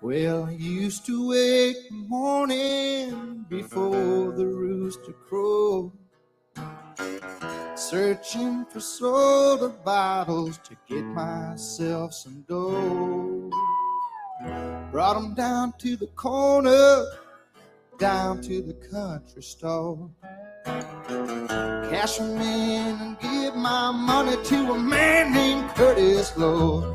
Well, he used to wake the morning before the rooster crowed, searching for soda bottles to get myself some dough. Brought 'em down to the corner, down to the country store. Cash 'em in and give my money to a man named Curtis Lowe.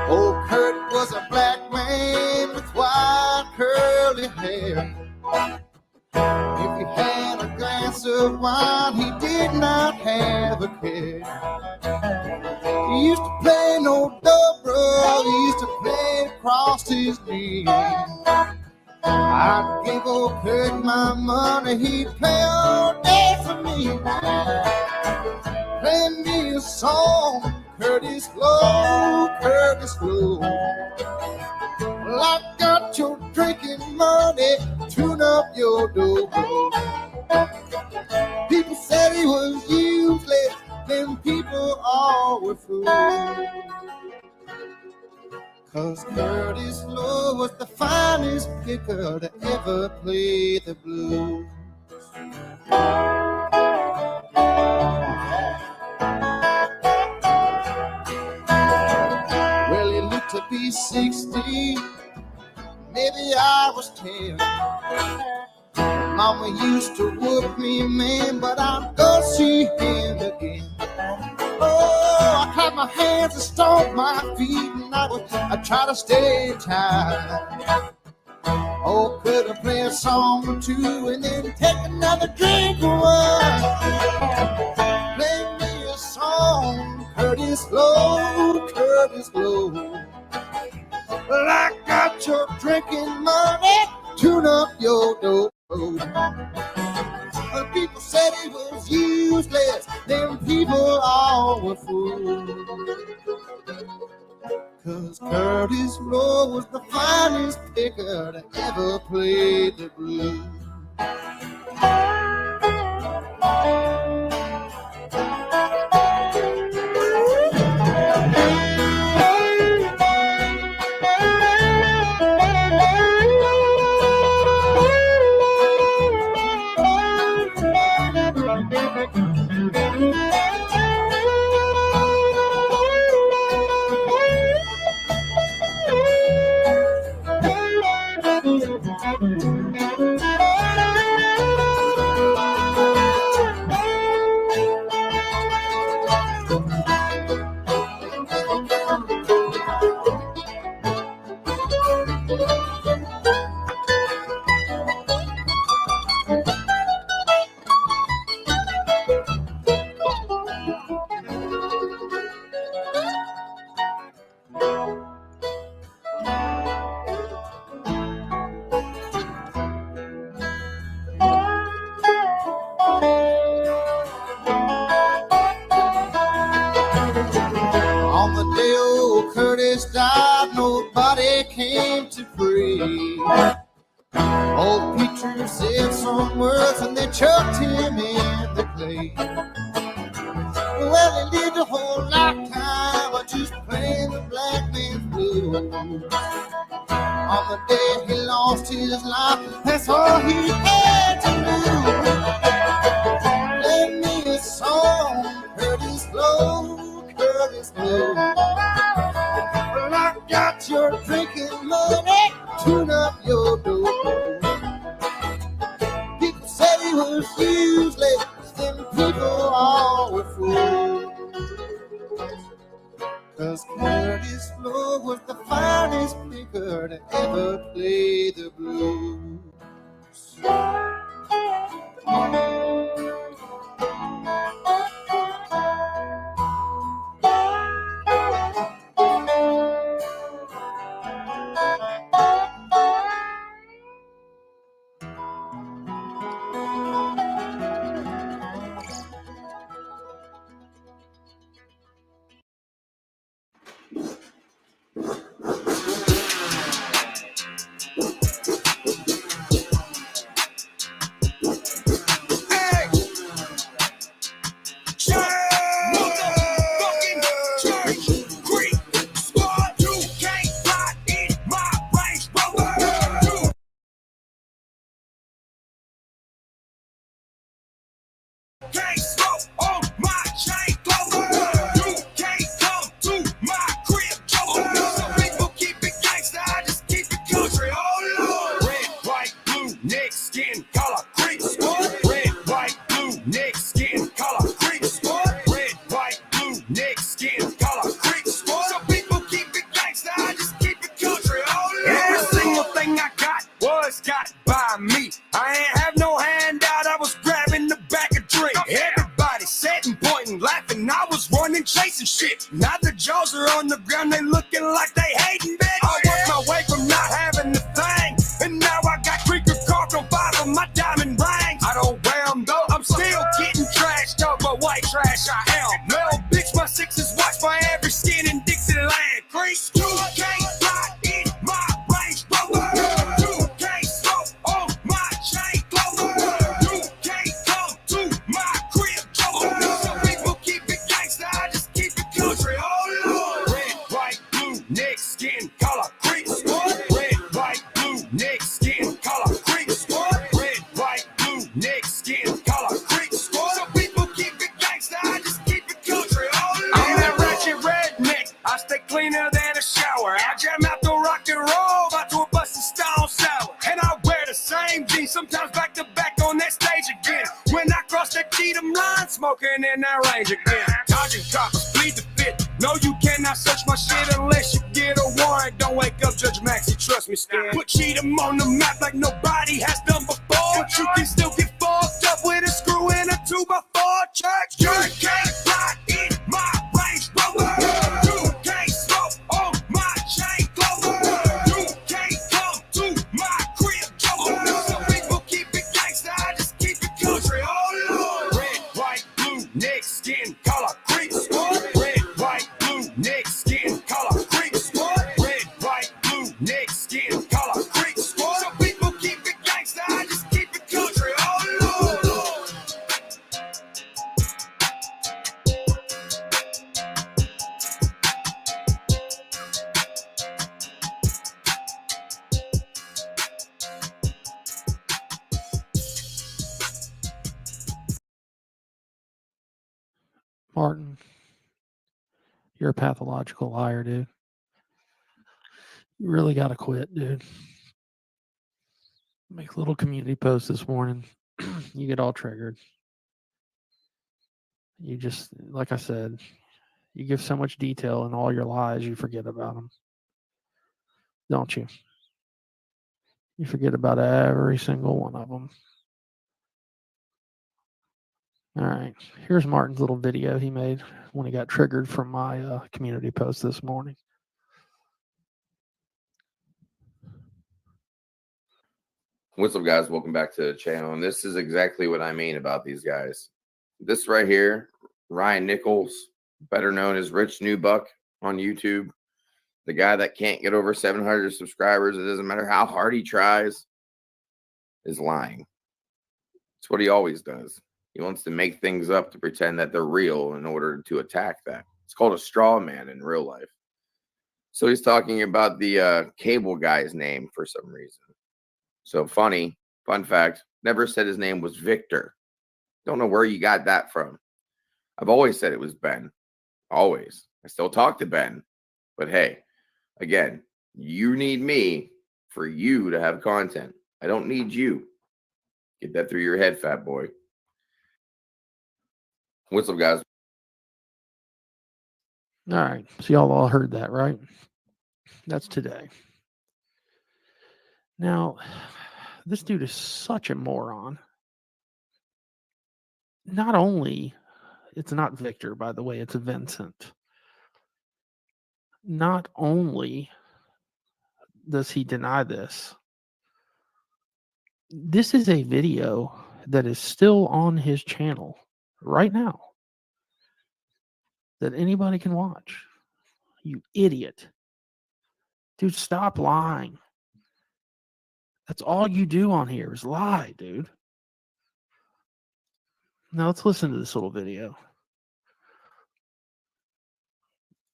Old Kurt was a black man with white curly hair. If he had a glass of wine, he did not have a care. He used to play no dobro, he used to play across his knees. I'd give old Kurt my money, he'd play all day for me. Play me a song, Curtis Lowe, Curtis Lowe. Well, I got your drinking money, tune up your dobro. People said he was useless, then people all were fools. 'Cause Curtis Lowe was the finest picker to ever play the blues. Well, he looked to be 60, maybe I was 10. Mama used to whoop me, man, but I'd go see him again. Oh, I clap my hands and stomp my feet, and I try to stay tight. Oh, could I play a song or two and then take another drink of wine? Play me a song, Curtis Lowe, Curtis Lowe. Well, I got your drinking money, tune up your dough. But people said he was useless, them people all were fools. 'Cause Curtis Lowe was the finest picker to ever play the blues. On the day old Curtis died, nobody came to pray. Old preacher said some words and they chucked him in the clay. Well, he lived a whole lifetime of just playing the black man's blues. On the day he lost his life, that's all he had to do. Play me a song, Curtis Lowe, Curtis Lowe. Well, I got your drinking money, tune up your dough. People said he was useless, them people all were fools. 'Cause Curtis Lowe was the finest picker to ever play the blues. neck skin, collar, creek, squad. Some people keep it gangsta, I just keep it country. Oh, Lord. Every single thing I got was got by me. I ain't have no handout, I was grabbing the back of drink. Everybody sitting, pointing, laughing, I was running, chasing shit. Now the jaws are on the ground, they looking like they hating, bitch. I worked my way from not having the thing, and now I got creeker carved on 5 of my diamond rings. I don't wear them though, I'm still getting trashed up, but white trash I am. Well, bitch, my 6s watch my every skin in Dixieland. Creek, you can't fly in my Range Rover. You can't smoke on my chain clover. You can't come to my crib, Joker. Some people keep it gangsta, I just keep it country. Oh, Lord. Red, white, blue, neck, skin, collar, creek, squad. Red, white, blue, neck, skin, collar, creek, squad. Red, white, blue, neck, skin, collar, creek, squad. Some people keep it gangsta, I just keep it country. Oh, Lord. I'm that ratchet redneck, I stay cleaner than a shower. I jam out the rock and roll, about to a bustin' stone sour. And I wear the same jeans, sometimes back to back on that stage again. When I cross that Cheatham line, smoking in that range again. Dodging coppers, plead the fifth. No, you cannot search my shit unless you get a warrant. Don't wake up, Judge Maxie, trust me, Stan. Put Cheatham on the map like nobody has done before. But you can still get fucked up with a screw in a 2x4 church. You can't fly in my Range Rover. You can't smoke on my chain clover. You can't come to my crib, Joker. Some people keep it gangsta, I just keep it country. Oh, Lord. Red, white, blue, neck, skin, collar, creek, squad. Red, white, blue, neck, skin, collar, creek, squad. Red, white, blue, neck, skin, collar, creek, squad. Some people keep it gangsta, I just keep it country. Oh, Lord. Martin, you're a pathological liar, dude. You really got to quit, dude. Make a little community post this morning. You get all triggered. You just, like I said, you give so much detail in all your lies, you forget about them. Don't you? You forget about every single one of them. All right. Here's Martin's little video he made when he got triggered from my community post this morning. What's up, guys? Welcome back to the channel. And this is exactly what I mean about these guys. This right here, Ryan Nichols, better known as Rich Newbuck on YouTube, the guy that can't get over 700 subscribers, it doesn't matter how hard he tries, is lying. It's what he always does. He wants to make things up to pretend that they're real in order to attack that. It's called a straw man in real life. So he's talking about the cable guy's name for some reason. So funny, fun fact, never said his name was Victor. Don't know where you got that from. I've always said it was Ben. Always. I still talk to Ben. But hey, again, you need me for you to have content. I don't need you. Get that through your head, fat boy. What's up, guys? All right. So y'all all heard that, right? That's today. Now, this dude is such a moron. Not only, it's not Victor, by the way, it's Vincent. Not only does he deny this, this is a video that is still on his channel right now that anybody can watch. You idiot. Dude, stop lying. That's all you do on here is lie, dude. Now let's listen to this little video.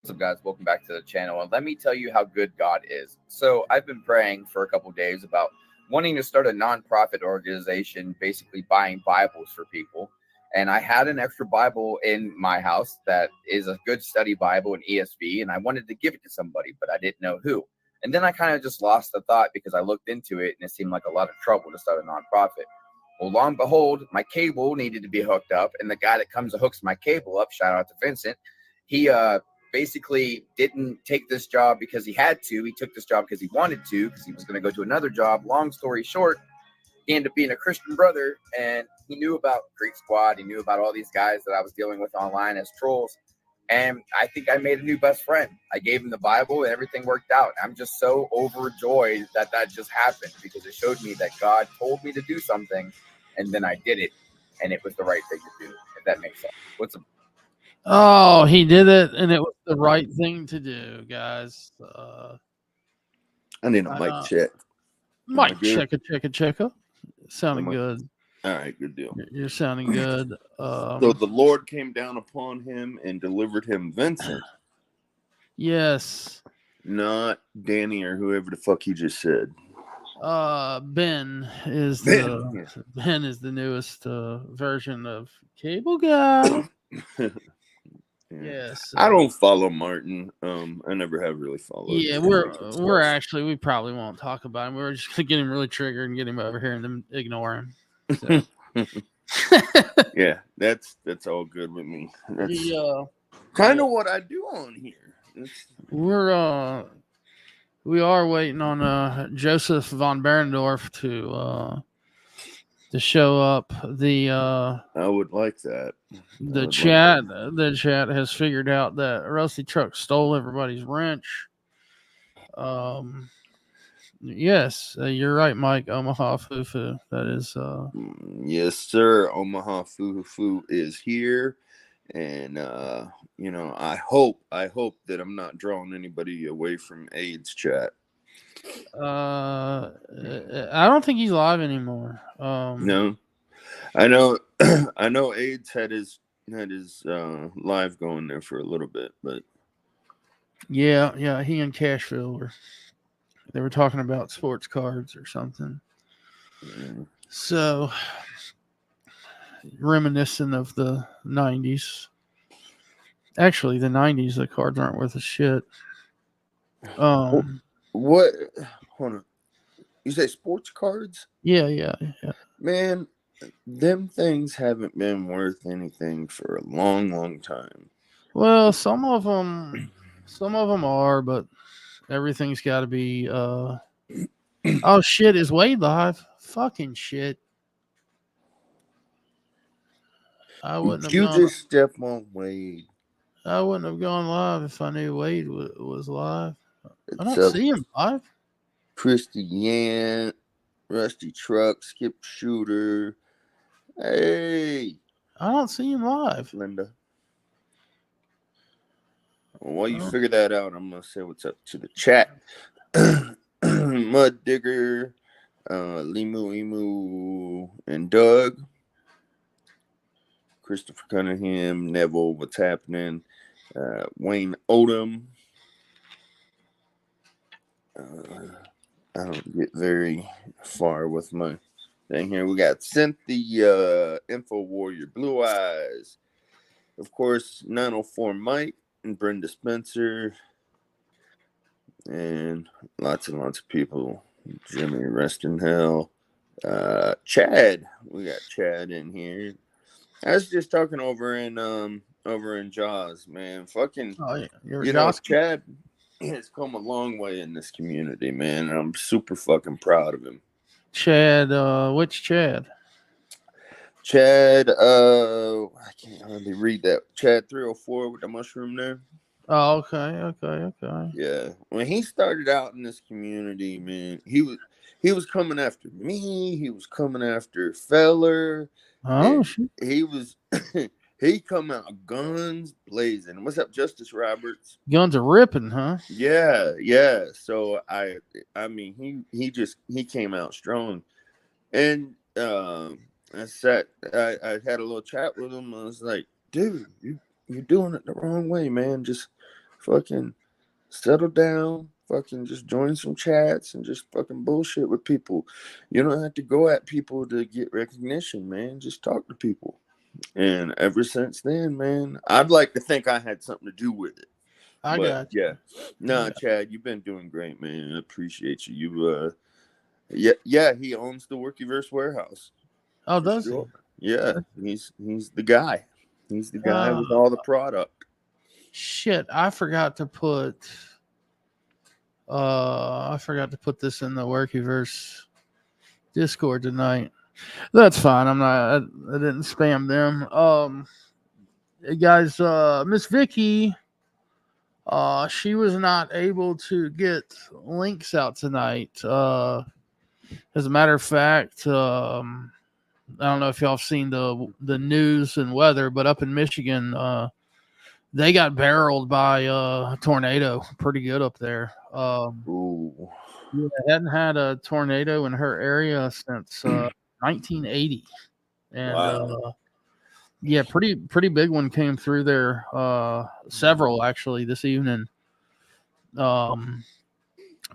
What's up, guys? Welcome back to the channel. And let me tell you how good God is. So I've been praying for a couple of days about wanting to start a nonprofit organization, basically buying Bibles for people. And I had an extra Bible in my house that is a good study Bible in ESV, and I wanted to give it to somebody, but I didn't know who. And then I kind of just lost the thought because I looked into it, and it seemed like a lot of trouble to start a nonprofit. Well, lo and behold, my cable needed to be hooked up, and the guy that comes and hooks my cable up, shout out to Vincent, he basically didn't take this job because he had to. He took this job because he wanted to, because he was going to go to another job. Long story short, he ended up being a Christian brother, and he knew about Greek Squad. He knew about all these guys that I was dealing with online as trolls. And I think I made a new best friend. I gave him the Bible, and everything worked out. I'm just so overjoyed that just happened, because it showed me that God told me to do something, and then I did it, and it was the right thing to do, if that makes sense. What's up? Oh, he did it, and it was the right thing to do, guys. I need a mic check. Mike, checker. Sounding good. All right, good deal. You're sounding good. So the Lord came down upon him and delivered him Vincent. Yes. Not Danny or whoever the fuck he just said. Ben is Ben, Ben is the newest version of Cable Guy. Yes. I don't follow Martin. I never have really followed. Yeah, we're actually, we probably won't talk about him. We're just gonna get him really triggered and get him over here and then ignore him. So. Yeah, that's all good with me. That's Yeah. kind of what I do on here. We are waiting on Joseph von Berendorf to show up. I would like that. The chat has figured out that Rusty Truck stole everybody's wrench. Yes, you're right, Mike. Omaha Fufu. That is. Yes, sir. Omaha Fufu is here, and I hope that I'm not drawing anybody away from AIDS chat. I don't think he's live anymore. No, I know. I know AIDS had his live going there for a little bit, but yeah, he and Cashville they were talking about sports cards or something. yeah. So reminiscent of the 90s. Actually, the 90s, the cards aren't worth a shit. What? Hold on. You say sports cards? Yeah. Man, them things haven't been worth anything for a long, long time. Well, some of them are, but everything's got to be. Oh shit! Is Wade live? Fucking shit! I wouldn't have gone. Just step on Wade. I wouldn't have gone live if I knew Wade was live. I don't It's see him live. Christy Yant, Rusty Truck, Skip Shooter. Hey, I don't see him live. Linda. Well, while you figure that out, I'm gonna say what's up to the chat. Mud Digger, Limu Emu, and Doug. Christopher Cunningham, Neville, what's happening? Wayne Odom. I don't get very far with my thing here. We got Cynthia, Info Warrior, Blue Eyes. Of course, 904 Mike and Brenda Spencer. And lots and lots of people. Jimmy, rest in hell. Chad. We got Chad in here. I was just talking over in Jaws, man. Fucking, Chad has come a long way in this community, man. And I'm super fucking proud of him. Chad, which Chad? Chad, I can't hardly read that. Chad 304 with the mushroom there. Oh, okay. Yeah, when he started out in this community, man, he was coming after me. He was coming after Feller. Oh, shit. He was he come out guns blazing. What's up, Justice Roberts? Guns are ripping, huh? Yeah. So I mean, he came out strong, and I had a little chat with him. I was like, dude, you're doing it the wrong way, man. Just fucking settle down. Fucking just join some chats and just fucking bullshit with people. You don't have to go at people to get recognition, man. Just talk to people. And ever since then, man, I'd like to think I had something to do with it. I got you. Yeah. Nah, Chad, you've been doing great, man. I appreciate you. Yeah, he owns the Workyverse warehouse. Oh, does he? Yeah, he's the guy. He's the guy with all the product. Shit, I forgot to put this in the Workyverse Discord tonight. That's fine. I didn't spam them. Guys, Miss Vicky, she was not able to get links out tonight. As a matter of fact, I don't know if y'all have seen the news and weather, but up in Michigan, they got barreled by a tornado. Pretty good up there. Ooh. Yeah, hadn't had a tornado in her area since 1980, and Wow. yeah, pretty big one came through there. Several actually this evening.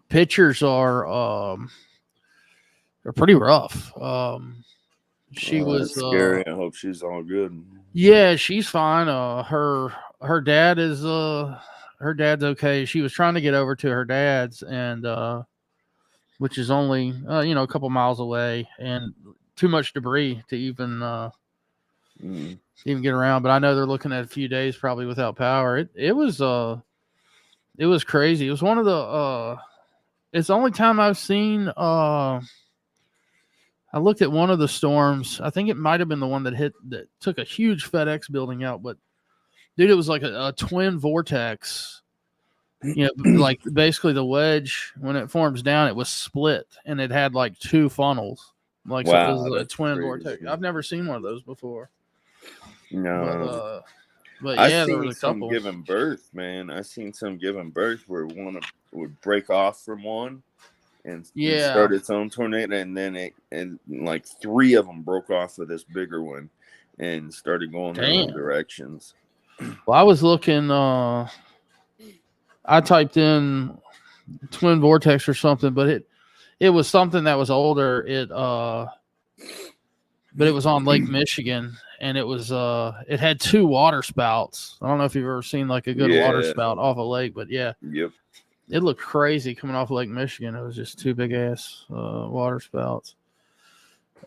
Pictures are pretty rough. She was That's scary. I hope she's all good. yeah, she's fine. Her dad is her dad's okay. She was trying to get over to her dad's, and which is only a couple miles away, and too much debris to even get around. But I know they're looking at a few days probably without power. It was crazy. It was one of the it's the only time I've seen I looked at one of the storms. I think it might have been the one that took a huge FedEx building out, but dude, it was like a twin vortex. Like basically the wedge, when it forms down, it was split and it had like two funnels. Like, so it was a twin vortex. I've never seen one of those before. No. But I yeah, there seen was a some couple. giving birth, man. I seen some giving birth where one would break off from one and start its own tornado, and then like three of them broke off of this bigger one and started going their own directions. Well, I was looking. I typed in twin vortex or something, but it was something that was older. But it was on Lake Michigan, and it was it had two water spouts. I don't know if you've ever seen like a good water spout off a lake, but yeah. Yep. It looked crazy coming off Lake Michigan. It was just two big ass water spouts.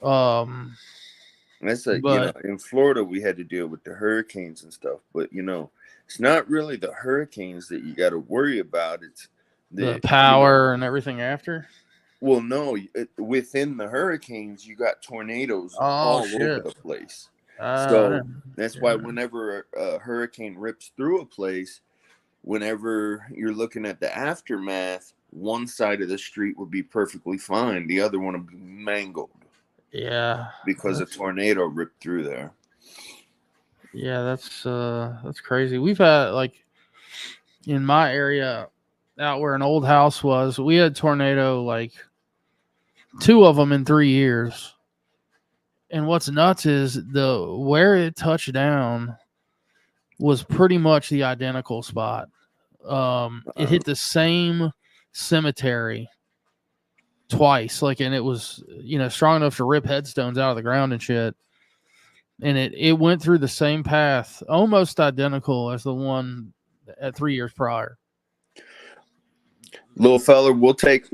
That's like, in Florida we had to deal with the hurricanes and stuff, but it's not really the hurricanes that you got to worry about. It's the power and everything after. Well, no, within the hurricanes, you got tornadoes all over the place. So that's why whenever a hurricane rips through a place, whenever you're looking at the aftermath, one side of the street would be perfectly fine. The other one would be mangled. Yeah. Because a tornado ripped through there. Yeah, that's crazy. We've had, like, in my area out where an old house was, we had tornado, like, 2 of them in 3 years. And what's nuts is where it touched down was pretty much the identical spot. It hit the same cemetery twice, and it was strong enough to rip headstones out of the ground and shit. And it went through the same path, almost identical as the one at 3 years prior. Little fella, we'll take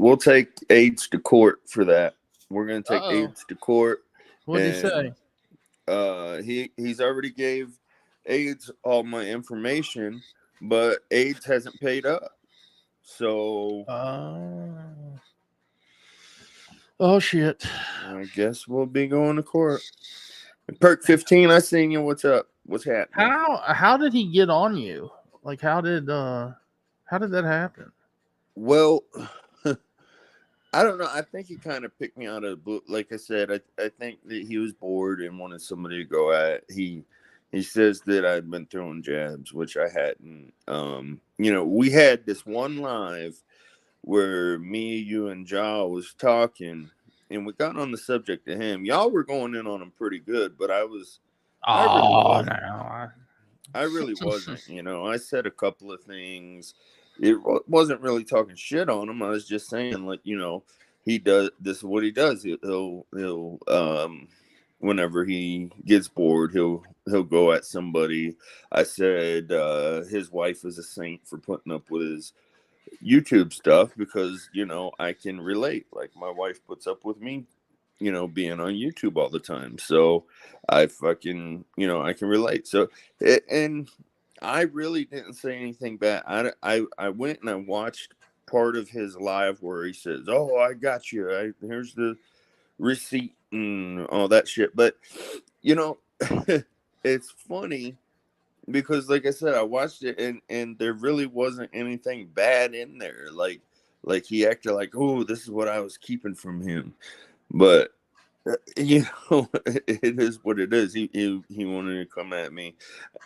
AIDS to court for that. We're gonna take AIDS to court. What did he say? He's already gave AIDS all my information, but AIDS hasn't paid up. So oh shit. I guess we'll be going to court. Perk 15, I seen you. What's up? What's happening? How did he get on you? Like how did that happen? Well, I don't know. I think he kind of picked me out of the blue. Like I said, I think that he was bored and wanted somebody to go at. He says that I'd been throwing jabs, which I hadn't. We had this one live where me, you, and Ja was talking, and we got on the subject of him. Y'all were going in on him pretty good, but I really wasn't. I said a couple of things. It wasn't really talking shit on him. I was just saying, like, he does this is what he does. He'll whenever he gets bored, he'll go at somebody. I said his wife is a saint for putting up with his YouTube stuff because I can relate. Like my wife puts up with me, being on YouTube all the time. So I fucking I can relate. So and I really didn't say anything bad. I went and I watched part of his live where he says, "Oh, I got you. Here's the receipt and all that shit." But you know, it's funny because, like I said, I watched it and there really wasn't anything bad in there. Like he acted like, "Oh, this is what I was keeping from him," but. You know, it is what it is. He wanted to come at me,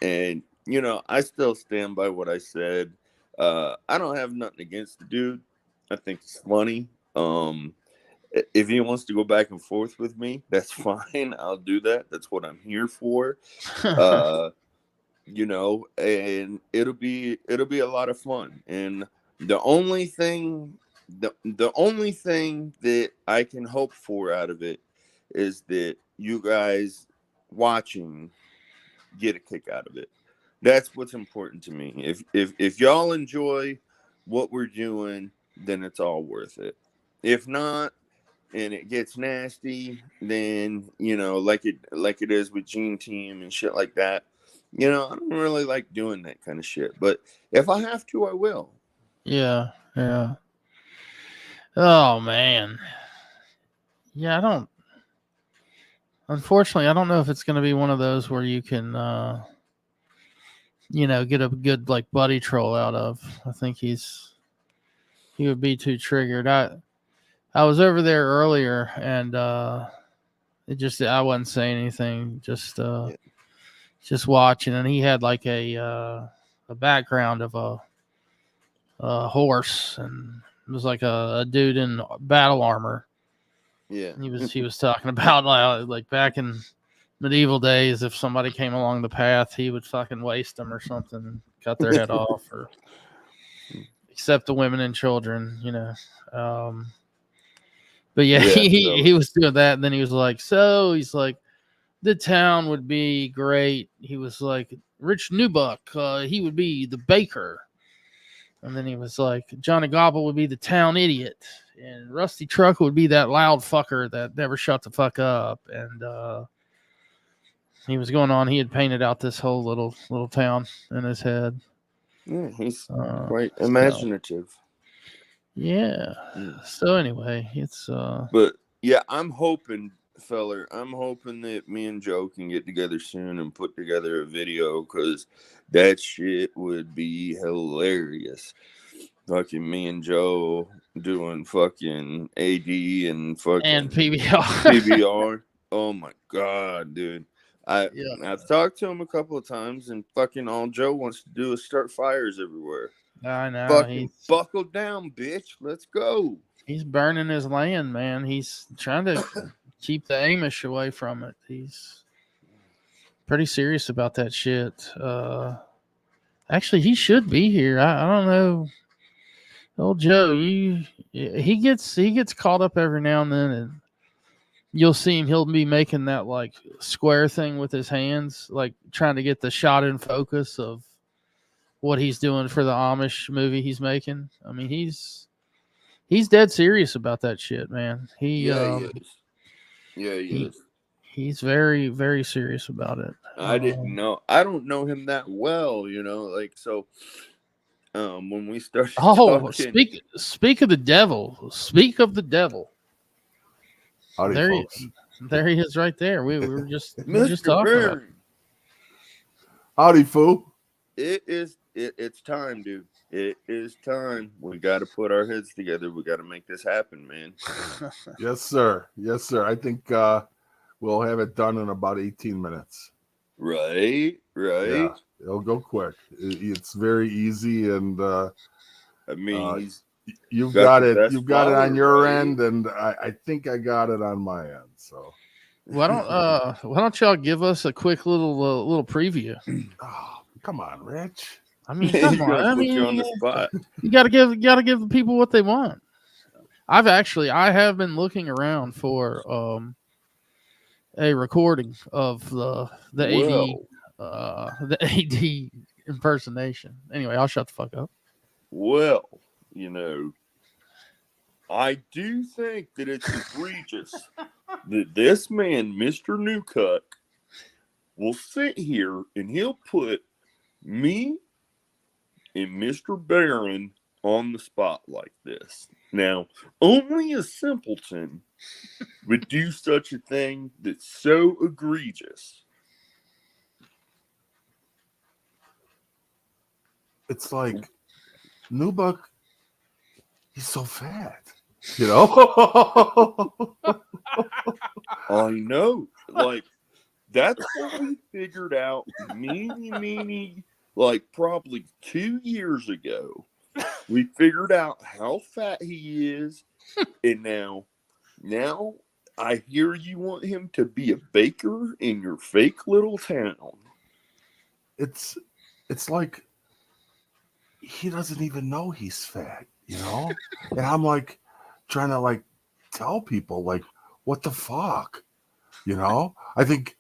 and you know, I still stand by what I said. I don't have nothing against the dude. I think it's funny. If he wants to go back and forth with me, that's fine. I'll do that. That's what I'm here for. You know, and it'll be a lot of fun. And the only thing, the only thing that I can hope for out of it is that you guys watching get a kick out of it. That's what's important to me. If y'all enjoy what we're doing, then it's all worth it. If not, and it gets nasty, then you know, like it is with Gene Team and shit like that. You know, I don't really like doing that kind of shit. But if I have to, I will. Yeah, yeah. Oh man. Yeah, I don't. Unfortunately, I don't know if it's going to be one of those where you can, get a good like buddy troll out of. I think he would be too triggered. I was over there earlier and I wasn't saying anything, just watching, and he had like a background of a horse, and it was like a dude in battle armor. Yeah. He was talking about like back in medieval days, if somebody came along the path, he would fucking waste them or something, cut their head off, or except the women and children, But yeah, Yeah, he was doing that, and then he was like, the town would be great. He was like, Rich Newbuck, he would be the baker. And then he was like, Johnny Gobble would be the town idiot. And Rusty Truck would be that loud fucker that never shut the fuck up. And he was going on. He had painted out this whole little town in his head. Yeah, he's quite imaginative. Yeah. So anyway, it's But yeah, I'm hoping that me and Joe can get together soon and put together a video, because that shit would be hilarious. Fucking me and Joe doing fucking AD and fucking and PBR. PBR. Oh my god, dude. I've talked to him a couple of times, and fucking all Joe wants to do is start fires everywhere. I know. Fucking buckle down, bitch. Let's go. He's burning his land, man. He's trying to keep the Amish away from it. He's pretty serious about that shit. Actually, he should be here. I don't know. Old Joe, he gets caught up every now and then, and you'll see him. He'll be making that like square thing with his hands, like trying to get the shot in focus of what he's doing for the Amish movie he's making. I mean, he's dead serious about that shit, man. He is. Yeah, he is. He's very, very serious about it. I didn't know. I don't know him that well, like so. When we started talking, speak of the devil. Speak of the devil. Howdy, folks. There he is, right there. We were just Mr. talking about it. Howdy, fool. It's time, dude. It is time. We got to put our heads together. We got to make this happen, man. Yes, sir. Yes, sir. I think we'll have it done in about 18 minutes. Right. Yeah, it'll go quick. It's very easy, and I mean, you've got it. You've got it on your end, and I think I got it on my end. So why don't y'all give us a quick little preview? Oh, come on, Rich. I mean, come on. I mean, you on the spot. You gotta give the people what they want. I have been looking around for a recording of the AD impersonation. Anyway, I'll shut the fuck up. Well, I do think that it's egregious that this man, Mr. Newcuck, will sit here and he'll put Me and Mr. Barron on the spot like this. Now, only a simpleton would do such a thing that's so egregious. It's like Newbuck, he's so fat. You know? I know. Like, that's what we figured out meany, like probably 2 years ago. We figured out how fat he is, and now I hear you want him to be a baker in your fake little town. It's like he doesn't even know he's fat, you know? And I'm like trying to like tell people like, what the fuck? You know? I think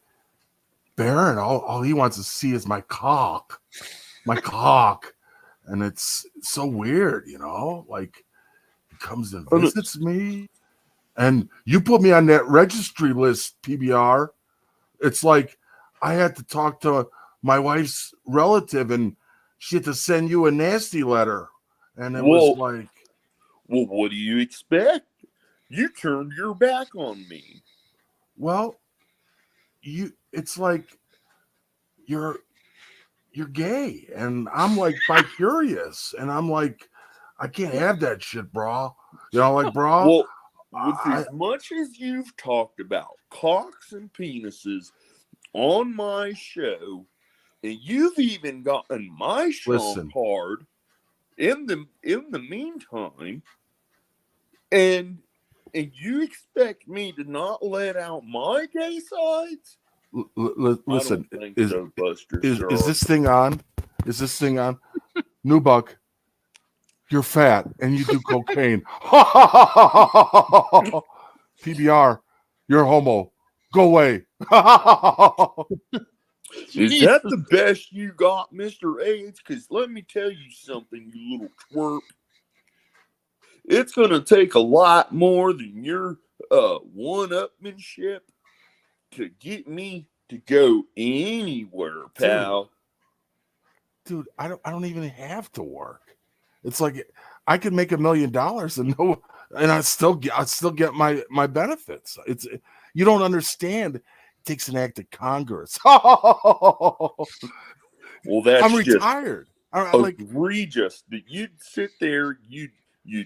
Barron, all he wants to see is my cock. And it's so weird, you know? Like he comes and visits me. And you put me on that registry list, PBR. It's like I had to talk to my wife's relative and she had to send you a nasty letter. And it was like, well, what do you expect? You turned your back on me. well, it's like you're gay. And I'm like bi-curious. And I'm like, I can't have that shit, bro. You know, like, bro. Well, with as much as you've talked about cocks and penises on my show, and you've even gotten my show card in the meantime, and you expect me to not let out my gay sides? Listen, I don't think is so, Buster. Is this thing on? Is this thing on? Newbuck, you're fat and you do cocaine. PBR, you're homo. Go away. Is that the best you got, Mr. AIDS? Because let me tell you something, you little twerp. It's going to take a lot more than your one-upmanship to get me to go anywhere, pal. Dude, I don't even have to work. It's like I could make $1 million and I still get my benefits. You don't understand. It takes an act of Congress. Well, that's I'm retired. I'm egregious that you'd sit there, you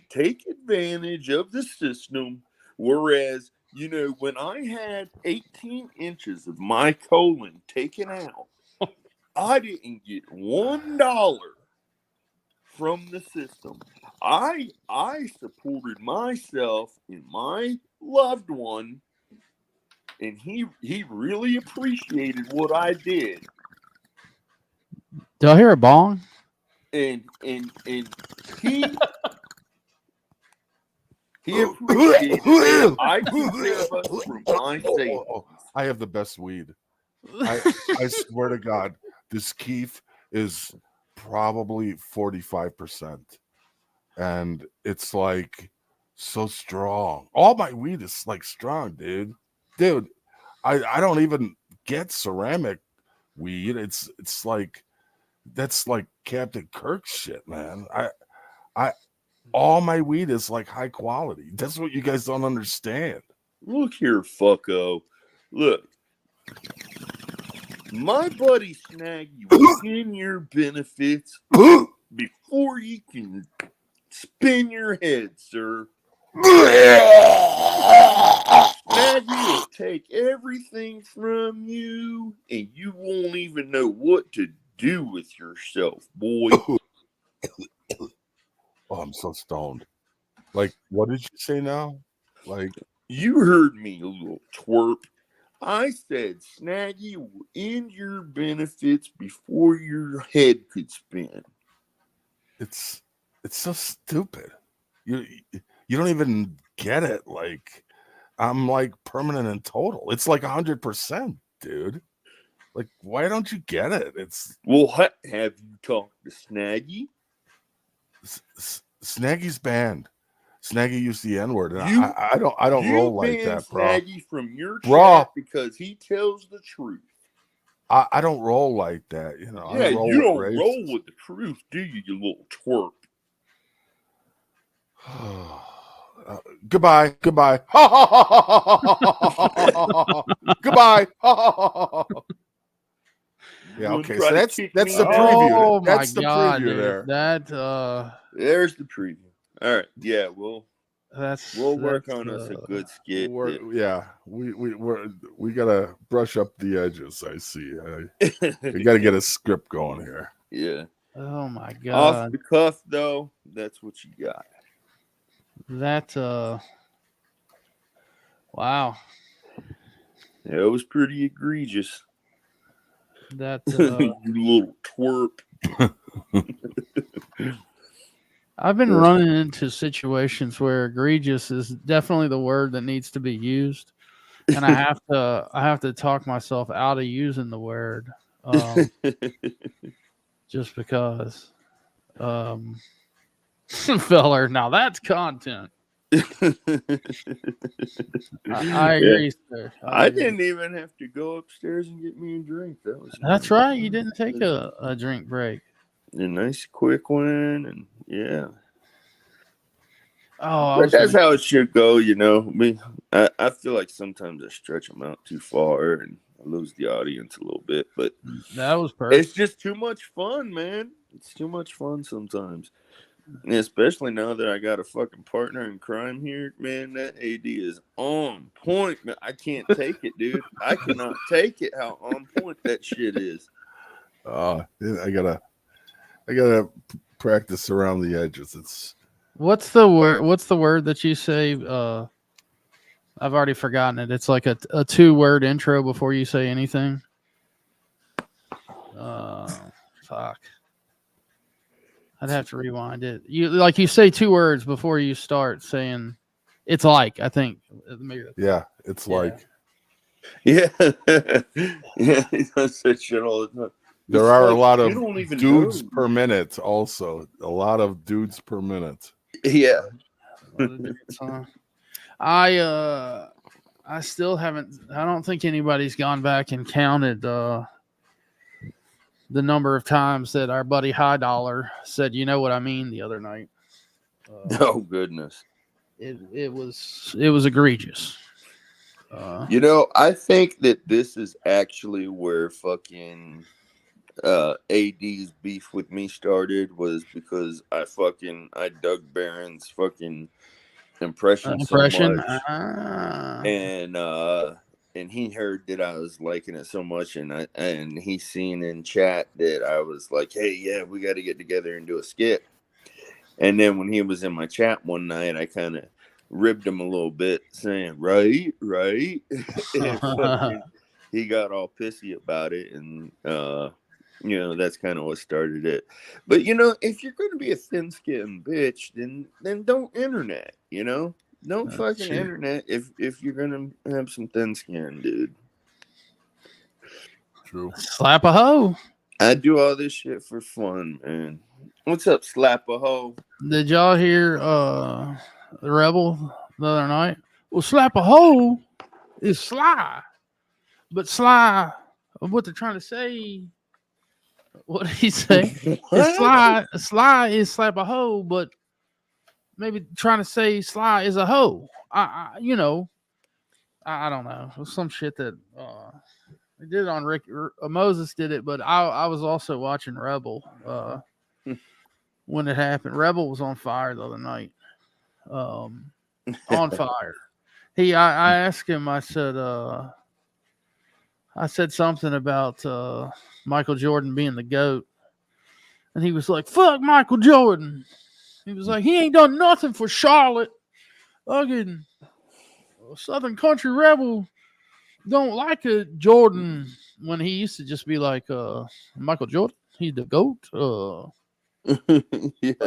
take advantage of the system, whereas, you know, when I had 18 inches of my colon taken out, I didn't get $1 from the system. I supported myself and my loved one, and he really appreciated what I did. Do I hear a bong? And he appreciated it. I took care of us from my savings. I have the best weed. I swear to God, this Keef is probably 45%. And it's like so strong. All my weed is like strong, dude. Dude, I don't even get ceramic weed. It's like that's like Captain Kirk shit, man. I all my weed is like high quality. That's what you guys don't understand. Look here, fucko. Look. My buddy Snaggy will spin your benefits before you can spin your head, sir. Snaggy will take everything from you, and you won't even know what to do with yourself, boy. Oh, I'm so stoned. Like, what did you say now? Like, you heard me, you little twerp. I said Snaggy will end your benefits before your head could spin. It's so stupid. You don't even get it. Like, I'm like permanent and total. It's like 100%, dude. Like, why don't you get it? It's well, have you talked to Snaggy? Snaggy's banned. Snaggy used the N-word. I don't roll like that, bro. Snaggy from your chat because he tells the truth. I don't roll like that, you know. Yeah, I roll you with don't grace. roll with the truth, do you, you little twerp? Goodbye. Goodbye. Goodbye. Yeah, You okay. try So to that's kick the me down? preview. Oh my That's the god, preview dude. there. There's the preview. All right, yeah, we'll work on us a good skit. We gotta brush up the edges. I see. We gotta get a script going here. Yeah. Oh my Off god. the cuff, though, that's what you got. That wow. Yeah, it was pretty egregious. That You little twerp. I've been running into situations where egregious is definitely the word that needs to be used, and I have to talk myself out of using the word, just because. Feller, now that's content. I agree, sir. I agree. didn't even have to go upstairs and get me a drink. That was That's nice. right. You didn't take a drink break. A nice quick one, and yeah. Oh, I But was that's gonna. how it should go, you know. I feel like sometimes I stretch them out too far and I lose the audience a little bit, but That was perfect. it's just too much fun, man. It's too much fun sometimes. And especially now that I got a fucking partner in crime here, man, that AD is on point. Man, I can't take it, dude. I cannot take it how on point that shit is. I gotta practice around the edges. It's What's the word? What's the word that you say? I've already forgotten it. It's like a 2-word intro before you say anything. Fuck. I'd have to rewind it. You say 2 words before you start saying. It's like, I think. yeah, it's like Yeah. Yeah, he does that shit all the time. there It's are a like, lot you of don't even dudes know. per minute. Also, a lot of dudes per minute. Yeah. I still haven't. I don't think anybody's gone back and counted the number of times that our buddy High Dollar said, "You know what I mean?" the other night. Oh goodness. It was egregious. You know, I think that this is actually where fucking AD's beef with me started, was because I dug Barron's fucking impression so Impression. much, and he heard that I was liking it so much, and he seen in chat that I was like, hey, yeah, we got to get together and do a skit. And then when he was in my chat one night, I kind of ribbed him a little bit, saying, right. And fucking, he got all pissy about it. And, you know, that's kind of what started it. But, you know, if you're going to be a thin-skinned bitch, then don't internet, you know? Don't fucking internet if you're going to have some thin skin, dude. True. Slap a hoe. I do all this shit for fun, man. What's up, slap a hoe? Did y'all hear the Rebel the other night? Well, slap a hoe is sly, but sly. What they're trying to say? What did he say? It's sly. Sly is slap a hoe, but maybe trying to say sly is a hoe. I don't know. It was some shit that they did it on Rick. Moses did it, but I was also watching Rebel when it happened. Rebel was on fire the other night. On fire. I asked him. I said something about Michael Jordan being the GOAT, and he was like, "Fuck Michael Jordan." He was like, "He ain't done nothing for Charlotte." Fucking Southern Country Rebel don't like a Jordan, when he used to just be like, Michael Jordan, he's the GOAT.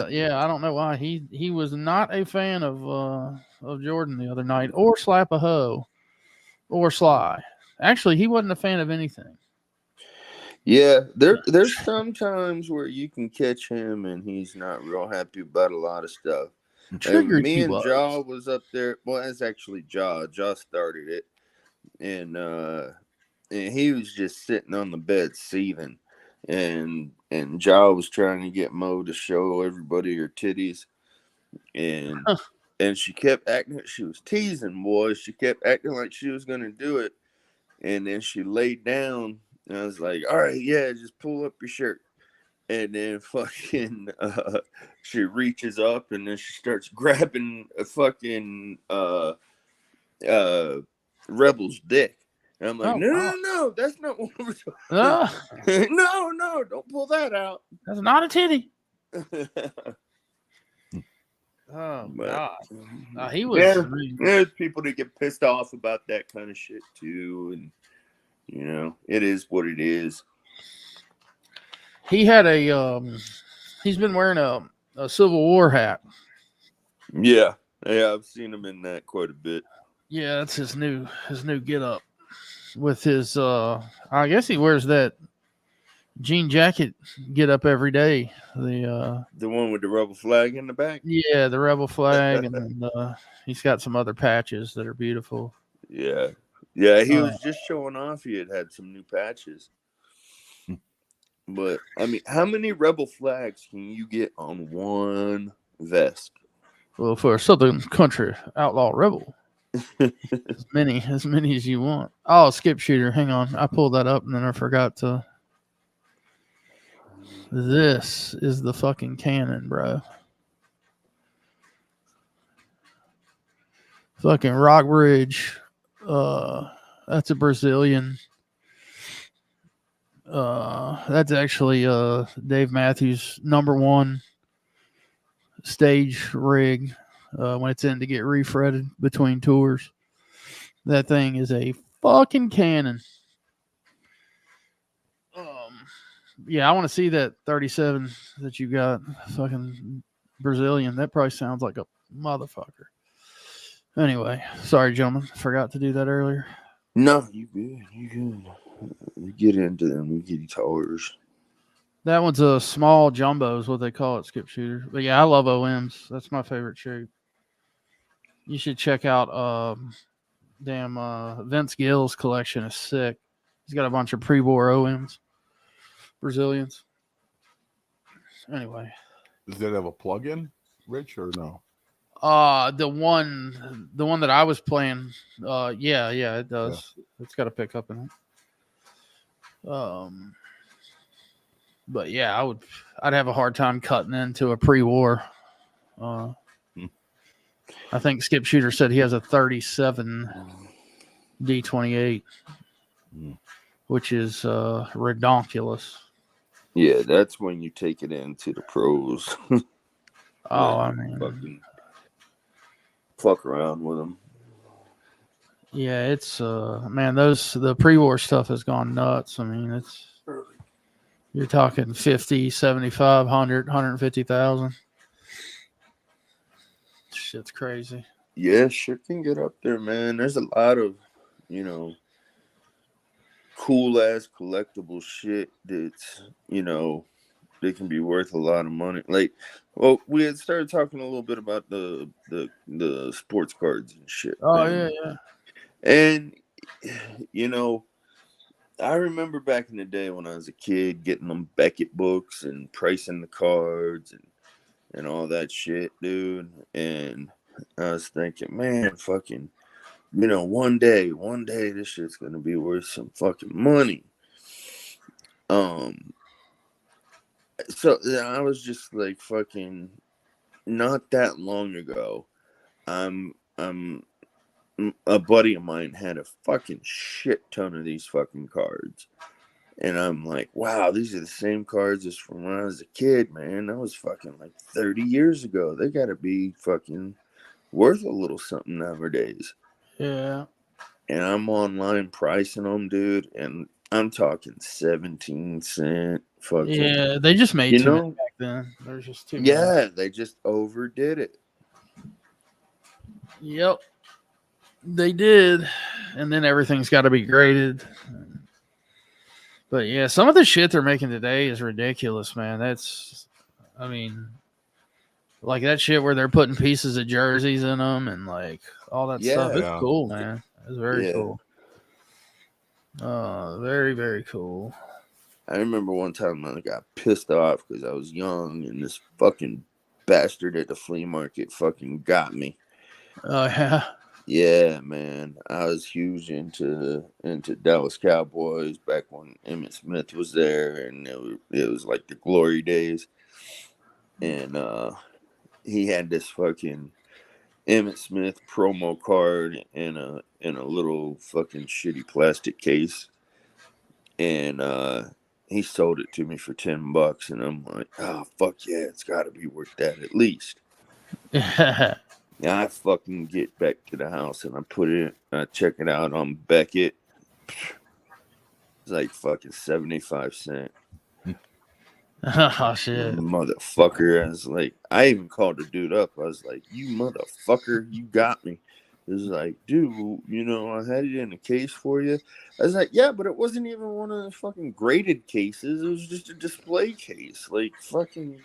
Yeah, I don't know why he was not a fan of Jordan the other night, or Slap a Hoe, or Sly. Actually, he wasn't a fan of anything. Yeah, there's some times where you can catch him and he's not real happy about a lot of stuff. Triggered Me he and was. Jaw was up there. Well, it's actually Jaw. Jaw started it, and and he was just sitting on the bed seething, and Ja was trying to get Mo to show everybody her titties, and she kept acting. She was teasing, boys. She kept acting like she was gonna do it, and then she laid down. And I was like, "All right, yeah, just pull up your shirt." And then fucking, she reaches up, and then she starts grabbing a fucking Rebel's dick. And I'm like, Oh, no, wow. no, that's not what we're No, talking. No, don't pull that out. that's not a titty. Oh But God, he was. yeah, I mean, there's people that get pissed off about that kind of shit too, and it is what it is. he had he's been wearing a Civil War hat. Yeah, I've seen him in that quite a bit. Yeah, that's his new get up with his I guess he wears that jean jacket get up every day. The one with the rebel flag in the back. yeah, the rebel flag, and then he's got some other patches that are beautiful. Yeah, he was just showing off. He had some new patches. But I mean, how many rebel flags can you get on one vest? Well, for a Southern Country Outlaw Rebel, as many as you want. Oh, skip shooter. Hang on, I pulled that up and then I forgot to. This is the fucking cannon, bro. Fucking Rockbridge. That's a Brazilian. That's actually Dave Matthews' #1 stage rig when it's in to get refretted between tours. That thing is a fucking cannon. Yeah, I want to see that 37 that you got, fucking Brazilian. That probably sounds like a motherfucker. Anyway, sorry, gentlemen. Forgot to do that earlier. No, you good. You good. We get into them. We get towers. That one's a small jumbo is what they call it, skip shooter. But yeah, I love OMs. That's my favorite shape. You should check out Vince Gill's collection is sick. He's got a bunch of pre-war OMs. Brazilians. Anyway. Does that have a plug-in, Rich, or no? The one that I was playing, yeah, it does. Yeah. It's got a pickup in it. But yeah, I'd have a hard time cutting into a pre-war. I think Skip Shooter said he has a 37 D28, which is redonkulous. Yeah, that's when you take it into the pros. I mean, fucking fuck around with them. Yeah, it's man, the pre-war stuff has gone nuts. I mean, you're talking 50, 75, 100, 150,000. Shit's crazy. Yeah, shit can get up there, man. There's a lot of, cool ass collectible shit that's, they can be worth a lot of money. Like, well, we had started talking a little bit about the sports cards and shit. Oh, man. Yeah. And, I remember back in the day when I was a kid getting them Beckett books and pricing the cards and all that shit, dude. And I was thinking, man, fucking, one day this shit's gonna be worth some fucking money. So I was just like, fucking, not that long ago, a buddy of mine had a fucking shit ton of these fucking cards. And I'm like, wow, these are the same cards as from when I was a kid, man. That was fucking like 30 years ago. They gotta be fucking worth a little something nowadays. Yeah. And I'm online pricing them, dude, and I'm talking 17 cent fucking. Yeah, they just made too many back then. There's just too many. Yeah, they just overdid it. Yep. They did. And then everything's got to be graded. But yeah, some of the shit they're making today is ridiculous, man. Like that shit where they're putting pieces of jerseys in them and like all that stuff. It's cool, man. It's very cool. Very, very cool. I remember one time I got pissed off because I was young and this fucking bastard at the flea market fucking got me. Oh, yeah. Yeah, man. I was huge into Dallas Cowboys back when Emmitt Smith was there, and it was like the glory days. And he had this fucking Emmitt Smith promo card in a little fucking shitty plastic case, and he sold it to me for $10, and I'm like, oh fuck yeah, it's got to be worth that at least. Yeah, I fucking get back to the house and I check it out on Beckett. It's like fucking 75 cents. Oh, shit. Motherfucker. I was like, I even called the dude up. I was like, you motherfucker, you got me. It was like, dude, I had it in a case for you. I was like, yeah, but it wasn't even one of the fucking graded cases. It was just a display case. Like, fucking.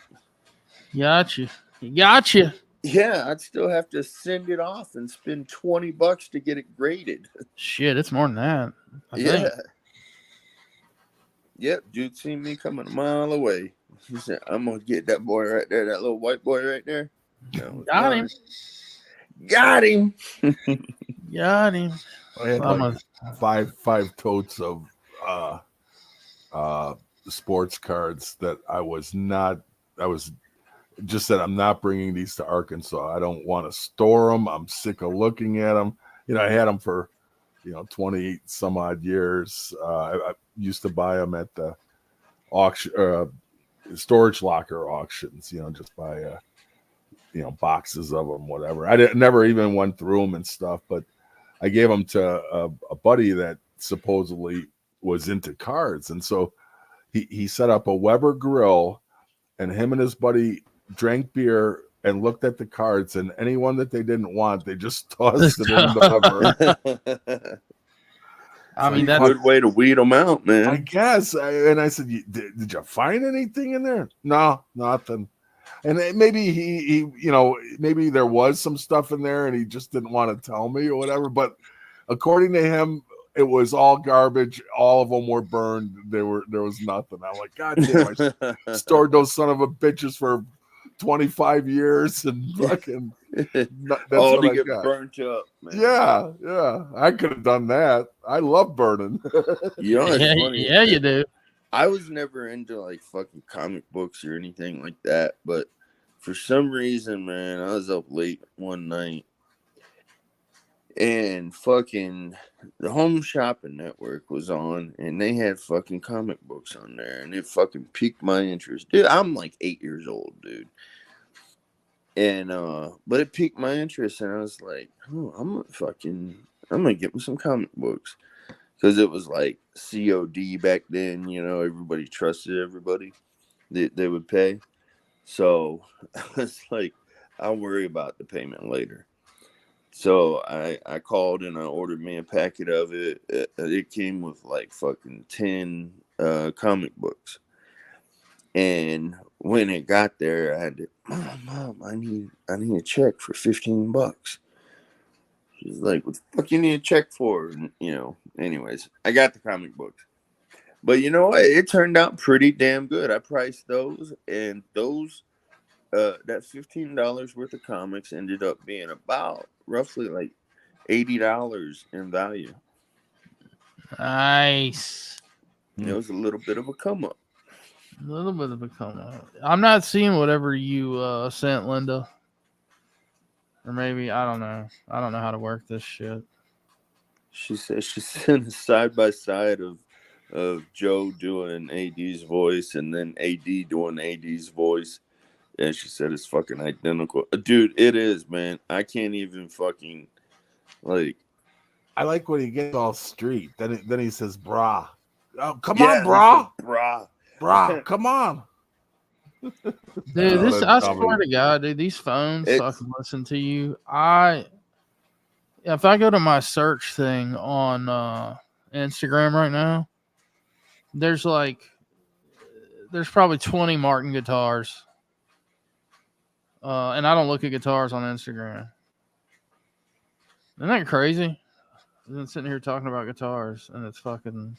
Gotcha. Gotcha. Yeah, I'd still have to send it off and spend $20 to get it graded. Shit, it's more than that. I think. Yep, dude seen me coming a mile away. He said, I'm going to get that boy right there, that little white boy right there. Got him. Got him. Got him. I had like five totes of sports cards that I was just said, I'm not bringing these to Arkansas. I don't want to store them. I'm sick of looking at them. I had them for 20 some odd years. I used to buy them at the auction, storage locker auctions, just buy boxes of them, whatever. I never even went through them and stuff, but I gave them to a buddy that supposedly was into cards. And so he set up a Weber grill, and him and his buddy drank beer and looked at the cards, and anyone that they didn't want, they just tossed it in the Weber. I mean, that's a good way to weed them out, man. I guess. And I said, did you find anything in there? No, nothing. And maybe he maybe there was some stuff in there and he just didn't want to tell me or whatever. But according to him, it was all garbage. All of them were burned. There was nothing. I'm like, God damn, I stored those son of a bitches for 25 years and fucking that's all what to I get got. burnt up, man. Yeah. I could have done that. I love burning. Yeah, you do. I was never into like fucking comic books or anything like that, but for some reason, man, I was up late one night and fucking the Home Shopping Network was on and they had fucking comic books on there and it fucking piqued my interest. Dude, I'm like 8 years old, dude. And but it piqued my interest and I was like, oh, I'm gonna get me some comic books. Because it was like COD back then, everybody trusted everybody. They would pay. So it's like, I'll worry about the payment later. So I called and I ordered me a packet of it. It came with like fucking 10 comic books. And when it got there, I had to, Mom, I need a check for $15. She's like, what the fuck you need a check for? And, anyways, I got the comic books. But you know what? It turned out pretty damn good. I priced those, and those, that $15 worth of comics ended up being about roughly like $80 in value. Nice. It was a little bit of a come up. A little bit of a come up. I'm not seeing whatever you sent, Linda. Or maybe, I don't know. I don't know how to work this shit. She said she sent a side by side of Joe doing AD's voice and then AD doing AD's voice. And she said it's fucking identical. Dude, it is, man. I can't even fucking, like. I like when he gets all street. Then he says, brah. Oh, come on, brah. Brah, come on. Dude, I swear to God, dude, these phones fucking listen to you. If I go to my search thing on Instagram right now, there's probably 20 Martin guitars. And I don't look at guitars on Instagram. Isn't that crazy? been sitting here talking about guitars, and it's fucking.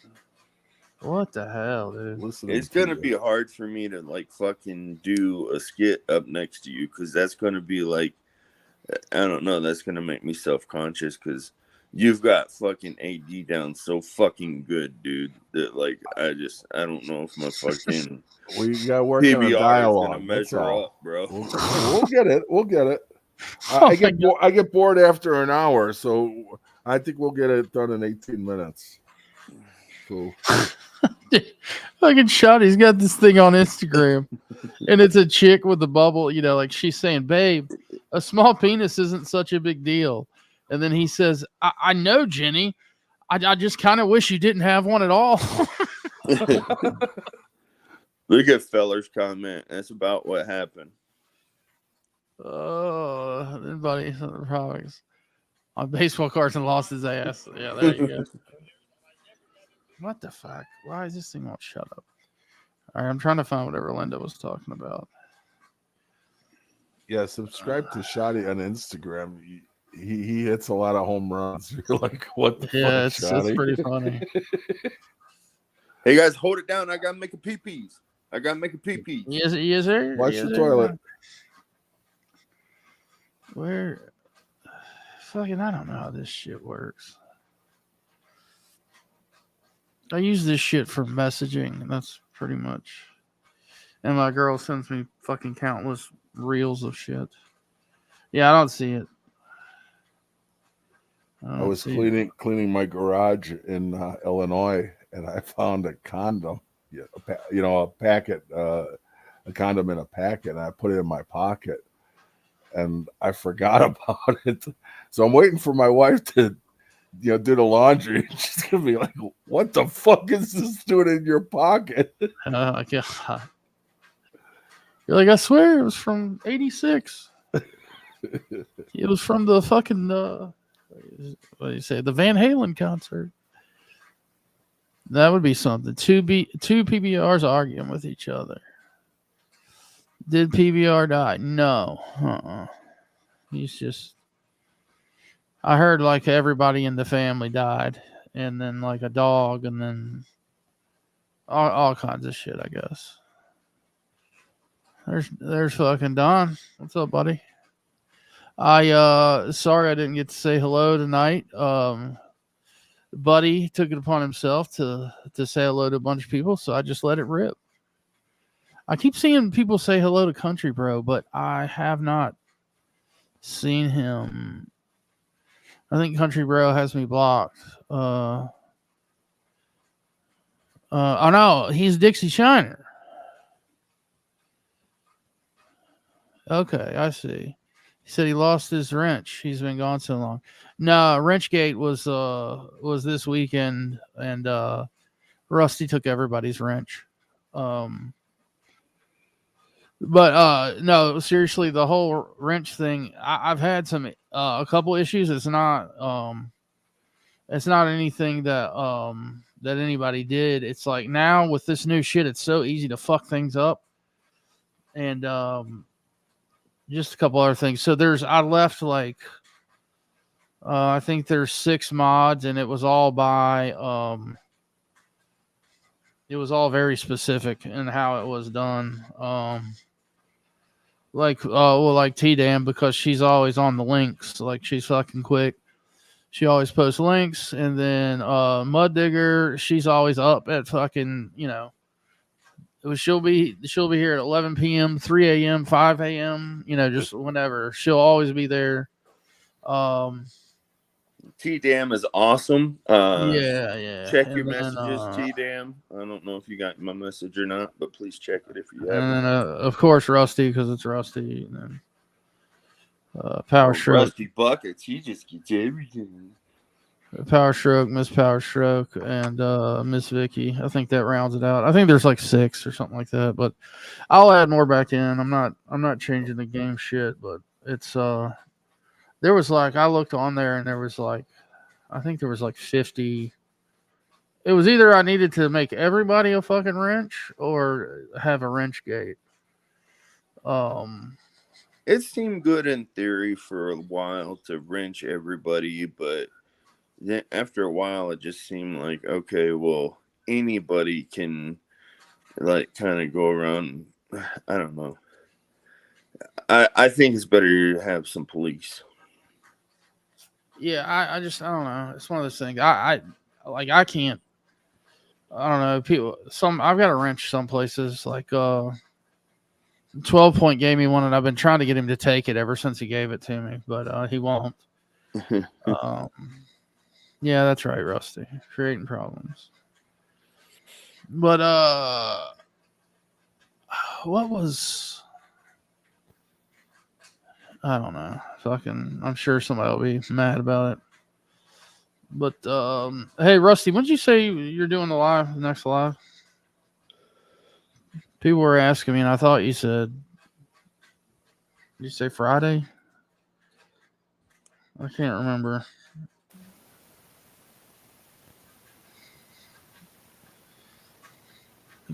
What the hell, dude? Listening It's to gonna you. be hard for me to like fucking do a skit up next to you because that's gonna be like, I don't know, that's gonna make me self-conscious because you've got fucking AD down so fucking good, dude. That like I don't know if my fucking We got to work on a PBR is gonna dialogue. That's measure all. up, bro. We'll get it. We'll get it. Oh I get I get bored after an hour, so I think we'll get it done in 18 minutes. Cool. Fucking shot. He's got this thing on Instagram, and it's a chick with the bubble. You know, like she's saying, "Babe, a small penis isn't such a big deal." And then he says, "I know, Jenny. I just kind of wish you didn't have one at all." Look at Feller's comment. That's about what happened. Oh, anybody products on baseball cards and lost his ass. Yeah, there you go. What the fuck? Why is this thing won't shut up? All right, I'm trying to find whatever Linda was talking about. Yeah, subscribe to Shotty on Instagram. He hits a lot of home runs. You're like, what the Yeah, fuck, it's Shotty? pretty funny. Hey guys, hold it down. I gotta make a pee-pees. I gotta make a pee-pee. Yes, sir. Watch Yes, the sir. toilet. Where? Fucking, I don't know how this shit works. I use this shit for messaging, and that's pretty much. And my girl sends me fucking countless reels of shit. Yeah, I don't see it. I was cleaning my garage in Illinois, and I found a condom. Yeah, a packet, a condom in a packet. And I put it in my pocket, and I forgot about it. So I'm waiting for my wife to, do the laundry. She's gonna be like, "What the fuck is this doing in your pocket?" God. You're like, I swear it was from '86. It was from the fucking what do you say? The Van Halen concert. That would be something. Two PBRs arguing with each other. Did PBR die? No. He's just. I heard like everybody in the family died, and then like a dog, and then all kinds of shit. I guess. There's fucking Don. What's up, buddy? Sorry I didn't get to say hello tonight. Buddy took it upon himself to say hello to a bunch of people, so I just let it rip. I keep seeing people say hello to Country Bro, but I have not seen him. I think Country Bro has me blocked. Oh no, he's Dixie Shiner. Okay, I see. He said he lost his wrench. He's been gone so long. No, Wrenchgate was this weekend, and Rusty took everybody's wrench. But no, seriously, the whole wrench thing. I've had a couple issues. It's not anything that anybody did. It's like now with this new shit, it's so easy to fuck things up, and just a couple other things. So I left like I think there's 6 mods, and it was all it was all very specific in how it was done. Like T-Dam, because she's always on the links. Like she's fucking quick. She always posts links, and then Mud Digger, she's always up at fucking, she'll be here at 11 p.m., 3 a.m., 5 a.m., just whenever. She'll always be there. T-Dam is awesome. Yeah. Check And your then, messages, T-Dam. I don't know if you got my message or not, but please check it if you and haven't. then of course, Rusty, because it's Rusty. And then Power Stroke. Rusty Buckets. He just gets everything. Power Stroke, Miss Power Stroke, and Miss Vicky. I think that rounds it out. I think there's like 6 or something like that, but I'll add more back in. I'm not changing the game shit, but it's there was like, I looked on there and there was like, I think there was like 50. It was either I needed to make everybody a fucking wrench or have a wrench gate. It seemed good in theory for a while to wrench everybody, but then after a while, it just seemed like, okay, well, anybody can like kind of go around. I don't know. I think it's better to have some police. Yeah, I just I don't know. It's one of those things. I can't. I don't know. People. I've got a wrench some places. Like 12 Point gave me one, and I've been trying to get him to take it ever since he gave it to me, but he won't. Um, yeah, that's right, Rusty. Creating problems. But what was? I don't know. Fucking. I'm sure somebody will be mad about it. But hey, Rusty, when did you say you're doing the next live? People were asking me, and I thought you said. Did you say Friday? I can't remember.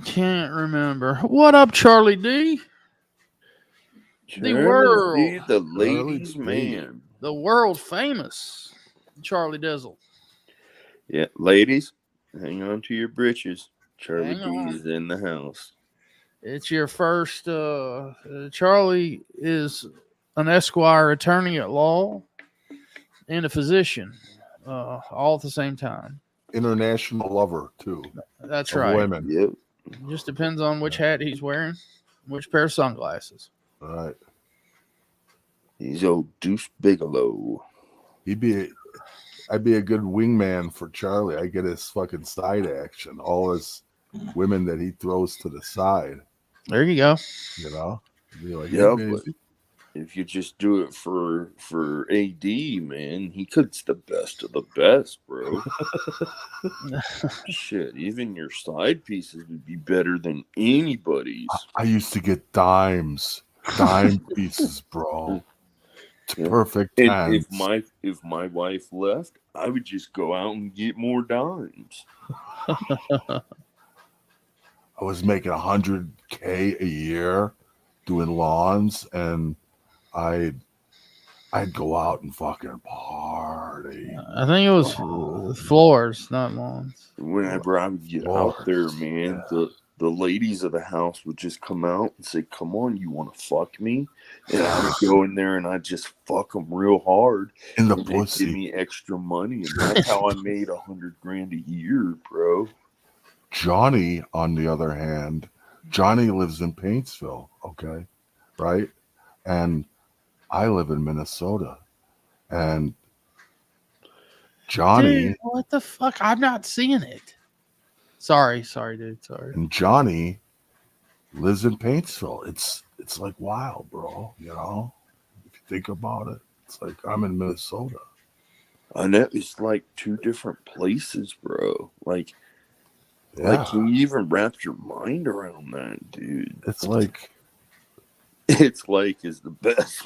Can't remember. What up, Charlie D? The world, D, the ladies' D. man. the world famous Charlie Dizzle. Yeah, ladies, hang on to your britches. Charlie Hang D on. is in the house. It's your first. Charlie is an Esquire attorney at law and a physician, all at the same time. International lover too. That's of right. Women. Yep. Just depends on which hat he's wearing, which pair of sunglasses. All right. He's old Deuce Bigelow. I'd be a good wingman for Charlie. I get his fucking side action. All his women that he throws to the side. There you go. You know? Be like, Yeah, hey, but if you just do it for AD, man, it's the best of the best, bro. Shit, even your side pieces would be better than anybody's. I used to get dime pieces, bro. Perfect And times. if my wife left, I would just go out and get more dimes. I was making $100K a year doing lawns, and I'd go out and fucking party. I think it was floors, not lawns. Whenever I would get out there, man, the ladies of the house would just come out and say, "Come on, you want to fuck me?" And I would go in there and I'd just fuck them real hard. In the and pussy. they'd give me extra money, and that's how I made $100,000 a year, bro. Johnny, on the other hand, Johnny lives in Paintsville, okay, right? And I live in Minnesota, and Johnny, Dude, what the fuck? I'm not seeing it. Sorry, dude. Sorry. and Johnny lives in Paintsville. It's like wild, bro. You know, if you think about it, it's like I'm in Minnesota. I know it's like two different places, bro. Like Yeah, can you even wrap your mind around that, dude? it's like It's like is the best.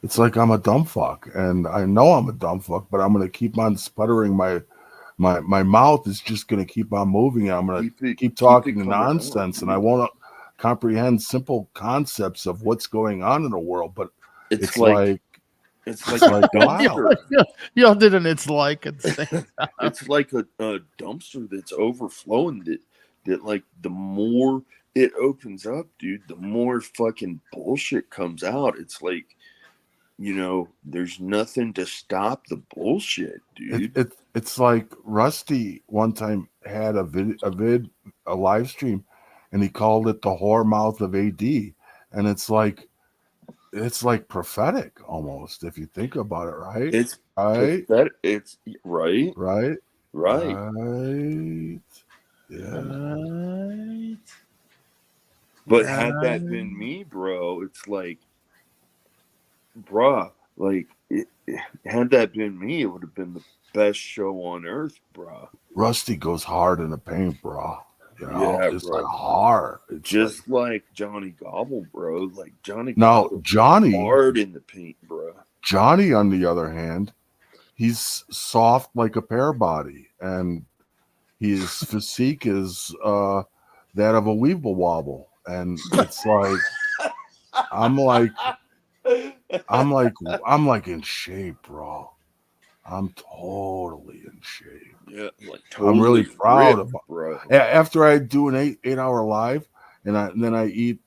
it's like I'm a dumb fuck, and I know I'm a dumb fuck, but I'm gonna keep on sputtering. My mouth is just gonna keep on moving. I'm gonna keep talking nonsense, and I won't comprehend simple concepts of what's going on in the world. But it's like dumpster. Y'all did an it's like at the same time. It's like a dumpster that's overflowing. That like the more it opens up, dude, the more fucking bullshit comes out. It's like, there's nothing to stop the bullshit, dude. It's like Rusty one time had a live stream, and he called it the whore mouth of AD, and it's like prophetic almost if you think about it, right? It's right. It's right. Yeah. Right. But had that been me, bro, it's like, bruh, like had that been me, it would have been the best show on earth, bruh. Rusty goes hard in the paint, bro. You know, Yeah, it's bro. like hard. It's just like Johnny Gobble, bro. Like Johnny. Johnny hard in the paint, bro. Johnny, on the other hand, he's soft like a pear body, and his physique is that of a weeble wobble, and it's like I'm like in shape, bro. I'm totally in shape. Yeah, like I'm really totally proud ripped, of it. bro. After I do an 8-hour live, and then I eat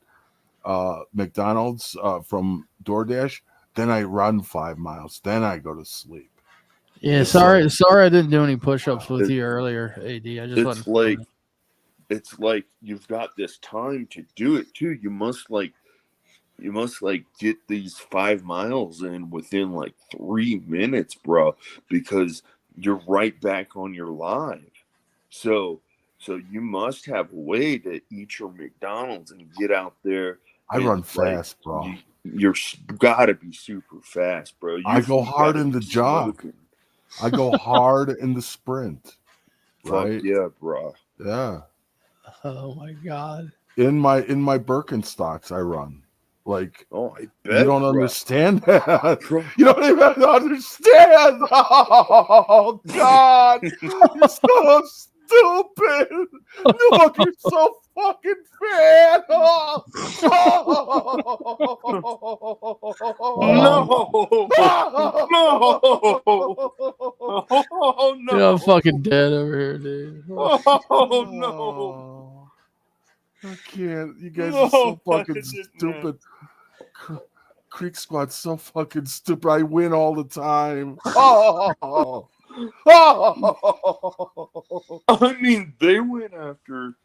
McDonald's from DoorDash, then I run 5 miles, then I go to sleep. Yeah, It's sorry, like- sorry, I didn't do any push-ups with It- you earlier, AD. I just wasn't. It's like you've got this time to do it too. You must get these 5 miles in within like 3 minutes, bro, because you're right back on your live. So you must have a way to eat your McDonald's and get out there. I and, run fast, bro. You're gotta be super fast, bro. I go You hard gotta in the be jog. smoking. I go hard in the sprint. Fuck Right? yeah, bro. Yeah. Oh my god! In my Birkenstocks, I run. Like Oh, I bet you don't bro. understand that. Bro. You don't even understand. Oh God, you're so stupid. Look, you're so fucking fat. Oh. No, oh no, Dude, I'm fucking dead over here, dude. oh no, I can't. You guys are so fucking I didn't stupid. Creek Squad's so fucking stupid. I win all the time. Oh. I mean, they went after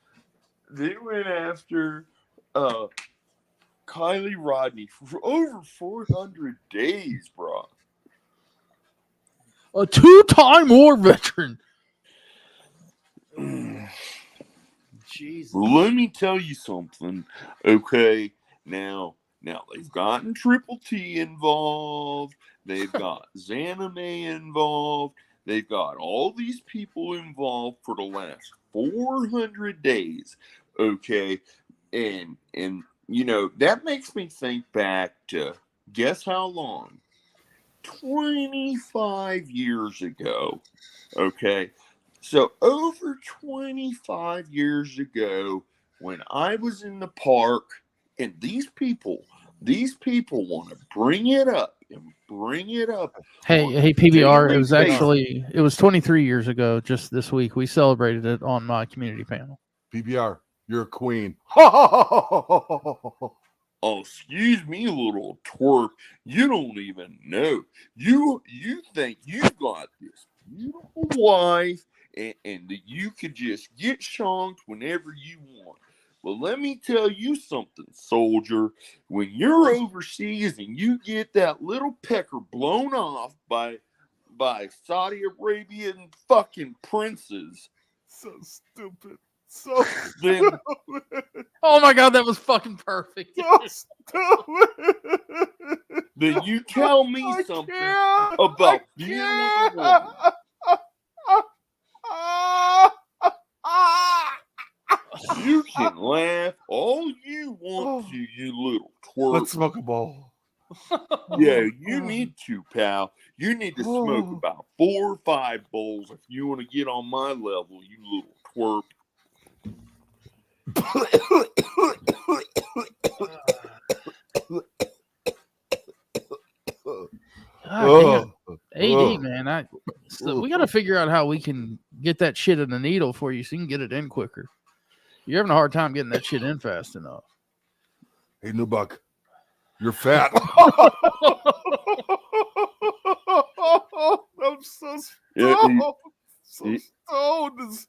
Kylie Rodney for over 400 days, bro. A 2-time war veteran. Jesus. Let me tell you something, okay? Now they've gotten Triple T involved. They've got Zaname involved. They've got all these people involved for the last 400 days, okay? And that makes me think back to, guess how long? 25 years ago, okay? So over 25 years ago, when I was in the park, and these people want to bring it up and bring it up. Hey, PBR. daily It was basis. it was 23 years ago. Just this week, we celebrated it on my community panel. PBR, you're a queen. Oh, excuse me, little twerp. You don't even know. You think you got this beautiful wife and that you could just get shonked whenever you want. Well, let me tell you something, soldier. When you're overseas and you get that little pecker blown off by Saudi Arabian fucking princes, So stupid. So then Oh my god, that was fucking perfect. so stupid. then you tell me I something can't. about I being with a can't. woman. You can laugh all you want to, you little twerp. Let's smoke a bowl. Yeah, you need to, pal. You need to smoke about 4 or 5 bowls if you want to get on my level, you little twerp. God damn. AD, man, we got to figure out how we can get that shit in the needle for you so you can get it in quicker. You're having a hard time getting that shit in fast enough. Hey, new buck, you're fat. I'm so stoned. So stoned. It's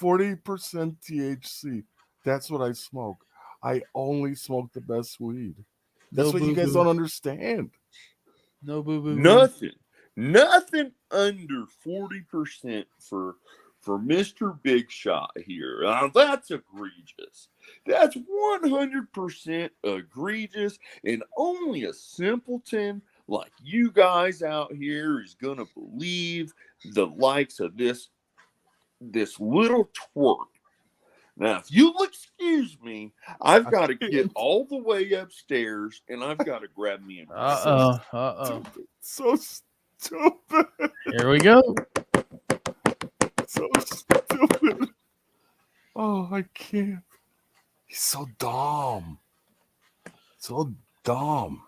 40% THC. That's what I smoke. I only smoke the best weed. That's what you guys don't understand. No boo boo. Nothing under 40% for Mr. Big Shot here. That's egregious. That's 100% egregious, and only a simpleton like you guys out here is gonna believe the likes of this little twerp. Now, if you'll excuse me, I've got to get all the way upstairs, and I've got to grab me a So stupid. Here we go. So stupid. Oh, I can't. He's so dumb. So dumb.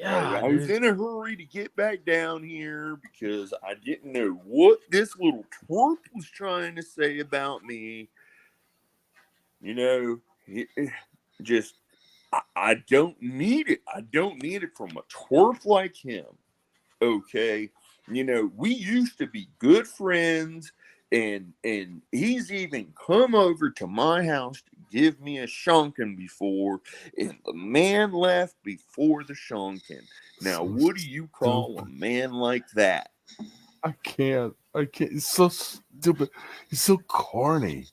God, I was dude. in a hurry to get back down here because I didn't know what this little twerp was trying to say about me. You know, just I don't need it. I don't need it from a twerp like him. Okay, you know, we used to be good friends, and he's even come over to my house to give me a shonkin before, and the man left before the shonkin. Now, So what do you call a stupid. man like that? I can't. He's so stupid. He's so corny,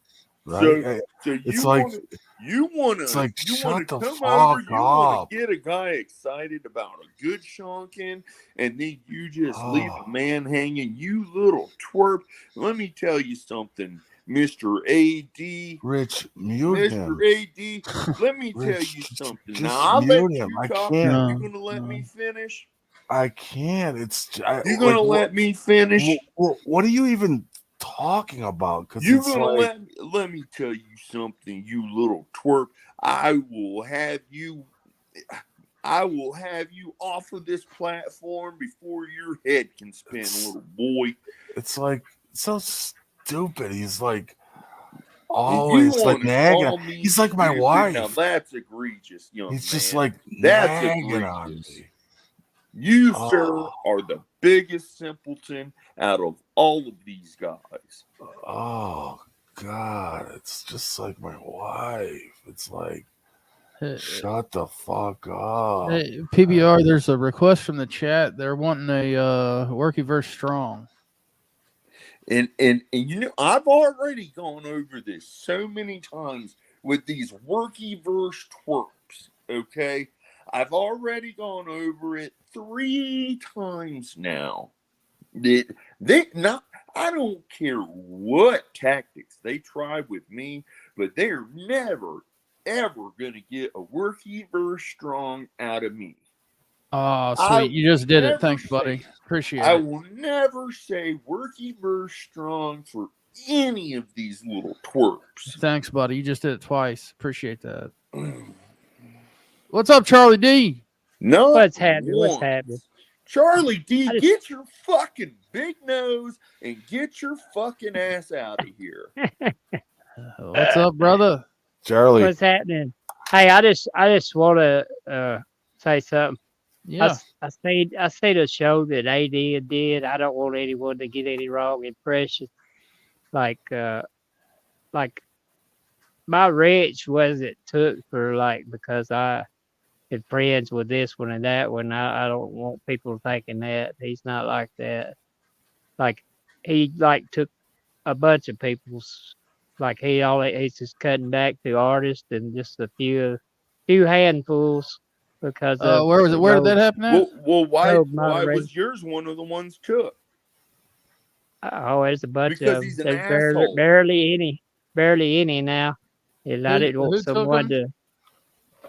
So, right? so It's you like want to, you want it's to, like you want shut to the come over, fuck you want up. to get a guy excited about a good shonkin, and then you just leave Oh, a man hanging. You little twerp. Let me tell you something, Mister AD, Rich, mute Mister him. AD. Let me tell Rich, you something. Now just I'll let mute him. you I talk. can't. You No, gonna let no. me finish? I can't. It's You like gonna let me finish? what are you even talking about? Because You it's gonna like let me tell you something, you little twerp. I will have you off of this platform before your head can spin, it's little boy. it's like so stupid. He's like You always like want to nagging. call me He's like my stupid? Now wife. that's egregious, young He's just man. like That's nagging on egregious. me. You, Oh, sir, are the biggest simpleton out of all of these guys. oh God. It's just like my wife. It's like shut the fuck up. Hey, PBR, there's a request from the chat. They're wanting a worky verse strong. And you know, I've already gone over this so many times with these worky verse twerps. Okay, I've already gone over it 3 times now. They not. I don't care what tactics they try with me, but they're never ever gonna get a worky verse strong out of me. Oh, I sweet. will You just did it. never Thanks, buddy. say Appreciate I it. will never say worky verse strong for any of these little twerps. Thanks, buddy. You just did it twice. Appreciate that. What's up, Charlie D? Not What's happening? What's once. happening? Charlie D, I just get your fucking big nose and get your fucking ass out of here. What's up, brother? Charlie. what's happening? Hey, I just want to say something. Yeah. I see the show that AD did. I don't want anyone to get any wrong impression. Like like my wrench wasn't took for like because I is friends with this one and that one. I don't want people thinking that he's not like that. Like he like took a bunch of people's like he's just cutting back to artists and just a few handfuls because of Where was it? Where did that road happen at? road Why moderation. was yours one of the ones took? Oh, there's a bunch Because of them. he's an There's asshole. barely any now. And I didn't want Who took someone them? to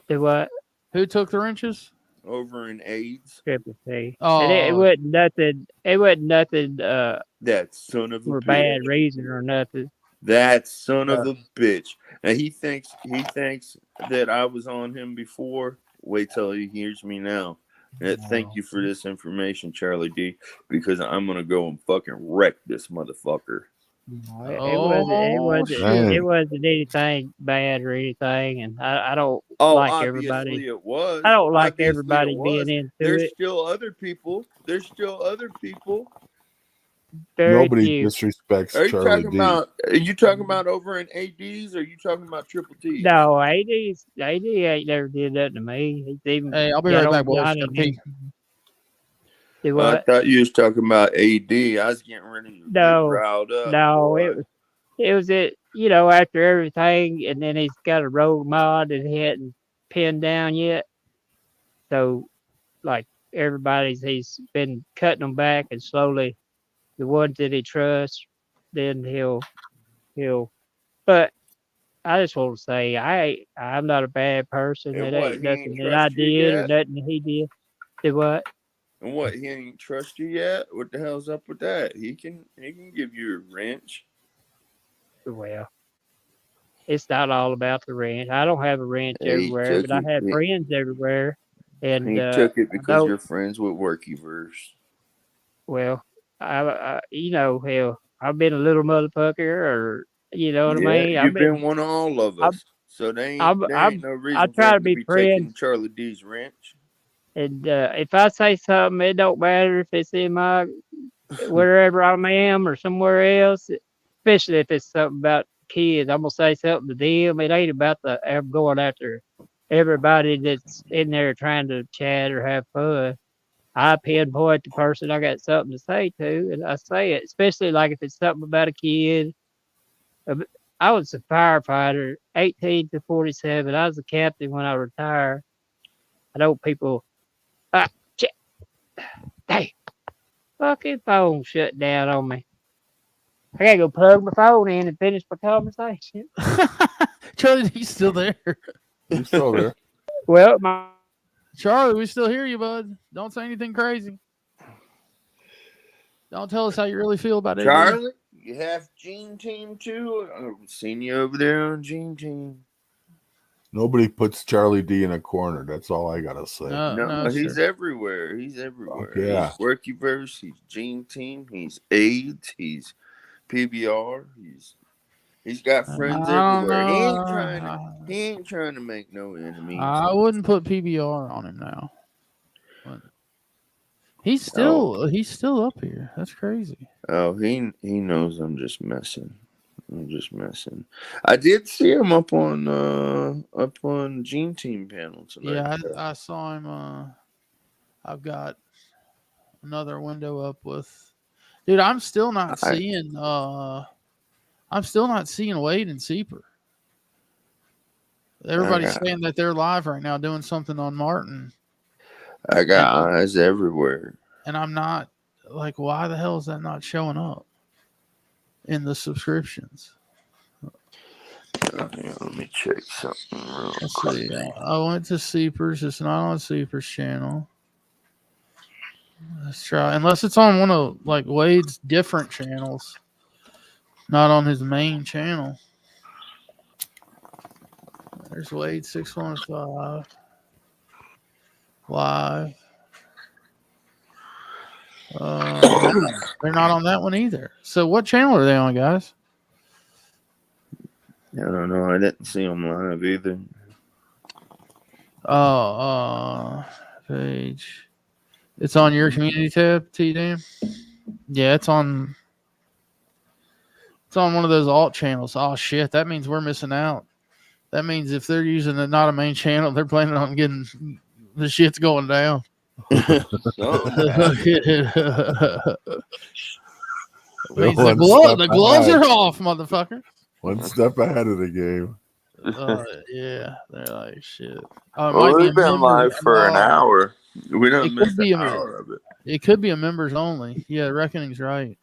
do what Who took the wrenches? Over in AIDS. triple C. And it Oh, wasn't nothing. It wasn't nothing That son of a for bitch. bad reason or nothing. That son of Uh, a bitch. Now he thinks that I was on him before. Wait till he hears me now. Thank you for this information, Charlie D, because I'm gonna go and fucking wreck this motherfucker. no, oh shit! it Dang. wasn't anything bad or anything, and I don't Oh, like obviously everybody. it was. I don't like Obviously it everybody being was. into There's it. still other people. There's still other people. Very Nobody few. disrespects Are you Charlie talking D. about? Are you talking about over in ADs? Or are you talking about triple T's? No, AD ain't never did that to me. He's even Hey, I'll be got right back, on boys. Johnny Gotta pee. and do I what? thought you was talking about AD. I was getting ready to get No, riled up, no, boy. it was it. After everything, and then he's got a road mod that he hadn't pinned down yet. So like he's been cutting them back and slowly the ones that he trusts, then he'll. But I just want to say I'm not a bad person. And It what? ain't He ain't nothing that I trust you did or yet? nothing that he did. Do what? And what? He ain't trust you yet? What the hell's up with that? He can give you a wrench. Well, it's not all about the ranch. I don't have a ranch He everywhere, took but I you. have friends everywhere. And He took it I because know, you're friends with Workyverse. well, you know, hell, I've been a little motherfucker, or you know what I Yeah, mean. you've been one of all of I'm, us. So there I'm, ain't no I reason for try to him to be be friends. taking Charlie D's wrench. And if I say something, it don't matter if it's in my wherever I am or somewhere else. Especially if it's something about kids, I'm gonna say something to them. It ain't about I'm going after everybody that's in there trying to chat or have fun. I pinpoint the person I got something to say to, and I say it. Especially like if it's something about a kid. Uh, I was a firefighter, 18 to 47. I was a captain when I retired. I know people. Ah, shit, hey, fucking phone shut down on me. I gotta go plug my phone in and finish my conversation. Charlie, he's still there. He's still there. Well, my Charlie, we still hear you, bud. Don't say anything crazy. Don't tell us how you really feel about it. Charlie, you have Gene Team too? I've seen you over there on Gene Team. Nobody puts Charlie D in a corner. That's all I gotta say. No, he's sir. everywhere. He's everywhere. Yeah. He's Workyverse. He's Gene Team. He's AIDS. He's PBR. He's got friends everywhere. He ain't trying to make no enemies. I wouldn't put PBR on him now. But he's Oh. still up here. That's crazy. Oh, he knows I'm just messing. I did see him up on Gene Team panel tonight. Yeah, I saw him. I've got another window up with. Dude, I'm still not seeing. I'm still not seeing Wade and Seeper. Everybody's saying that they're live right now doing something on Martin. I got eyes everywhere. And I'm not like, why the hell is that not showing up in the subscriptions? Let me check something real quick. See. I went to Seepers. It's not on Seepers channel. Let's try. Unless it's on one of like Wade's different channels, not on his main channel. There's Wade 615 live. They're not on that one either. So what channel are they on, guys? I don't know. I didn't see them live either. Page. It's on your community tab, T-Dan? Yeah, it's on one of those alt channels. Oh shit, that means we're missing out. That means if they're using not a main channel, they're planning on getting the shit's going down. Means the gloves are off, motherfucker. One step ahead of the game. Yeah, they're like shit. Well, we've been live for an hour. We don't miss an hour of it. It could be a members only. Yeah, Reckoning's right.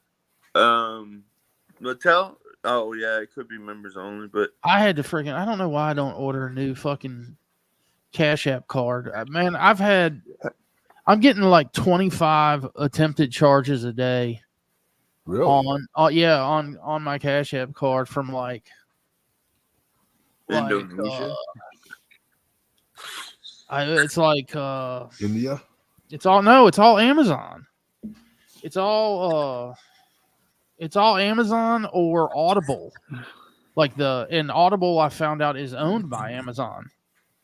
Mattel. Oh yeah, it could be members only. But I had to I don't know why I don't order a new fucking Cash App card. Man, I'm getting like 25 attempted charges a day. Really? On my Cash App card from like Indonesia. It's like India. It's all Amazon. It's all Amazon or Audible. And Audible I found out is owned by Amazon.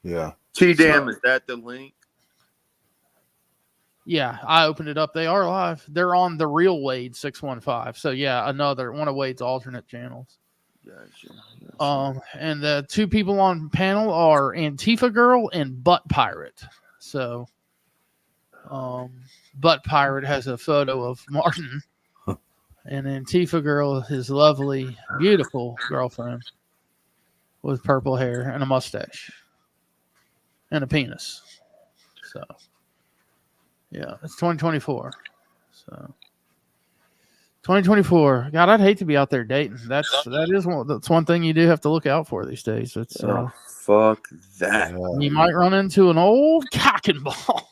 Yeah. T-Dam, is that the link? Yeah, I opened it up. They are live. They're on the real Wade 615. So yeah, another one of Wade's alternate channels. Gotcha. And the two people on panel are Antifa Girl and Butt Pirate. So Butt Pirate has a photo of Martin, and Antifa Girl, his lovely, beautiful girlfriend with purple hair and a mustache and a penis. So yeah, it's 2024. So 2024. God, I'd hate to be out there dating. That's one thing you do have to look out for these days. It's fuck that. You might run into an old cock and ball.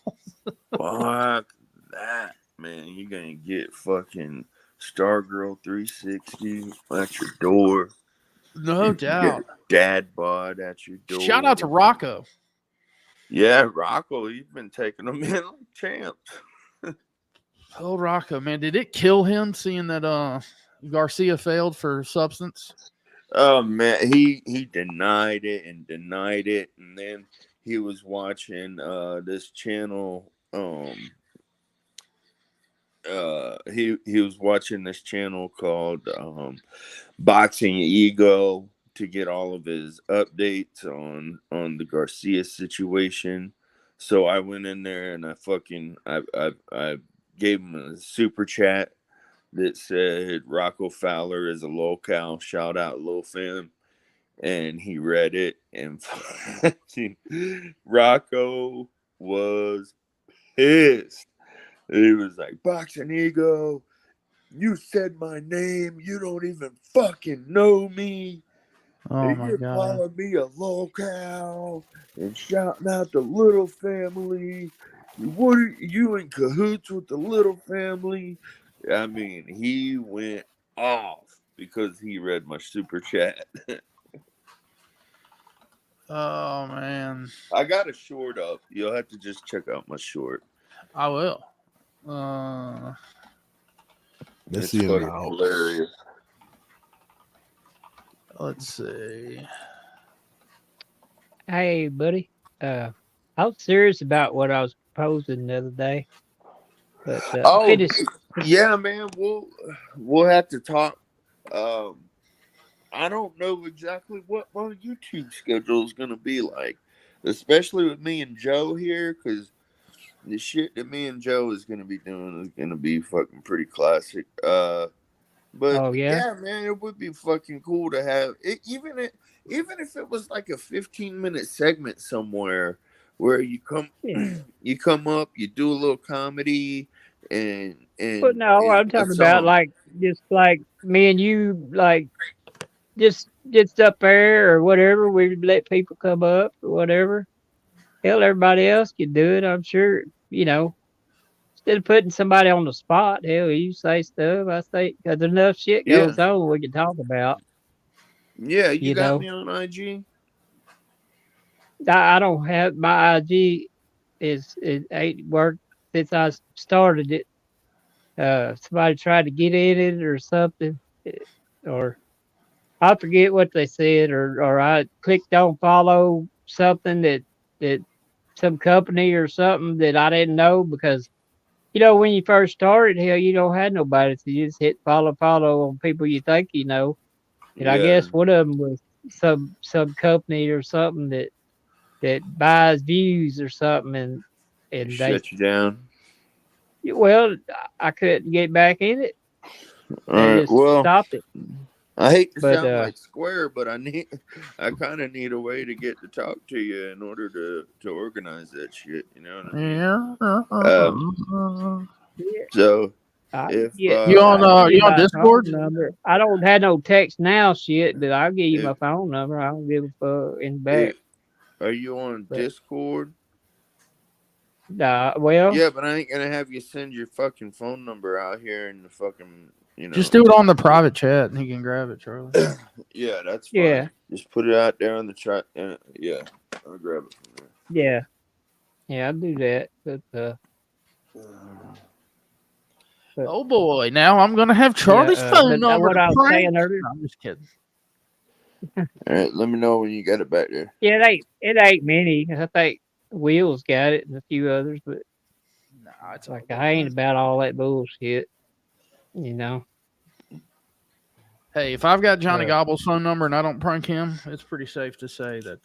Fuck that, man. You're gonna get fucking Stargirl 360 at your door. No doubt. Dad bod at your door. Shout out to Rocco. Yeah, Rocco, he's been taking them in like champs. Oh, Rocco, man, did it kill him seeing that Garcia failed for substance? Oh man, he denied it, and then he was watching this channel. He was watching this channel called Boxing Ego to get all of his updates on the Garcia situation. So I went in there and I gave him a super chat that said Rocco Fowler is a locale. Shout out, Lil Fam. And he read it, and Rocco was pissed. He was like, Boxing Ego, you said my name. You don't even fucking know me. Oh And my you're god! calling me a locale and shouting out the little family. What are you in cahoots with the little family? I mean, he went off because he read my super chat. Oh man, I got a short up. You'll have to just check out my short. I will. Let's It's see fucking now. hilarious. Let's see. Hey, buddy. I was serious about what I was proposing the other day, but Oh, finished. yeah, man. We'll have to talk. I don't know exactly what my YouTube schedule is gonna be like, especially with me and Joe here, because the shit that me and Joe is gonna be doing is gonna be fucking pretty classic. But Oh yeah, yeah, man, it would be fucking cool to have it, even if it was like a 15-minute segment somewhere where you come yeah. you come up, you do a little comedy and But no, I'm a talking about song. like just like me and you, like just up there or whatever. We let people come up or whatever. Hell, everybody else can do it. I'm sure. Instead of putting somebody on the spot, hell, you say stuff. I say because enough shit Yeah. goes on we can talk about. Yeah, you You got know, me on IG? I don't have my IG it ain't worked since I started it. Somebody tried to get in it or something, or I forget what they said, or I clicked on follow something that some company or something that I didn't know because when you first started, hell, you don't have nobody, so you just hit follow on people you think you know. And I Yeah. guess one of them was some company or something that buys views or something, and they Shut you down. well, I couldn't get back in it. All They right. just Well, stopped it. I hate to But sound like Square, but I kind of need a way to get to talk to you in order to organize that shit. You know what I mean? Yeah. yeah, So I if You on I'll give you you on my phone Discord? number. I don't have no text now shit, but I'll give you if my phone number. I don't give a fuck in the if back. are you on But Discord? well, Yeah, but I ain't gonna have you send your fucking phone number out here in the fucking Just do it on the private chat, and he can grab it, Charlie. Yeah, that's yeah, fine. Just put it out there on the chat. Yeah, I'll grab it from yeah, yeah, I'll do that. there. But Oh boy! Now I'm gonna have yeah, Charlie's phone but number what to I was prank. saying earlier, No, I'm just kidding. All right, let me know when you got it back there. yeah, it ain't many. I think Will's got it and a few others, but Nah, it's all like good. I ain't about all that bullshit, you know. Hey, if I've got Johnny Uh, Gobble's phone number and I don't prank him, it's pretty safe to say that.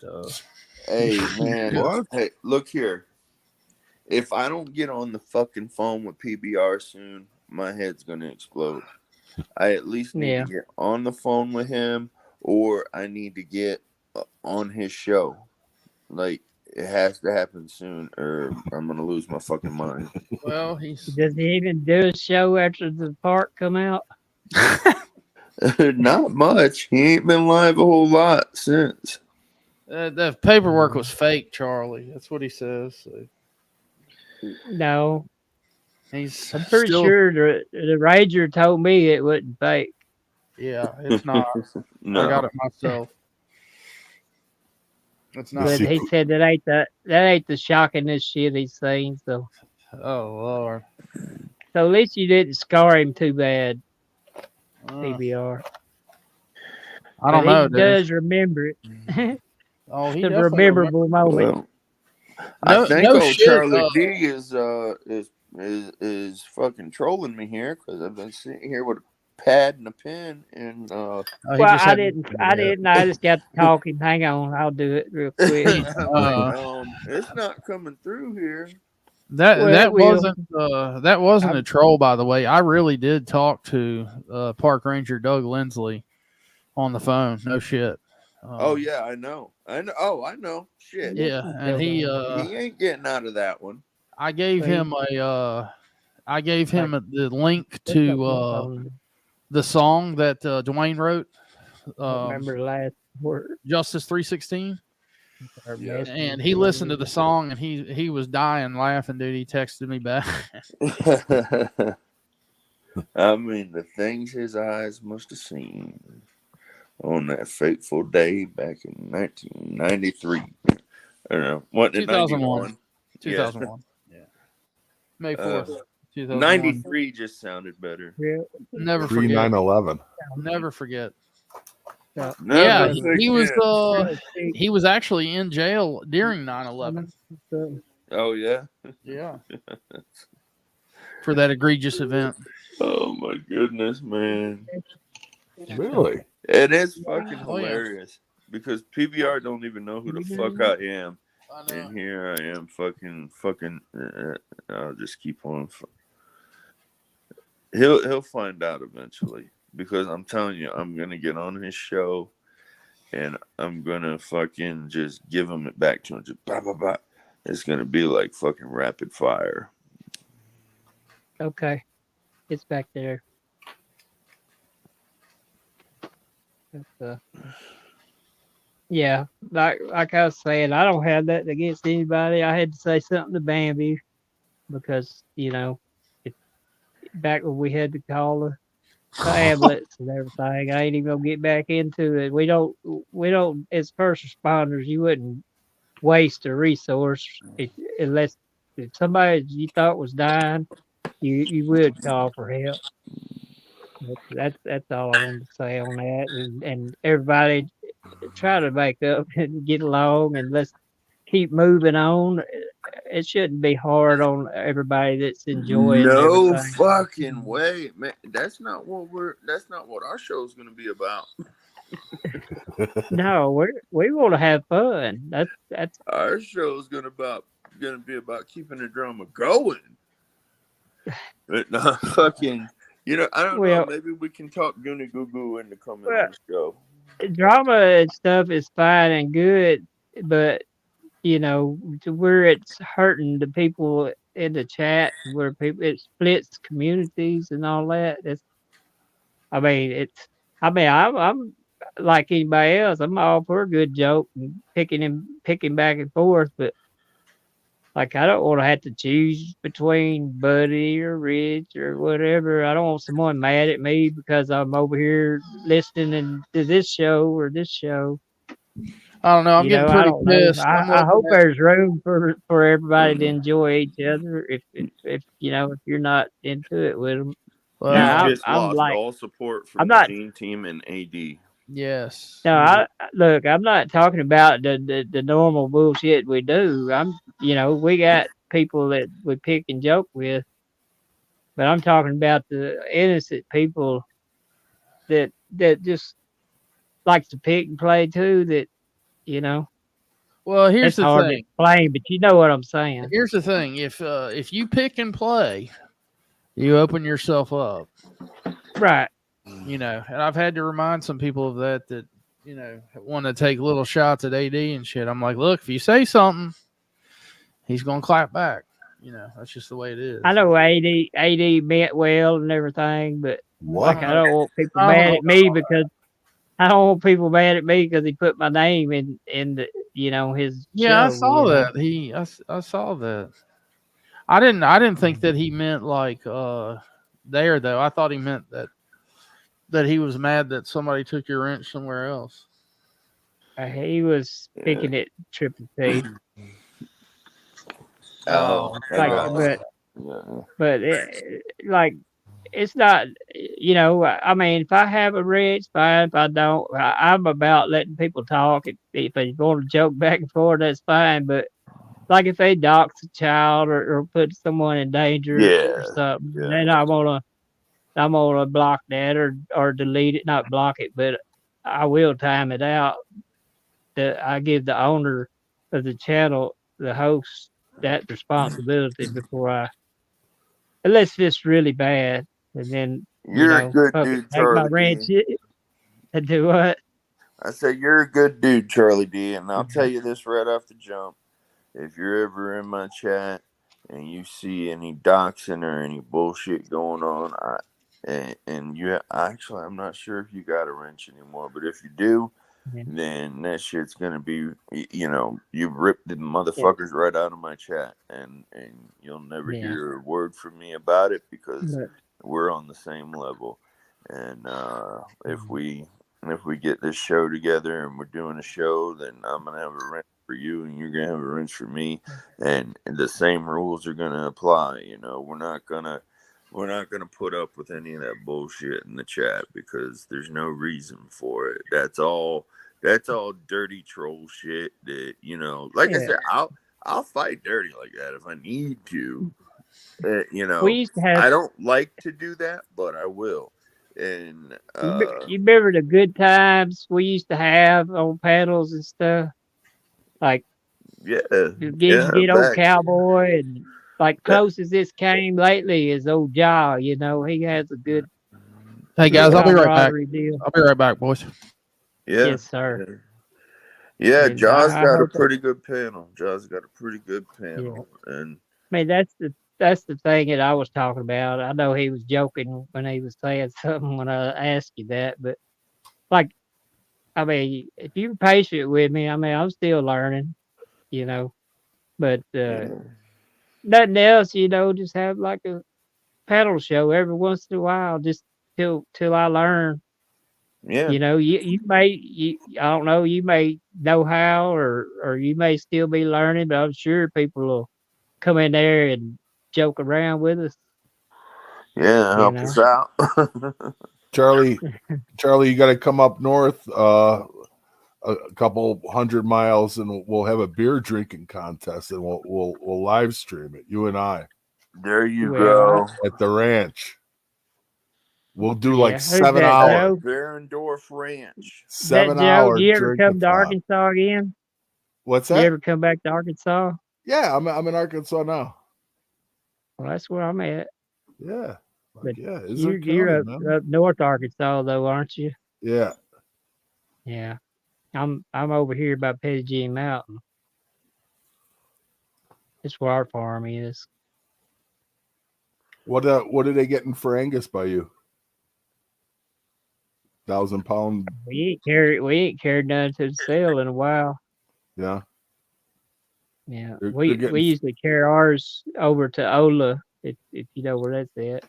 Hey man, What? hey, look here. If I don't get on the fucking phone with PBR soon, my head's gonna explode. I at least need to yeah, get on the phone with him, or I need to get on his show. Like it has to happen soon, or I'm gonna lose my fucking mind. Well, he's does he even do a show after the part come out? Not much. He ain't been live a whole lot since. the paperwork was fake, Charlie. That's what he says. So No, he's I'm pretty still, sure the Ranger told me it wasn't fake. yeah, it's not. I No. got it myself. It's You not. But see- he said that ain't the shockingest shit he's seen. So Oh Lord. at least you didn't scar him too bad, Uh, PBR. I But don't know, he dude. does remember it. Oh, he The definitely remember. memorable moment. Well, I No, think no old shit. Charlie D is fucking trolling me here because I've been sitting here with a pad and a pen and Oh, he Well, just I had. didn't. I just got to talking. Hang on, I'll do it real quick. I'm like, it's not coming through here. That Well, it will. that wasn't a I'm- troll, by the way. I really did talk to Park Ranger Doug Lindsley on the phone. No shit. Oh yeah, I know. I know. Oh, I know. Shit. Yeah, and he He ain't getting out of that one. I gave Well, him the link What's up to with phone? the song that Dwayne wrote, I don't remember the last word. Justice 316, Or Yeah. message. and he listened to the song and he was dying laughing, dude. He texted me back. I mean, the things his eyes must have seen on that fateful day back in 1993. I don't know. What, in 2001. 91? 2001. Yeah. May 4th, 2001. 93 just sounded better. Yeah. Never Pre forget. 9/11. Never forget. Never Yeah, forget. he was actually in jail during 9/11. Oh, yeah? Yeah. For that egregious event. Oh, my goodness, man. Really? It is fucking Oh, yeah. hilarious because PBR don't even know who the fuck I am. I know. And here I am fucking I'll just keep on. He'll find out eventually because I'm telling you, I'm going to get on his show and I'm going to fucking just give him it back to him. Just blah, blah, blah. It's going to be like fucking rapid fire. Okay, it's back there. Yeah, like I was saying, I don't have that against anybody. I had to say something to Bambi because back when we had to call the ambulance and everything, I ain't even gonna get back into it. We don't as first responders, you wouldn't waste a resource unless if somebody you thought was dying, you would call for help. That's all I wanted to say on that, and everybody try to make up and get along, and let's keep moving on. It shouldn't be hard on everybody that's enjoying No everything. fucking way, man. That's not what our show's gonna be about. No, we want to have fun. That's Our show's gonna be about keeping the drama going. But no, fucking, I don't know. Maybe we can talk Goonie Goo Goo into coming on the show. drama and stuff is fine and good, but to where it's hurting the people in the chat, where it splits communities and all that. I'm like anybody else. I'm all for a good joke and picking back and forth, but like I don't want to have to choose between Buddy or Rich or whatever. I don't want someone mad at me because I'm over here listening to this show or this show. I don't know. I'm getting pretty pissed. I hope there's room for everybody to enjoy each other. If you're not into it with them. You just lost all support from the Gene team and AD. Yes. No, I'm not talking about the normal bullshit we do. We got people that we pick and joke with, but I'm talking about the innocent people that just likes to pick and play too. Well, here's it's the hard thing. to explain, but you know what I'm saying. Here's the thing. If you pick and play, you open yourself up. Right. And I've had to remind some people of that want to take little shots at AD and shit. I'm like, look, if you say something, he's gonna clap back. That's just the way it is. I know AD meant well and everything, but What? I don't want people mad at me because I don't want people mad at me because he put my name in the his. Yeah, show, I saw that. I saw that. I didn't think that he meant like there though. I thought he meant that he was mad that somebody took your wrench somewhere else. He was Yeah. picking it triple T. Oh, I Like, got but yeah. but like it's not. I mean, if I have a rig, it's fine. If I don't, I'm about letting people talk. If they want to joke back and forth, that's fine. But like if they dox a child or put someone in danger or Yeah. something, Yeah. then I'm gonna block that or delete it. Not block it, but I will time it out. That I give the owner of the channel, the host, that responsibility before unless it's really bad, and then You're a good fuck it, dude, take my Charlie ranch D. and do what? I say you're a good dude, Charlie D, and I'll tell you this right off the jump. If you're ever in my chat and you see any doxing or any bullshit going on, actually, I'm not sure if you got a wrench anymore, but if you do, Yeah, then that shit's gonna be, you ripped the yeah, motherfuckers right out of my chat, and you'll never yeah. hear a word from me about it because But we're on the same level. And if mm, we get this show together and we're doing a show, then I'm gonna have a wrench for you, and you're gonna have a wrench for me, and the same rules are gonna apply. We're not gonna put up with any of that bullshit in the chat because there's no reason for it. That's all dirty troll shit that, like I yeah, said, I'll fight dirty like that if I need to. we used to have. I don't like to do that, but I will. And You remember the good times we used to have on panels and stuff? Like yeah, you yeah, get old cowboy and like back, closest this came lately is old Jaw. He has a good Hey guys, I'll be right back. camaraderie deal. I'll be right back, boys. yeah, Yes, sir. yeah. Yeah, And Jaw's I got a hope that, pretty good panel. Jaw's got a pretty good yeah. panel, and I mean, that's the thing that I was talking about. I know he was joking when he was saying something when I asked you that, but like, I mean, if you're patient with me, I mean, I'm still learning, you know. But yeah, nothing else, just have like a pedal show every once in a while, just till I learn. yeah, I don't know, you may know how, or you may still be learning, but I'm sure people will come in there and joke around with us, yeah. you Help know. us out. Charlie, you got to come up north a couple 100 miles, and we'll have a beer drinking contest, and we'll live stream it. You and I There you Well, go. at the ranch. We'll do like yeah, who's seven that, hour, Joe? Barrendorf Ranch. That Joe? Do you ever drinking come to pod. Arkansas again? What's Do you that? ever come back to Arkansas? Yeah, I'm in Arkansas now. Well, that's where I'm at. Yeah, But yeah, you're Izard County, up, man. up north Arkansas though, aren't you? Yeah, Yeah. I'm over here by Pettigene Mountain. It's where our farm is. what are they getting for Angus by you? 1,000 pound. We ain't carried none to the sale in a while. Yeah, Yeah. they're We getting. usually carry ours over to Ola, if you know where that's at.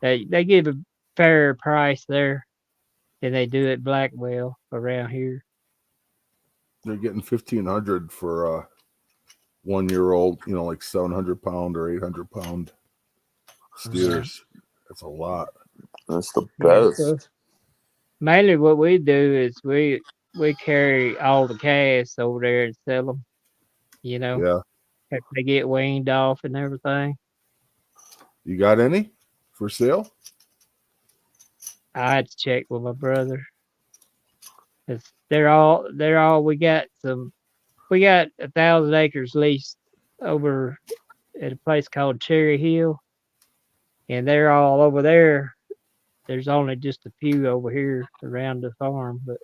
They give a fairer price there than they do at Blackwell around here. They're getting 1,500 for a 1-year-old. Like 700 pound or 800 pound steers. That's a lot. That's the Yeah. best. So mainly what we do is we carry all the calves over there and sell them. Yeah. If they get weaned off and everything. You got any for sale? I had to check with my brother. They're all we got 1,000 acres leased over at a place called Cherry Hill, and they're all over there. There's only just a few over here around the farm, but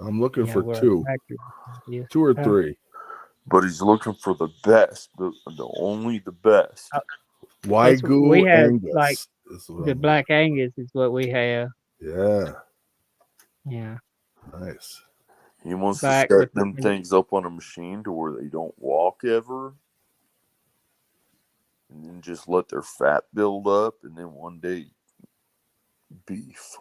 I'm looking for where our two, factory is. 2 or 3. But he's looking for the best, the only the best. We Wagyu have Angus. like is what the I'm- Black Angus is what we have. Yeah, Yeah, nice. He wants to back set with them things up on a machine to where they don't walk ever, and then just let their fat build up, and then one day beef.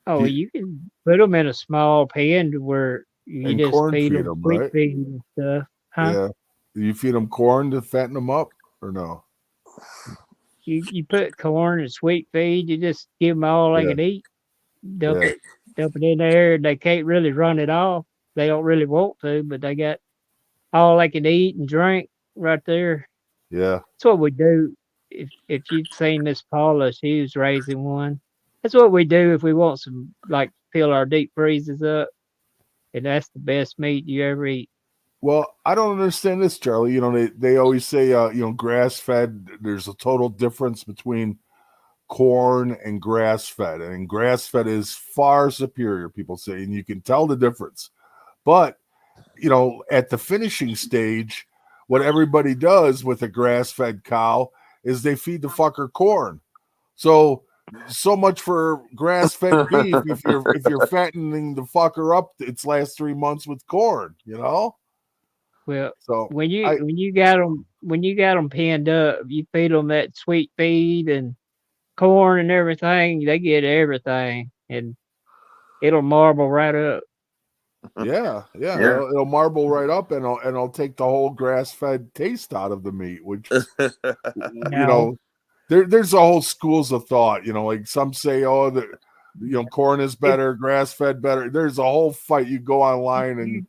Oh, You- you can put them in a small pen to where you And just corn feed feed them them, sweet right? feed and stuff. Huh? Yeah. Do you feed them corn to fatten them up or no? You put corn and sweet feed. You just give them all they Yeah. can eat. Dump Yeah. it, dump it in there. They can't really run it off. They don't really want to, but they got all they can eat and drink right there. Yeah. That's what we do. If you've seen Miss Paula, she was raising one. That's what we do if we want some like fill our deep freezes up, and that's the best meat you ever eat. Well, I don't understand this, Charlie. You know, they always say, grass fed, there's a total difference between corn and grass fed. And grass fed is far superior, people say, and you can tell the difference. But, at the finishing stage, what everybody does with a grass fed cow is they feed the fucker corn. So much for grass fed beef if you're fattening the fucker up its last 3 months with corn, Well, So when you I when you got them pinned up, you feed them that sweet feed and corn and everything. They get everything, and it'll marble right up. yeah, Yeah. it'll marble right up and I'll take the whole grass fed taste out of the meat, which Now, there's a whole schools of thought, like some say, oh, corn is if better, grass fed better. There's a whole fight. You go online and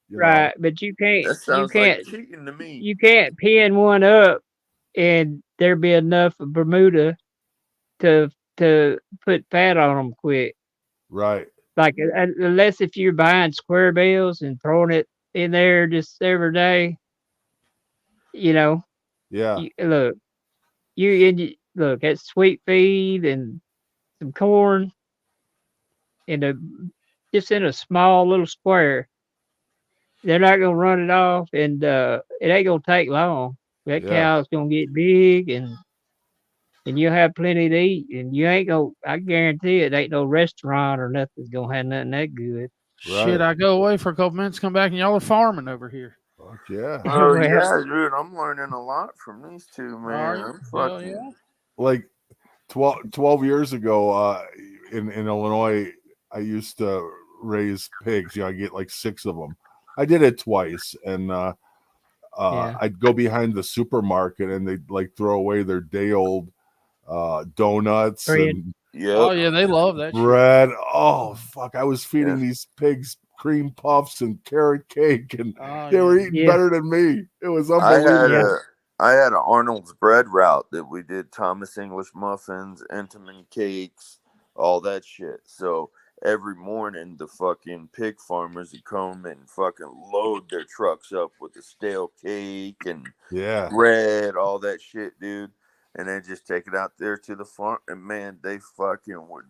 you right, but That sounds like cheating to me. you can't pin one up and there be enough of Bermuda to put fat on them quick. right, Like unless if you're buying square bills and throwing it in there just every day, you know. yeah, Look, look at sweet feed and some corn in a just in a small little square. They're not gonna run it off, and it ain't gonna take long. That yeah. cow's gonna get big, and you'll have plenty to eat, and you ain't gonna. I guarantee it ain't no restaurant or nothing's gonna have nothing that good. Shit, Right. I go away for a couple minutes, come back, and y'all are farming over here. Fuck yeah. Oh Well, yeah, dude, I'm learning a lot from these two, Are man. you? I'm Hell fucking yeah. Like 12 years ago, in Illinois, I used to raise pigs. I get like 6 of them. I did it twice, and yeah. I'd go behind the supermarket and they'd like throw away their day old donuts Bread. and Oh yep. yeah, they love that shit. bread. Oh fuck! I was feeding Yeah. these pigs cream puffs and carrot cake, and Oh they were yeah. eating Yeah. better than me. It was I had unbelievable. I had an Arnold's bread route that we did Thomas English muffins, Entenmann cakes, all that shit. So every morning the fucking pig farmers would come and fucking load their trucks up with the stale cake and Yeah, bread, all that shit, dude. And then just take it out there to the farm, and man, they fucking would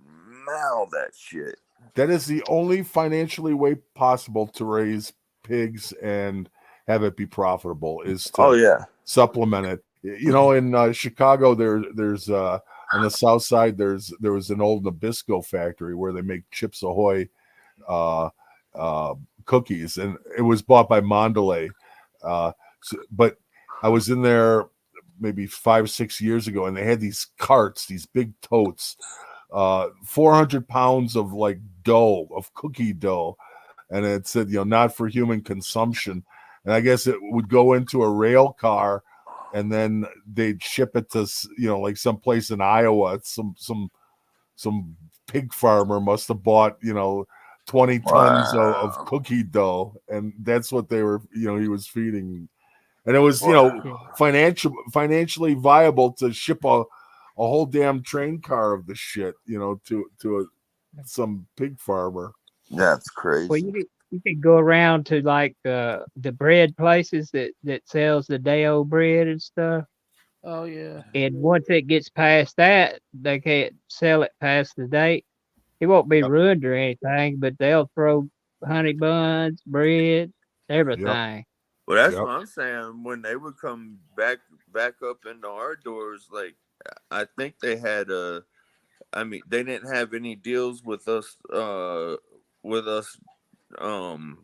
mow that shit. that is the only financially way possible to raise pigs and have it be profitable is Oh to yeah, supplement it. In Chicago, there's on the south side there was an old Nabisco factory where they make Chips Ahoy uh, cookies, and it was bought by Mondelez. But I was in there maybe 5-6 years ago, and they had these carts, these big totes, 400 pounds of like dough, of cookie dough, and it said, not for human consumption. And I guess it would go into a rail car, and then they'd ship it to, like someplace in Iowa. Some pig farmer must have bought, 20 tons of wow, cookie dough, and that's what they were, he was feeding. And it was, wow. financially viable to ship a whole damn train car of the shit, to some pig farmer. That's Well, crazy. you could go around to like the bread places that sells the day old bread and stuff. Oh yeah. And once it gets past that, they can't sell it past the date. It won't be Yep. ruined or anything, but they'll throw honey buns, bread, Yep. everything. Well, that's Yep. what I'm saying. When they would come back up into our doors, like I think they had I mean, they didn't have any deals with us,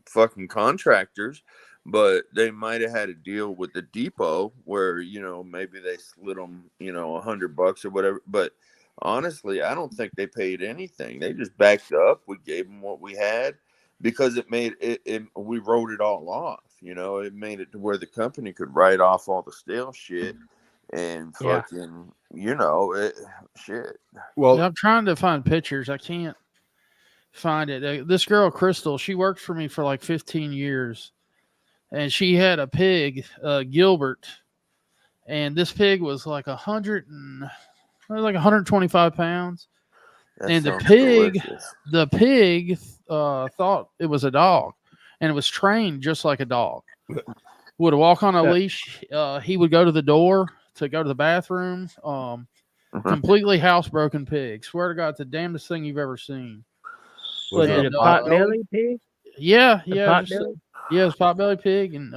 fucking contractors, but they might have had a deal with the depot where maybe they slid them $100 or whatever. But honestly, I don't think they paid anything. They just backed up. We gave them what we had because it made it we wrote it all off. You know, it made it to where the company could write off all the stale shit and Yeah. fucking, you know, shit. Well, Yeah, I'm trying to find pictures. I can't find it. This girl, Crystal, she worked for me for like 15 years. And she had a pig, Gilbert. And this pig was like 125 pounds. That And sounds delicious. the pig thought it was a dog, and it was trained just like a dog. Would walk on a Yeah. leash. He would go to the door to go to the bathroom. Completely housebroken pig. Swear to God, it's the damnedest thing you've ever seen. Was it it a And, pot belly pig? Yeah, A yeah, pot just belly? yeah, it's potbelly pig, and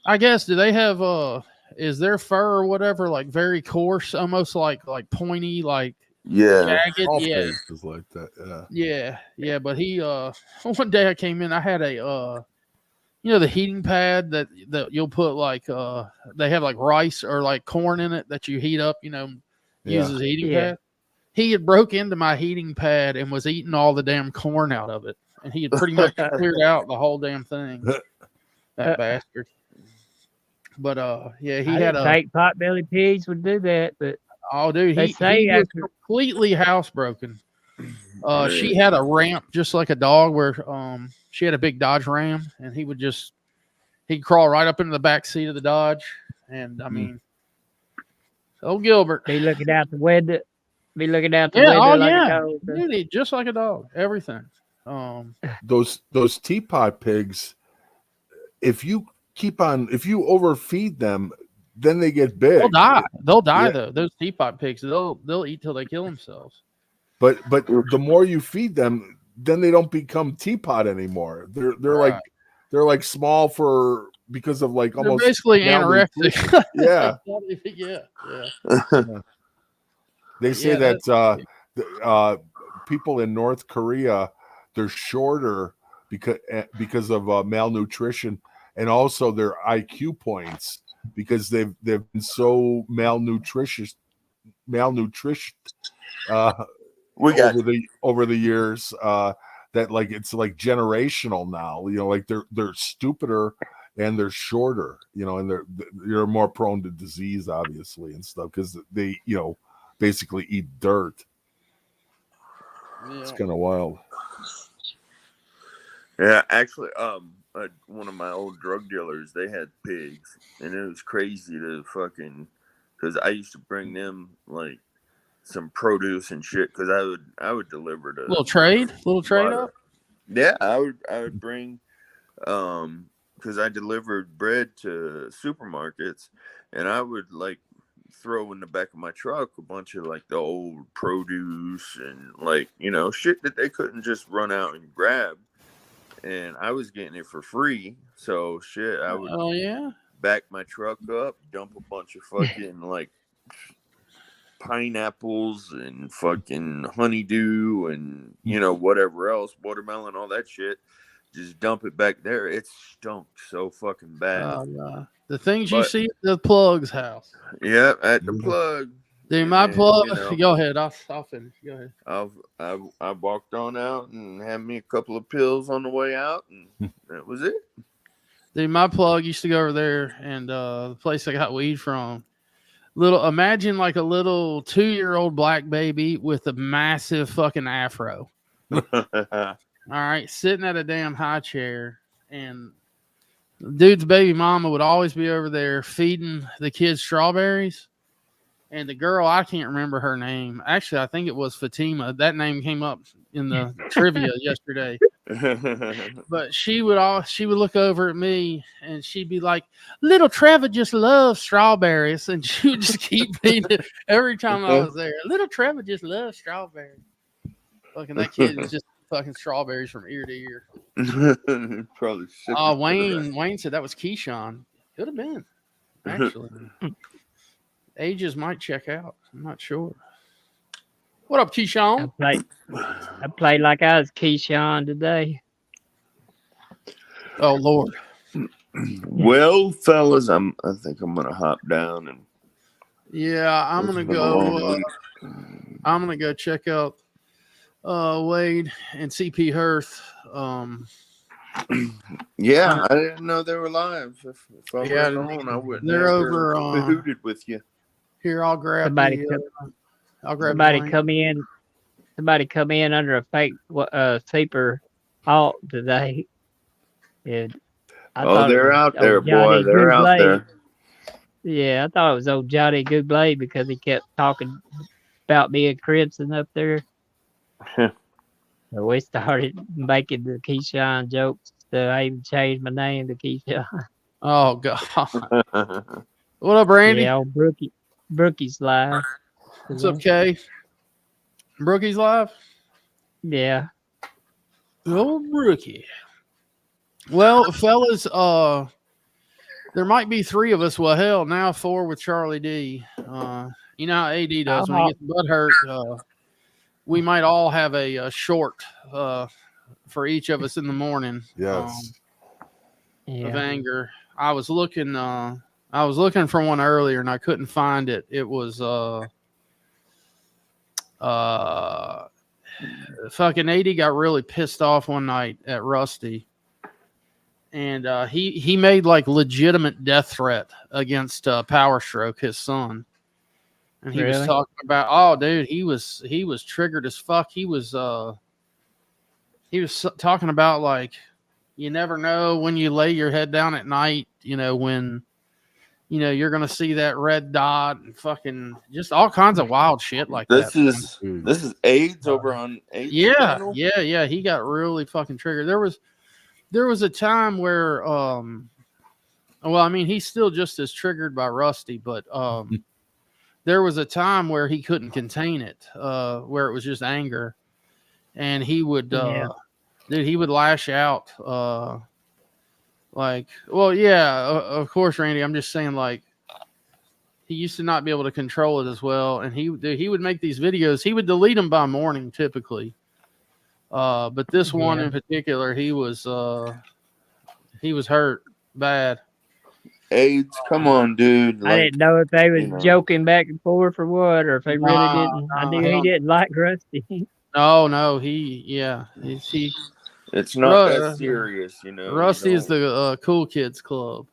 I guess do they have is their fur or whatever like very coarse, almost like pointy, like Yeah. jagged? all Yeah, pigs is like that. Yeah. yeah. But he one day I came in, I had a you know the heating pad that you'll put like they have like rice or like corn in it that you heat up, you know, use as a heating Yeah. pad. He had broke into my heating pad and was eating all the damn corn out of it, and he had pretty much cleared out the whole damn thing. That bastard. But yeah, he I had didn't a think pot belly pigs would do that, but oh dude, they he say was after completely housebroken. She had a ramp just like a dog where she had a big Dodge Ram, and he'd crawl right up into the back seat of the Dodge, and I mean, old Gilbert. be looking out the window, like Yeah, a dog. dude, just like a dog, everything. Those teapot pigs, if you overfeed them, then they get big. They'll die. They'll die Yeah. though. Those teapot pigs, they'll eat till they kill themselves. But the more you feed them, then they don't become teapot anymore. They're Right. like small because of like They're almost basically malnutrition. anorexic. Yeah. yeah. They say Yeah, that people in North Korea, they're shorter because of malnutrition, and also their IQ points because they've been so malnutritious We got over the years that like it's like generational now. You know, like they're stupider and they're shorter. You know, and they're more prone to disease, obviously, and stuff because they basically eat dirt. It's kind of wild. Yeah, actually, one of my old drug dealers, they had pigs, and it was crazy to fucking, because I used to bring them like some produce and shit, because I would deliver to little trade lot up. Yeah, I would bring, because I delivered bread to supermarkets, and I would like throw in the back of my truck a bunch of like the old produce and like shit that they couldn't just run out and grab. And I was getting it for free, so shit, I would back my truck up, dump a bunch of fucking like pineapples and fucking honeydew and whatever else, watermelon, all that shit. Just dump it back there. It stunk so fucking bad. The things you see at the plug's house. Yeah, at the plug. Dude, my plug. Go ahead. I'll finish. Go ahead. I walked on out and had me a couple of pills on the way out, and that was it. Dude, my plug used to go over there, and the place I got weed from. Imagine like a little 2-year-old black baby with a massive fucking afro. All right, sitting at a damn high chair, and dude's baby mama would always be over there feeding the kids strawberries. And the girl, I can't remember her name. Actually, I think it was Fatima. That name came up in the trivia yesterday. But she would look over at me and she'd be like, "Little Trevor just loves strawberries," and she would just keep feeding it every time I was there. Little Trevor just loves strawberries. Fucking that kid was just fucking strawberries from ear to ear. Probably. Wayne said that was Keyshawn. Could have been, actually. Ages might check out. I'm not sure. What up, Keyshawn? I played like I was Keyshawn today. Oh Lord. Well, fellas, I think I'm gonna hop down and I'm gonna go. I'm gonna go check out Wade and CP Hearth. Yeah, I didn't know they were live. If I would Yeah, have known, I wouldn't they're have over hooted with you. here. I'll grab Somebody the. come, I'll grab the somebody link. come in. Somebody come in under a fake sleeper halt today. And I Oh, thought it they're was out there, old Johnny boy. They're out Googlay. there. Yeah, I thought it was old Johnny Googlay because he kept talking about being Crimson up there. So we started making the Keyshawn jokes. So I even changed my name to Keyshawn. Oh God. What up, Randy? Yeah, old Brookie's live. What's up, Kay? Brookie's live. Yeah. Oh, Brookie. Well, fellas, there might be 3 of us. Well, hell, now 4 with Charlie D. You know how AD does when he gets butt hurt. We might all have a short for each of us in the morning. Yes. Of anger. I was looking for one earlier and I couldn't find it. It was fucking AD got really pissed off one night at Rusty. And he made like legitimate death threat against Power Stroke, his son. And he was talking about, oh dude, he was triggered as fuck. He was talking about like, you never know when you lay your head down at night, when you're gonna see that red dot and fucking just all kinds of wild shit like This that. This is AIDS over on AIDS. Yeah, channel? yeah. He got really fucking triggered. There was a time where well, I mean, he's still just as triggered by Rusty, but there was a time where he couldn't contain it, where it was just anger, and he would dude, he would lash out like, well, yeah, of course, Randy, I'm just saying, like, he used to not be able to control it as well, and he would make these videos. He would delete them by morning typically, but this one in particular, he was hurt bad. AIDS, come on, dude. I didn't know if they was joking back and forth or what, or if they really didn't. I knew he didn't like Rusty. No, it's not that serious, Rusty is the cool kids club.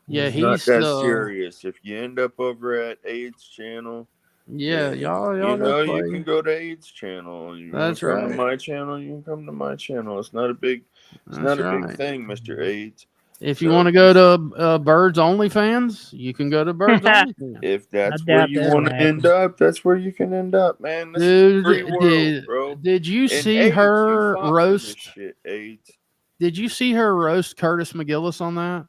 Yeah, it's not that serious. If you end up over at AIDS channel, y'all you can go to AIDS channel. You That's come right. to my channel, you can come to my channel. It's not a big big thing, Mr. AIDS. If you want to go to Birds Only Fans, you can go to Birds Only Fans. If that's where you want to end up, that's where you can end up, man. This is a free world, bro. Did you see AIDS, her roast? Shit, AIDS. Did you see her roast Curtis McGillis on that?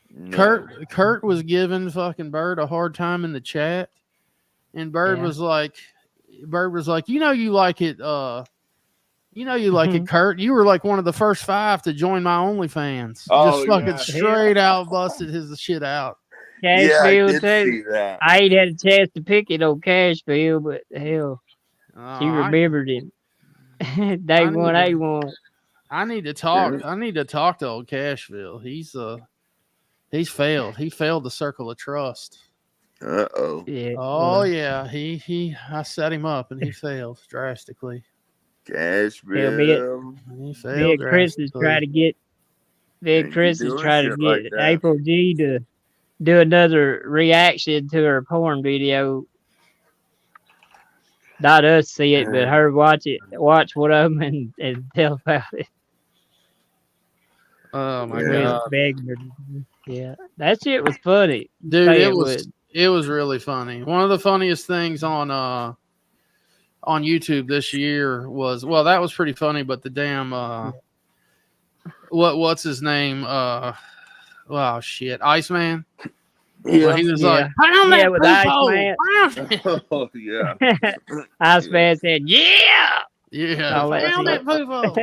No. Kurt was giving fucking Bird a hard time in the chat, and Bird was like, you like it, like it, Kurt. You were like one of the first 5 to join my OnlyFans. Just fucking straight out busted his shit out. Cashville I did see that. I ain't had a chance to pick it on Cashville, but hell, she remembered it. Day 1A1. I need to talk. I need to talk to old Cashville. He's failed. He failed the circle of trust. Yeah. Oh yeah. I set him up and he failed drastically. Cashville. He failed. Chris is trying to get. Chris is trying to get April G to do another reaction to her porn video. Not us see it, but her watch one of them and tell about it. Oh my god! Yeah, that shit was funny, dude. It was really funny. One of the funniest things on YouTube this year was, that was pretty funny, but the damn what's his name? Wow, shit, Iceman. Yeah, he was like, pound that with Iceman. Oh yeah. Iceman said, yeah, pound that poofo.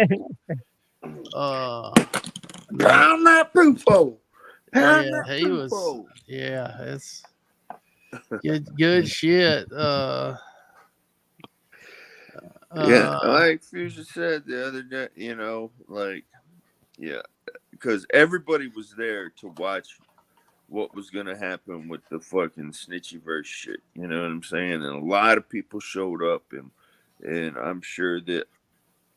Pound that poofo. He was. Yeah, it's good shit. Like Fusion said the other day, because everybody was there to watch what was gonna happen with the fucking snitchyverse shit. You know what I'm saying? And a lot of people showed up, and I'm sure that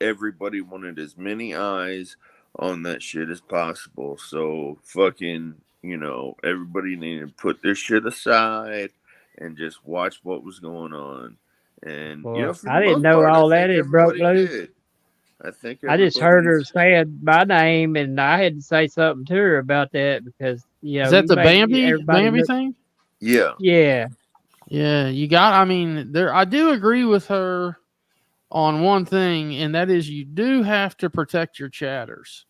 everybody wanted as many eyes on that shit as possible. So fucking, everybody needed to put their shit aside and just watch what was going on. And Boy, for the I didn't most know part, I all that think it broke everybody loose. did. I think I just heard her everybody. saying my name, and I had to say something to her about that because Is that you the make everybody Bambi look. thing? Yeah. Yeah, Yeah, you got. I mean, there. I do agree with her on one thing, and that is you do have to protect your chatters.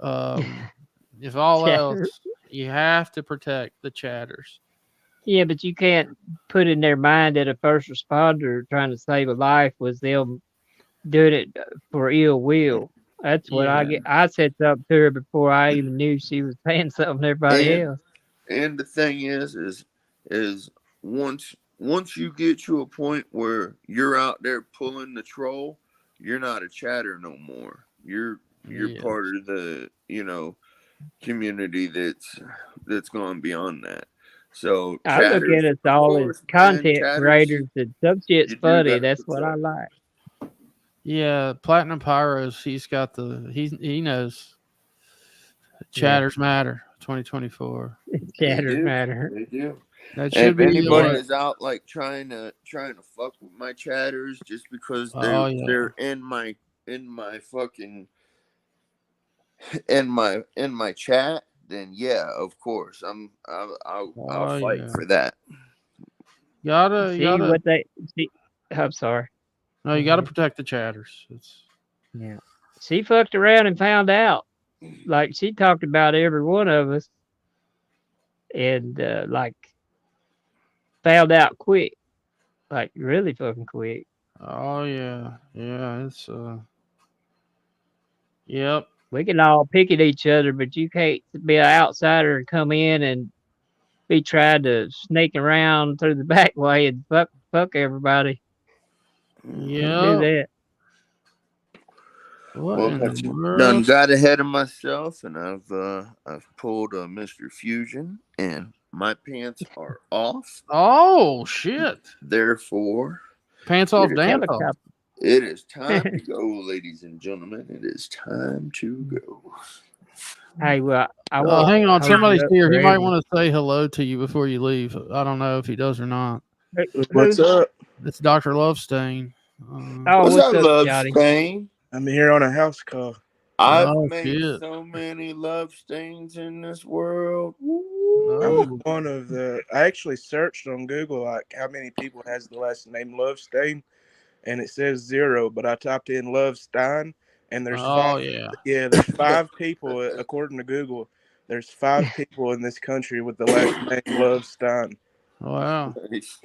If all chatter. else, you have to protect the chatters. Yeah, but you can't put in their mind that a first responder trying to save a life was them doing it for ill will. That's what I Yeah, get. I said something to her before I even knew she was saying something to everybody And else. and the thing is once you get to a point where you're out there pulling the troll, you're not a chatter no more. You're yeah. part of the community that's gone beyond that. So I look at chatters, us of all as course, man, content chatters, creators, and some shit's you do funny. got to That's what I protect. like. Yeah, Platinum Pyros, he's got he knows. Yeah, Chatters matter 2024. They chatter do, matter. they do. That And should if be anybody Yeah. what. is out like trying to fuck with my chatters just because Oh yeah. they're in my fucking in my chat, then yeah, of course I'll Oh fight yeah. for that. Gotta See gotta what they see. I'm sorry. no, you gotta protect the chatters. It's Yeah. She fucked around and found out. Like she talked about every one of us, and like found out quick, like really fucking quick. oh yeah. Yeah, it's yep. We can all pick at each other, but you can't be an outsider and come in and be trying to sneak around through the back way and fuck everybody. Can't do Yep. that. What Well, in I the done world? got ahead of myself, and I've pulled a Mr. Fusion, and my pants are off. Oh shit. Therefore, Pants it off is, dance off. Helicopter. it is time to go, ladies and gentlemen. It is time to go. Hey, well, I Oh, won't hang on. hold you Somebody's up here. He might forever. want to say hello to you before you leave. I don't know if he does or not. What's up? It's Dr. Lovestein. Oh, What's what's up, up, love Johnny? stain? I'm here on a house call. I've Oh made shit. so many love stains in this world. I'm No. one of the. I actually searched on Google like how many people has the last name Lovestein, and it says 0. But I typed in Love Stein, and there's Oh 5. yeah. Yeah, there's 5 people according to Google. There's 5 people in this country with the last name Love Stein. Wow. Nice.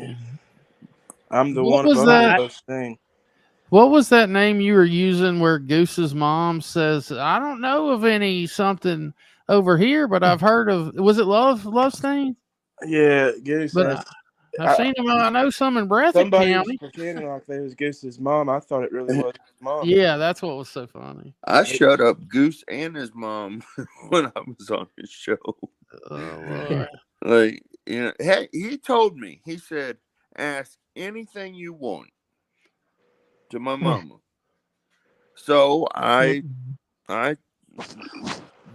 I'm the What one of was them, that? Lovestein. What was that name you were using where Goose's mom says, I don't know of any something over here, but I've heard of, was it Lovestein? Yeah, Goose. But I've seen them. I know some in Breathitt Somebody was County. pretending like they was Goose's mom. I thought it really was his mom. Yeah, that's what was so funny. I shut up Goose and his mom when I was on his show. Oh, Lord. Like, hey, he told me, he said, ask anything you want to my mama. So I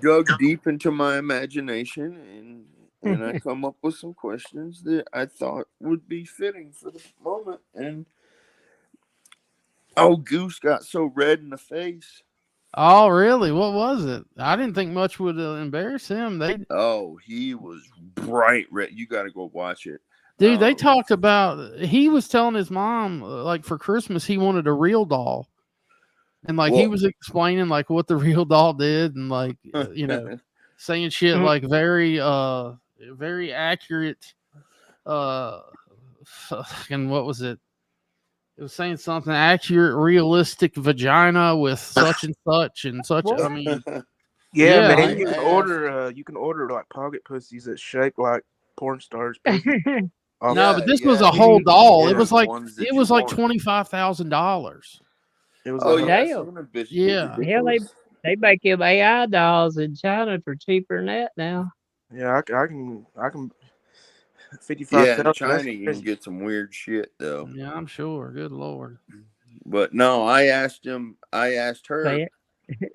dug deep into my imagination and I come up with some questions that I thought would be fitting for the moment. And Goose got so red in the face. Oh, really? What was it? I didn't think much would embarrass him. He was bright red. You got to go watch it. Dude, they talked about, he was telling his mom, like for Christmas, he wanted a real doll. And like he was explaining like what the real doll did and like, saying shit like very accurate. And what was it? It was saying something accurate, realistic vagina with such and such and such. I mean, yeah, man, like, you can order like pocket pussies that shape like porn stars. no, but this was a whole doll. It was like $25,000. It was damn. Yeah. Hell, they make him AI dolls in China for cheaper than that now. Yeah, I can 55,000. Yeah, in That's China you can crazy. get some weird shit though. Yeah, I'm sure. Good Lord. But no, I asked her Say it.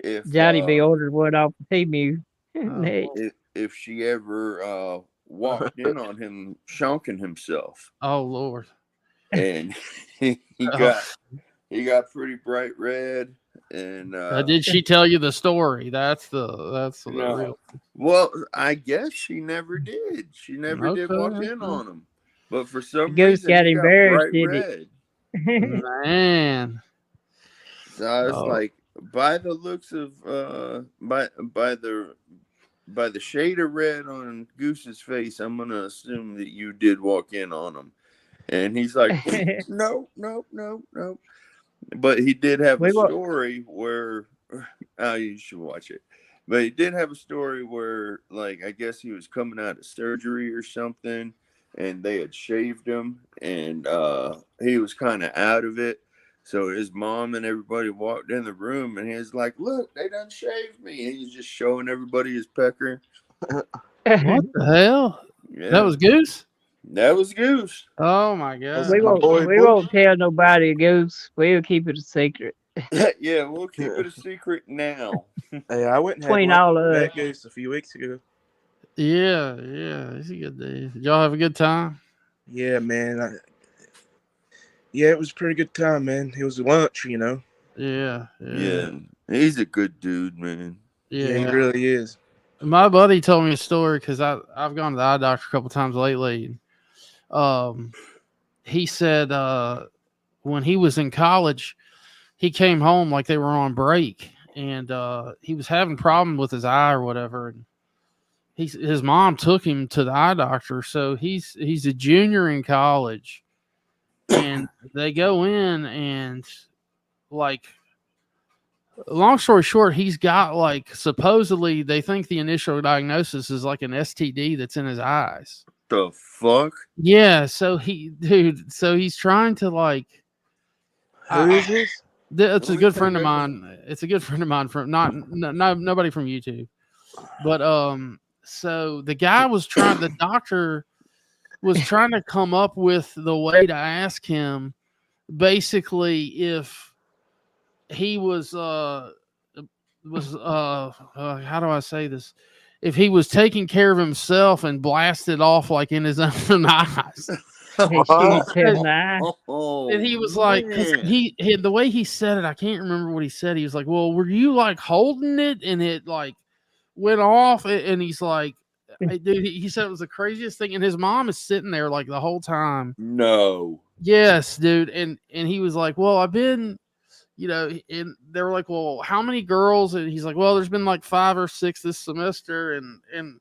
if Johnny be ordered one off the T-Mule. Oh, if she ever walked in on him shonking himself, oh Lord. and he Oh. got pretty bright red, and Did she tell you the story? That's the no. real. Well, I guess she never did. She never did Okay. walk in on him, but for some Goose reason got he got embarrassed, bright did red. it? Man. So I was Oh. like, by the looks of by the shade of red on Goose's face, I'm gonna assume that you did walk in on him. And he's like, no. But he did have a We will. story where you should watch it. But he did have a story where, like, I guess he was coming out of surgery or something, and they had shaved him, and he was kind of out of it. So his mom and everybody walked in the room, and he was like, "Look, they done shaved me." And he's just showing everybody his pecker. What the hell? Yeah, That was Goose? that was Goose. Oh my god. We My won't. boy We Bush. won't tell nobody, Goose. We'll keep it a secret Yeah, we'll keep it a secret now. Hey, I went and had between lunch all with of us. that goose a few weeks ago. Yeah, he's a good dude. Did y'all have a good time? Yeah, man. Yeah, it was a pretty good time, man. It was lunch, you know. Yeah. Yeah, he's a good dude, man. Yeah, he Yeah. really is. My buddy told me a story because I've gone to the eye doctor a couple times lately. He said when he was in college, he came home like they were on break, and he was having problems with his eye or whatever. And his mom took him to the eye doctor. So he's a junior in college, and they go in and like. Long story short, he's got like supposedly they think the initial diagnosis is like an STD that's in his eyes. The fuck? Yeah, so he's trying to like. Who is this? It's a What good was friend that of name? mine. It's a good friend of mine from not nobody from YouTube, but so the doctor was trying to come up with the way to ask him, basically if he was how do I say this? If he was taking care of himself and blasted off like in his own eyes. He shoots him in the eye. Oh, And he was like, because man. he the way he said it, I can't remember what he said. He was like, "Well, were you like holding it and it like went off?" And he's like, "Dude," he said it was the craziest thing. And his mom is sitting there like the whole time. No. Yes, dude. And he was like, "Well, I've been." And they were like, "Well, how many girls?" And he's like, "Well, there's been like 5 or 6 this semester." And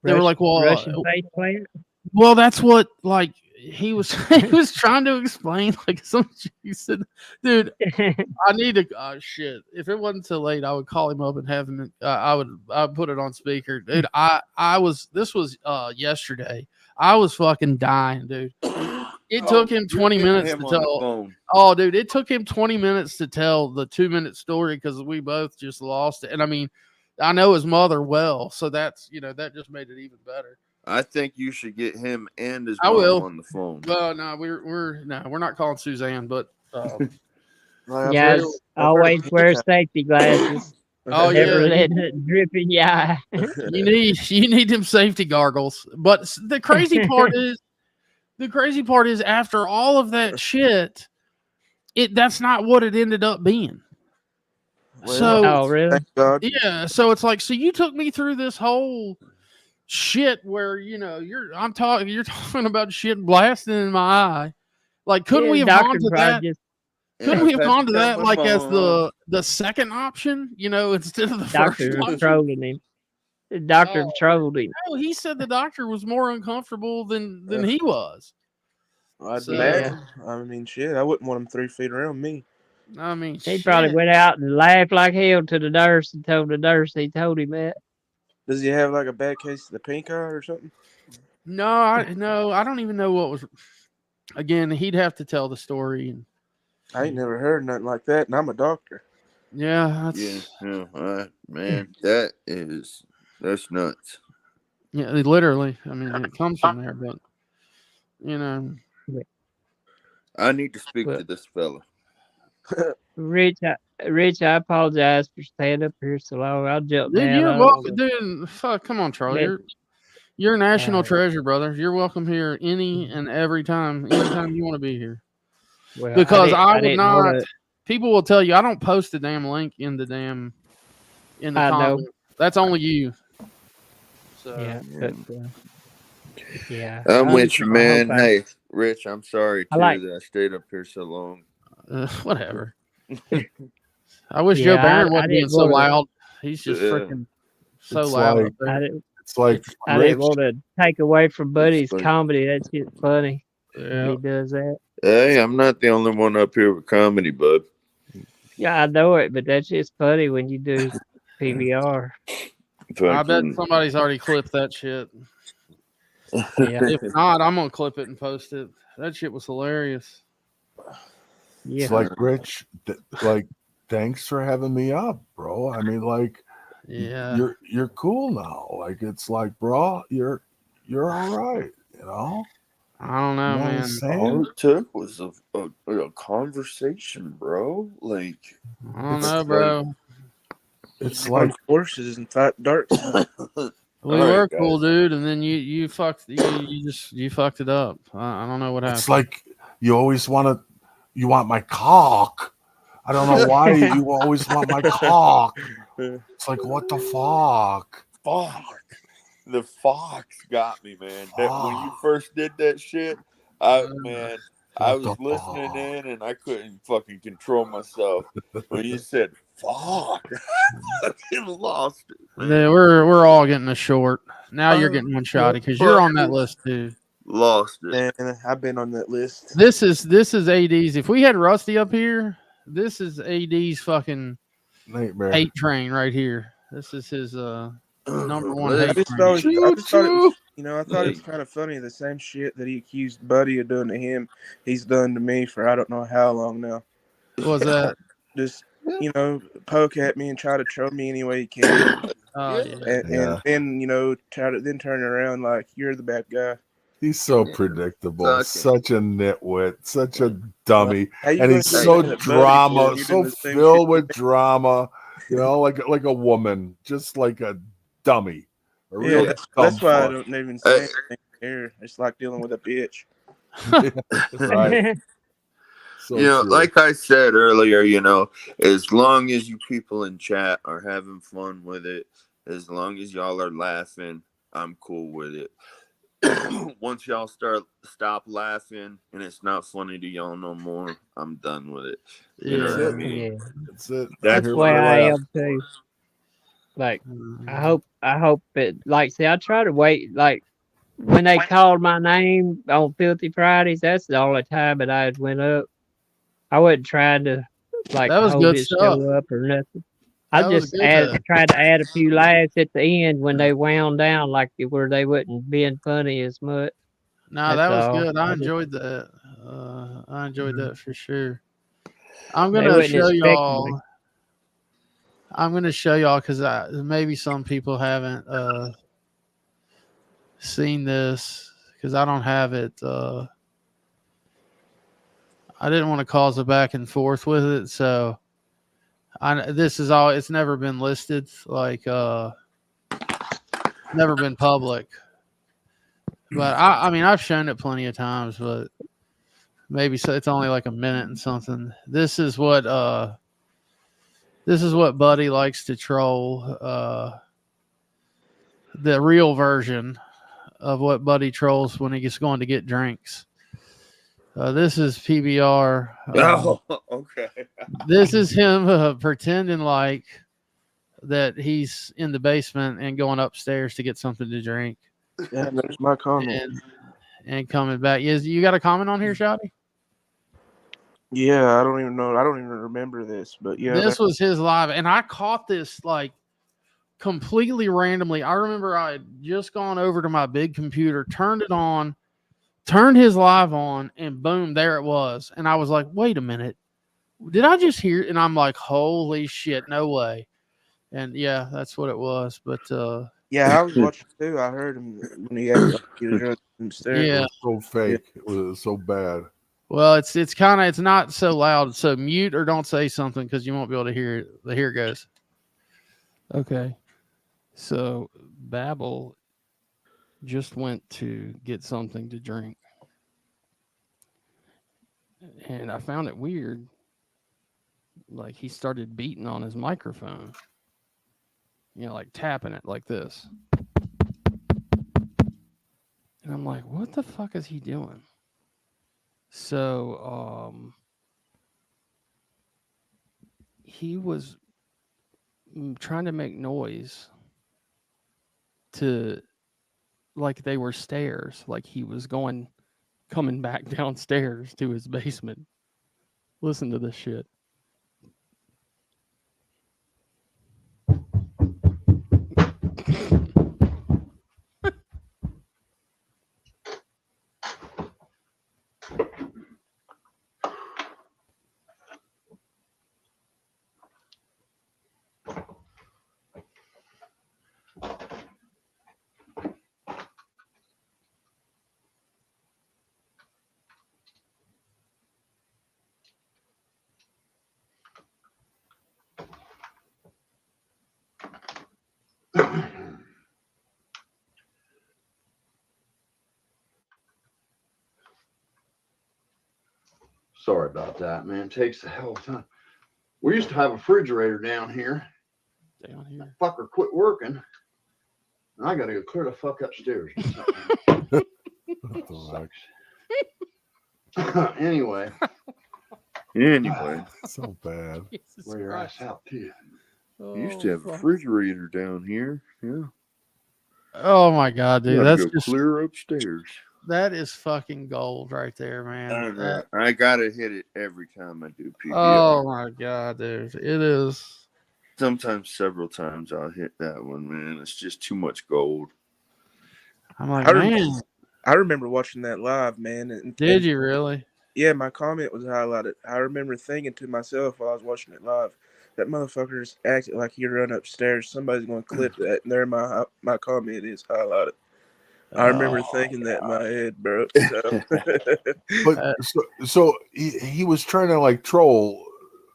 they were like, "Well, Russian face plant. well, that's what like he was he was trying to explain like some. He said, "Dude, I need to shit. If it wasn't too late, I would call him up and have him. I'd put it on speaker, dude. This was yesterday. I was fucking dying, dude. It took him 20 minutes to tell. Oh, dude, it took him 20 minutes to tell the 2-minute story because we both just lost it. And I mean, I know his mother well, so that's that just made it even better. I think you should get him and his I mom will. on the phone. Well, no, we're not calling Suzanne, but Yes, always wear safety glasses. oh Never yeah, let it drip in your eye. you need them safety gargles. But the crazy part is after all of that shit, that's not what it ended up being. So Oh, really? Thank God. yeah, so it's like, so you took me through this whole shit where you're talking about shit blasting in my eye. Like, couldn't we have gone to that? Couldn't we have gone to that like as the second option? Instead of the Doctor first was option. trolling him. The doctor trolled him. No, he said the doctor was more uncomfortable than he was. I'd So, imagine. I mean, shit, I wouldn't want him 3 feet around me. I mean, He probably went out and laughed like hell to the nurse and told the nurse he told him that. Does he have like a bad case of the pink eye or something? No, I don't even know what was. Again, he'd have to tell the story. And I ain't never heard nothing like that, and I'm a doctor. yeah, Man, that's nuts. Yeah, literally. I mean, it comes from there, but you know, I need to speak Well, to this fella. Rich, I apologize for staying up here so long. I'll jump dude, down. you're I don't welcome. want Dude, fuck, come on, Charlie. to. You're a national Uh, treasure, brother. You're welcome here any and every time, anytime you want to be here. well, Because I I would didn't want not. to. People will tell you I don't post the damn link in the I know. comment. That's only you. So Yeah, but yeah, I'm I with you, I hope man. Hey, Rich, I'm sorry I too like. that I stayed up here so long. whatever. I wish Joe Yeah, Barron I wasn't being didn't so want to. loud. He's just Yeah, freaking so It's loud like up I there. didn't. it's like I didn't Rich. want to take away from Buddy's like, comedy. That shit's funny. Yeah. He does that. hey, I'm not the only one up here with comedy, bud. Yeah, I know it, but that's just funny when you do PBR. I bet Fucking- somebody's already clipped that shit. Yeah, If not, I'm gonna clip it and post it. That shit was hilarious. yeah. It's like Rich. Like, thanks for having me up, bro. I mean, like, Yeah. you're cool now. Like, it's like, bro, you're all right. You know. I don't know, You know what I'm man. All saying? it took was a conversation, bro. Like, I don't It's know, like- bro. It's Join like forces and fight dark. We All right, were guys. cool, dude, and then you fucked you fucked it up. I don't know what happened. it's like you always want my cock. I don't know why you always want my cock. It's like, what the fuck? fuck. The fox got me, man. That when you Fuck. first did that shit, man, I What was the listening fuck? in and I couldn't fucking control myself. When you said fuck, I fucking lost it. Man. Yeah, we're all getting a short. Now you're Oh, getting one shotty because you're on that list too. Lost it. And I've been on that list. This is AD's. If we had Rusty up here, this is AD's fucking Nightmare. hate train right here. This is his number one Listen, I hate just train. thought, I Choo just thought it was, choo. I thought it's kind of funny. The same shit that he accused Buddy of doing to him, he's done to me for I don't know how long now. What was that? Just poke at me and try to troll me any way he can, Oh yeah. and Yeah. then try to then turn around like you're the bad guy. He's so predictable. Fucking- Such a nitwit. Such a dummy. How you And gonna he's say so that, Buddy, drama, when you're so doing the same filled shit? with drama. You know, like a woman, just like a dummy. A real Yeah, dumb that's why I fuck. don't even say anything here. It's like dealing with a bitch. Right. So true. like I said earlier, as long as you people in chat are having fun with it, as long as y'all are laughing, I'm cool with it. Once y'all stop laughing and it's not funny to y'all no more, I'm done with it. You know what I mean? Yeah, That's it. that's Here the way for I laugh. am too. Like Mm-hmm. I hope it. Like, see, I try to wait. Like when they called my name on Filthy Fridays, that's the only time that I went up. I wasn't trying to like That was hold good his stuff. show up or nothing. That I was just good. tried to add a few laughs at the end when they wound down, like where they wasn't being funny as much. No, That's that was all. good. I I just- enjoyed that. I enjoyed that for sure. I'm They gonna wouldn't show expect me. y'all. I'm gonna show y'all because maybe some people haven't seen this because I don't have it. I didn't want to cause a back and forth with it, so this is all. It's never been listed, like never been public. But I mean, I've shown it plenty of times, but maybe so it's only like a minute and something. This is what Buddy likes to troll. The real version of what Buddy trolls when he gets going to get drinks. This is PBR. Oh, okay. This is him pretending like that he's in the basement and going upstairs to get something to drink. Yeah, there's my comment. And coming back. You got a comment on here, Shotty? Yeah, I don't even know. I don't even remember this, but yeah, This was his live, and I caught this like completely randomly. I remember I had just gone over to my big computer, turned it on, turned his live on, and boom, there it was. And I was like, wait a minute. Did I just hear? And I'm like, holy shit, no way. And yeah, that's what it was. But Yeah, I was watching too. I heard him when he acted like he was running upstairs. It Yeah. was so fake. It was so bad. Well, it's not so loud. So mute or don't say something because you won't be able to hear it. Here it goes. Okay. So Babel just went to get something to drink. And I found it weird. Like he started beating on his microphone. Like tapping it like this. And I'm like, what the fuck is he doing? So he was trying to make noise to like they were stairs, like he was coming back downstairs to his basement. Listen to this shit. Sorry about that, man. It takes a hell of a time. We used to have a refrigerator down here. Down here. That fucker quit working. And I gotta go clear the fuck upstairs. Anyway. So bad. Wear your ass out too. You used to have a refrigerator down here. Yeah. Oh my god, dude, You that's gotta go just clear upstairs. that is fucking gold right there, man. I gotta hit it every time I do PPR. Oh my god, dude, it is. Sometimes several times I'll hit that one, man. It's just too much gold. I'm like, I remember watching that live, man. Did you really? Yeah, my comment was highlighted. I remember thinking to myself while I was watching it live, that motherfucker's acting like he run upstairs. Somebody's going to clip that, and there my comment is highlighted. I remember thinking that in my head, bro. But so he was trying to like troll.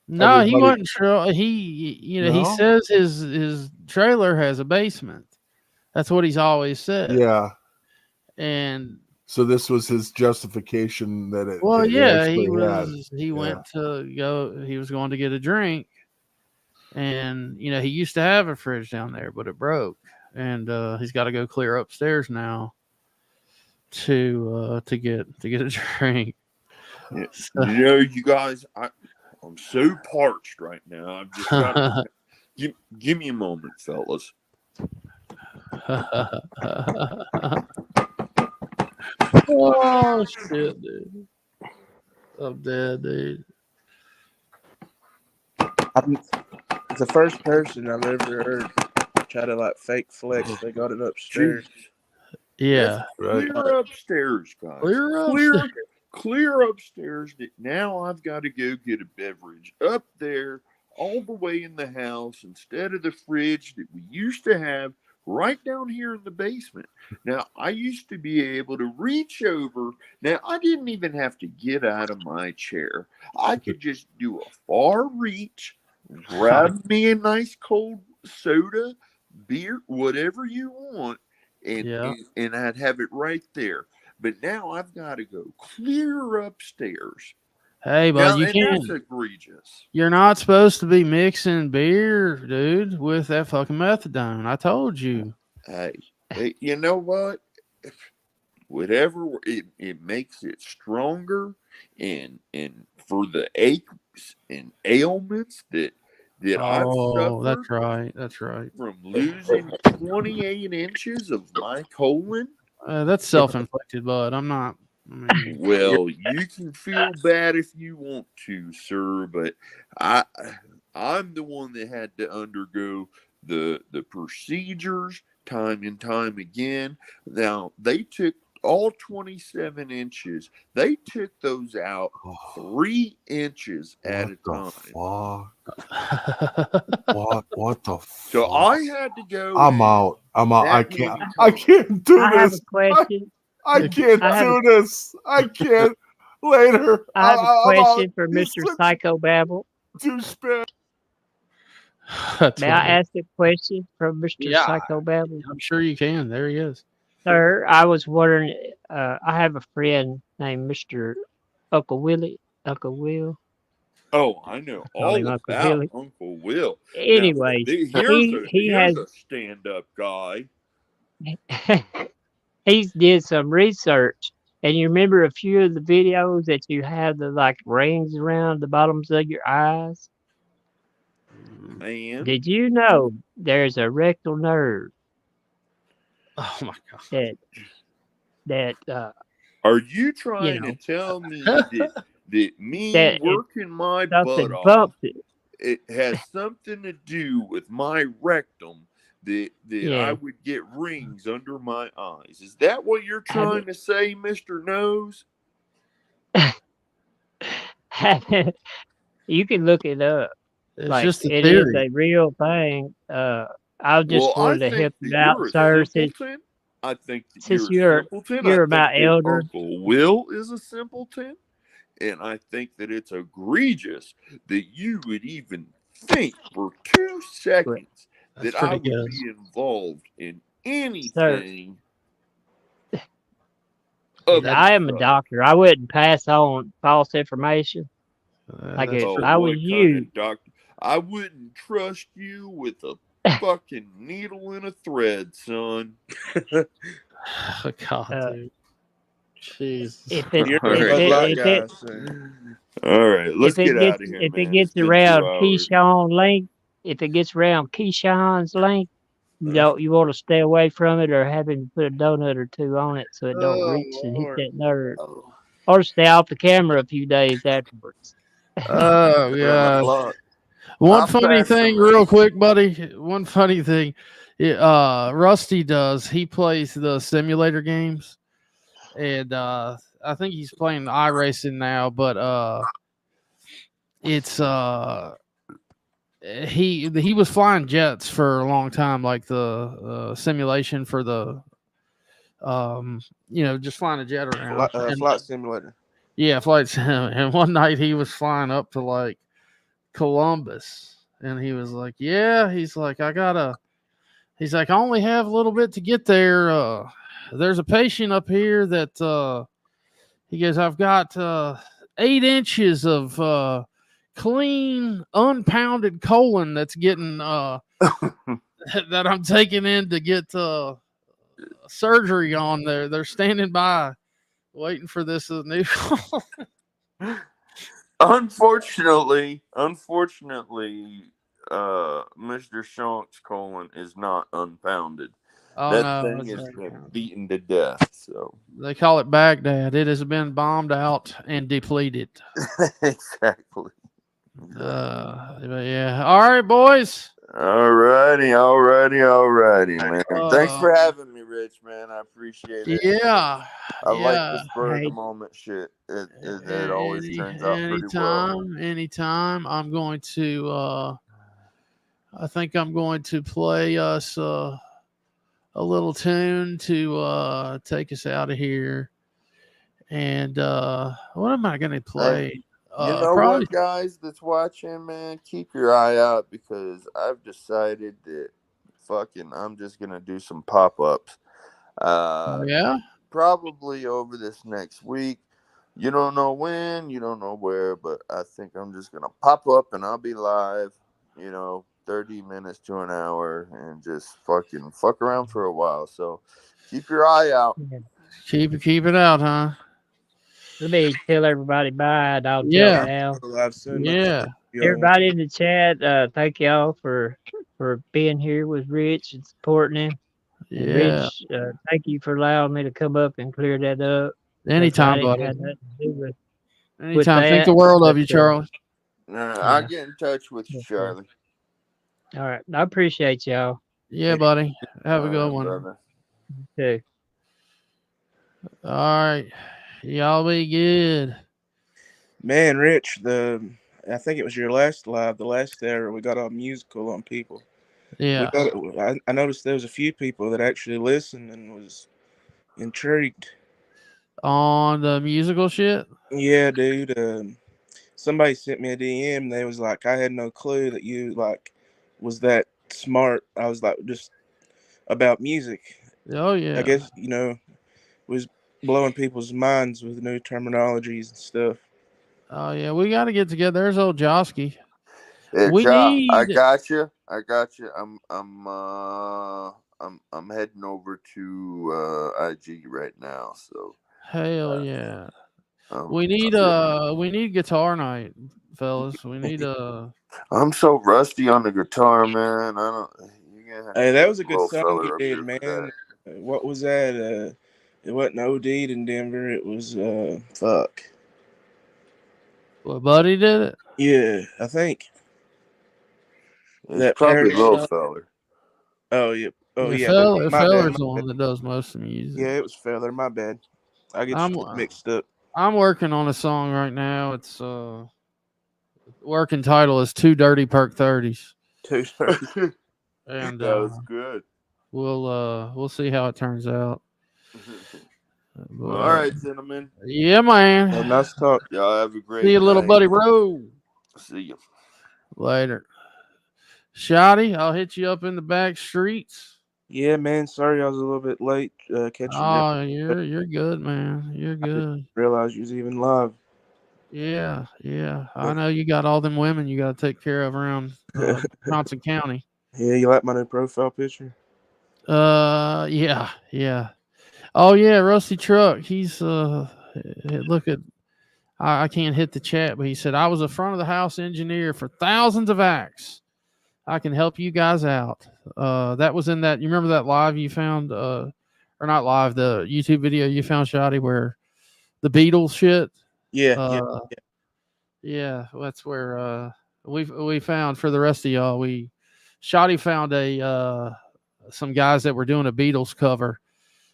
No, everybody. he wasn't sure. He No? says his trailer has a basement. That's what he's always said. Yeah. And so this was his justification that it. Well, it yeah, he actually went to go. He was going to get a drink, and he used to have a fridge down there, but it broke, and he's got to go clear upstairs now to get a drink. Yeah. So, you guys, I'm so parched right now. I'm just trying to give me a moment, fellas. Oh shit, dude! I'm dead, dude. It's the first person I've ever heard try to like fake flex. They got it upstairs. Yeah, right. Clear upstairs, guys. Clear upstairs. Now I've got to go get a beverage up there, all the way in the house, instead of the fridge that we used to have right down here in the basement. Now, I used to be able to reach over. Now, I didn't even have to get out of my chair. I could just do a far reach, grab me a nice cold soda, beer, whatever you want, and I'd have it right there. But now I've got to go clear upstairs. Hey, but you can't. That's egregious. You're not supposed to be mixing beer, dude, with that fucking methadone. I told you. Hey, you know what? Whatever it makes it stronger, and for the aches and ailments that I've suffered. That's right. From losing 28 inches of my colon. That's self-inflicted, bud. I'm not. Well, you can feel bad if you want to, sir, but I'm the one that had to undergo the procedures time and time again. Now, they took all 27 inches. They took those out 3 inches at a time. What the fuck? So I had to go. I'm out. I that can't. many I times. can't do I have a this. question. I can't I have do this. I can't. Later. I have a I'm out. question for You Mr. such Psycho Babble. douchebag. That's May I funny. ask a question from Mr. Yeah. Psycho Babble? I'm sure you can. There he is. Sir, I was wondering, I have a friend named Mr. Uncle Willie, Uncle Will. Oh, I know Call him all Uncle about Willie. Uncle Will. Now, Anyways, he has here's a stand-up guy. he's did some research, and you remember a few of the videos that you have the like rings around the bottoms of your eyes. Man, Did you know there's a rectal nerve Oh my god. that are you trying to know tell me that me that working my butt something off, bumped it? it has something to do with my rectum, that I Yeah. would get rings under my eyes? Is that what you're Have trying to say, Mr. Nose? You can look it up. It's Like just a it is theory. a real thing. I just Well, I wanted to think help that you out, you're a sir. simpleton. I think that Since you're a simpleton. I you're think my that elder, Uncle Will is a simpleton. And I think that it's egregious that you would even think for 2 seconds That's that I pretty would good. be involved in sir. anything of That, I am a the doctor. I wouldn't pass on false information. Like that's if oh, pretty. I was what kind you, of doctor? I wouldn't trust you with a fucking needle and a thread, son. Oh god, uh, dude. Jesus. if it You're All a if right, Bud it Light if guys. it guy, so All right, let's if it get gets out of here, if it man. It's gets been 2 around hours. Keyshawn length, if it gets around Keyshawn's length, you want to stay away from it, or have him put a donut or two on it so it don't oh reach and hit Lord. that nerve, Oh, or stay off the camera a few days afterwards. Oh around the gosh. clock. One I'm funny past the thing, real quick, buddy. One funny thing, Rusty does. He plays the simulator games, and I think he's playing the iRacing now. But it's he was flying jets for a long time, like the simulation for the just flying a jet around. And Flight simulator. yeah, flight sim. And one night he was flying up to like Columbus, and he was like, "Yeah," he's like, He's like, "I only have a little bit to get there. There's a patient up here that he goes, I've got 8 inches of clean, unpounded colon that's getting that I'm taking in to get surgery on there. They're standing by, waiting for this new." Unfortunately, Mr. Shonk's colon is not unpounded. Oh That no, thing it's is not. beaten to death. So They call it Baghdad. It has been bombed out and depleted. exactly. But yeah. All right, boys. Alrighty, man. Thanks for having me, Rich, man. I appreciate it. Yeah. I like the spur of Hey, the moment shit. It always turns out pretty well. Anytime. I'm going to I think I'm going to play us a little tune to take us out of here. And what am I gonna play? You know Probably what, guys that's watching, man? Keep your eye out, because I've decided that I'm just gonna do some pop-ups. yeah. Probably over this next week. You don't know when, you don't know where, but I think I'm just gonna pop up and I'll be live, 30 minutes to an hour, and just fuck around for a while. So keep your eye out. Keep it out, huh? let me tell everybody bye, and I'll jump Yeah. down. Live soon. Yeah. Everybody in the chat, thank y'all for being here with Rich and supporting him. And Yeah. Rich, thank you for allowing me to come up and clear that up. Anytime, I didn't have buddy. nothing to do with Anytime. Think that. the world of But, you, Charlie. I'll get in touch with you, Charlie. all right. I appreciate y'all Yeah, buddy. Have a good one. Brother. too. All right. Y'all be good. Man, Rich, I think it was your last live, the last there we got all musical on people. We Yeah. got I noticed there was a few people that actually listened and was intrigued. On the musical shit. Yeah, dude. Somebody sent me a DM. They was like, I had no clue that you like was that smart. I was like, just about music. Oh I yeah. guess was blowing people's minds with new terminologies and stuff. Oh yeah. We got to get together. There's old Josky. Hey, We Ja, I need. got you. I got you. I'm heading over to IG right now. So Hell uh, yeah. um, We need guitar night, fellas. We need I'm so rusty on the guitar, man. I don't. You're gonna have to Hey, that get was a a good little song you fella up did, here for that. man. What was that? It wasn't OD'd in Denver. It was fuck. what Buddy did it. Yeah, I think It's that probably parody little song. feller. Oh yeah. Oh Yeah, yeah. Then my bad. Feller's the one that does most of the music. Yeah, it was Feather. My bad. I get I'm shit mixed up. I'm working on a song right now. It's working title is Two Dirty Perk 30s. 2:30. And That was good. we'll see how it turns out. Well, But all right, gentlemen. yeah, man. Nice talk. Y'all have a See great you, little night. buddy Rowe. See you. Later. Shotty, I'll hit you up in the back streets. Yeah, man. Sorry I was a little bit late catching you. Oh, you're good, man. You're I didn't good. realize you was even live. Yeah, yeah. I know you got all them women you got to take care of around Johnson County. Yeah, you like my new profile picture? Yeah, yeah. Oh yeah, Rusty Truck. He's look at. I can't hit the chat, but he said I was a front of the house engineer for thousands of acts. I can help you guys out. That was in that. You remember that live you found, or not live? The YouTube video you found, Shotty, where the Beatles shit. Yeah, yeah. Uh, yeah, that's where we found for the rest of y'all. Shotty found some guys that were doing a Beatles cover.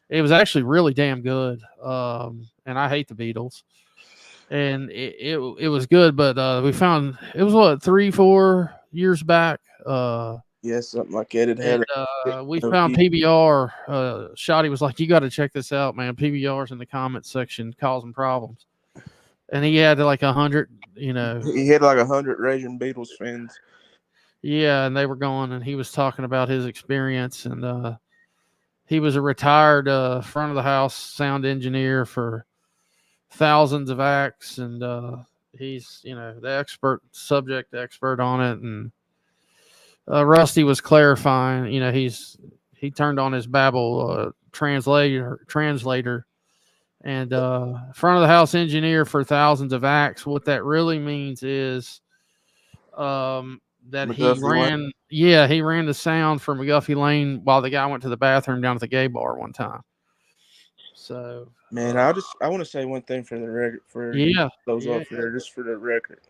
It was actually really damn good. And I hate the Beatles, and it was good. But we found it was what 3-4 years back. Yeah, something like that. It had And we found PBR. Shotty was like, "You got to check this out, man. PBR's in the comments section causing problems." And he had like 100, he had like 100 raging Beatles fans. yeah, and they were going, and he was talking about his experience, and he was a retired front of the house sound engineer for thousands of acts, and he's the subject expert on it. And Rusty was clarifying, he turned on his Babel translator, and front of the house engineer for thousands of acts. What that really means is that he ran the sound for McGuffey Lane while the guy went to the bathroom down at the gay bar one time. So man, I want to say one thing for the record those off here, just for the record.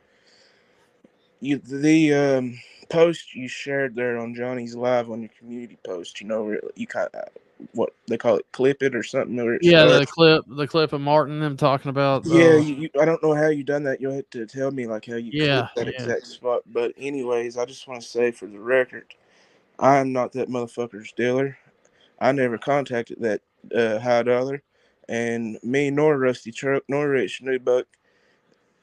The post you shared there on Johnny's live on your community post, you kind of what they call it, clip it or something. The clip of Martin them talking about. Yeah, I don't know how you done that. You'll have to tell me like how you clipped that Yeah. exact spot. But anyways, I just want to say for the record, I am not that motherfucker's dealer. I never contacted that high dollar, and me nor Rusty Truck nor Rich Newbuck,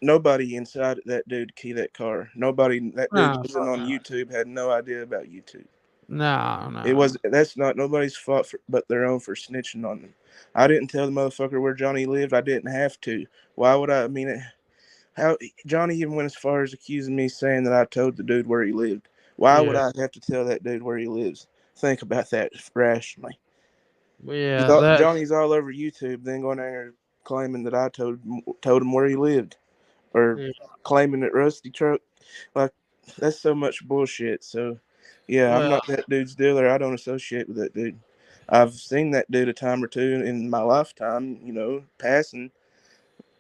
nobody inside that dude key that car. Nobody that dude wasn't on YouTube, had no idea about YouTube. No. It was that's not nobody's fault but their own for snitching on them. I didn't tell the motherfucker where Johnny lived. I didn't have to. Why would I? I mean, how Johnny even went as far as accusing me, saying that I told the dude where he lived. Why would I have to tell that dude where he lives? Think about that rationally. Yeah, Johnny's all over YouTube, then going there claiming that I told him where he lived, or claiming that Rusty Truck, like that's so much bullshit. So, yeah, I'm not that dude's dealer. I don't associate with that dude. I've seen that dude a time or two in my lifetime, passing.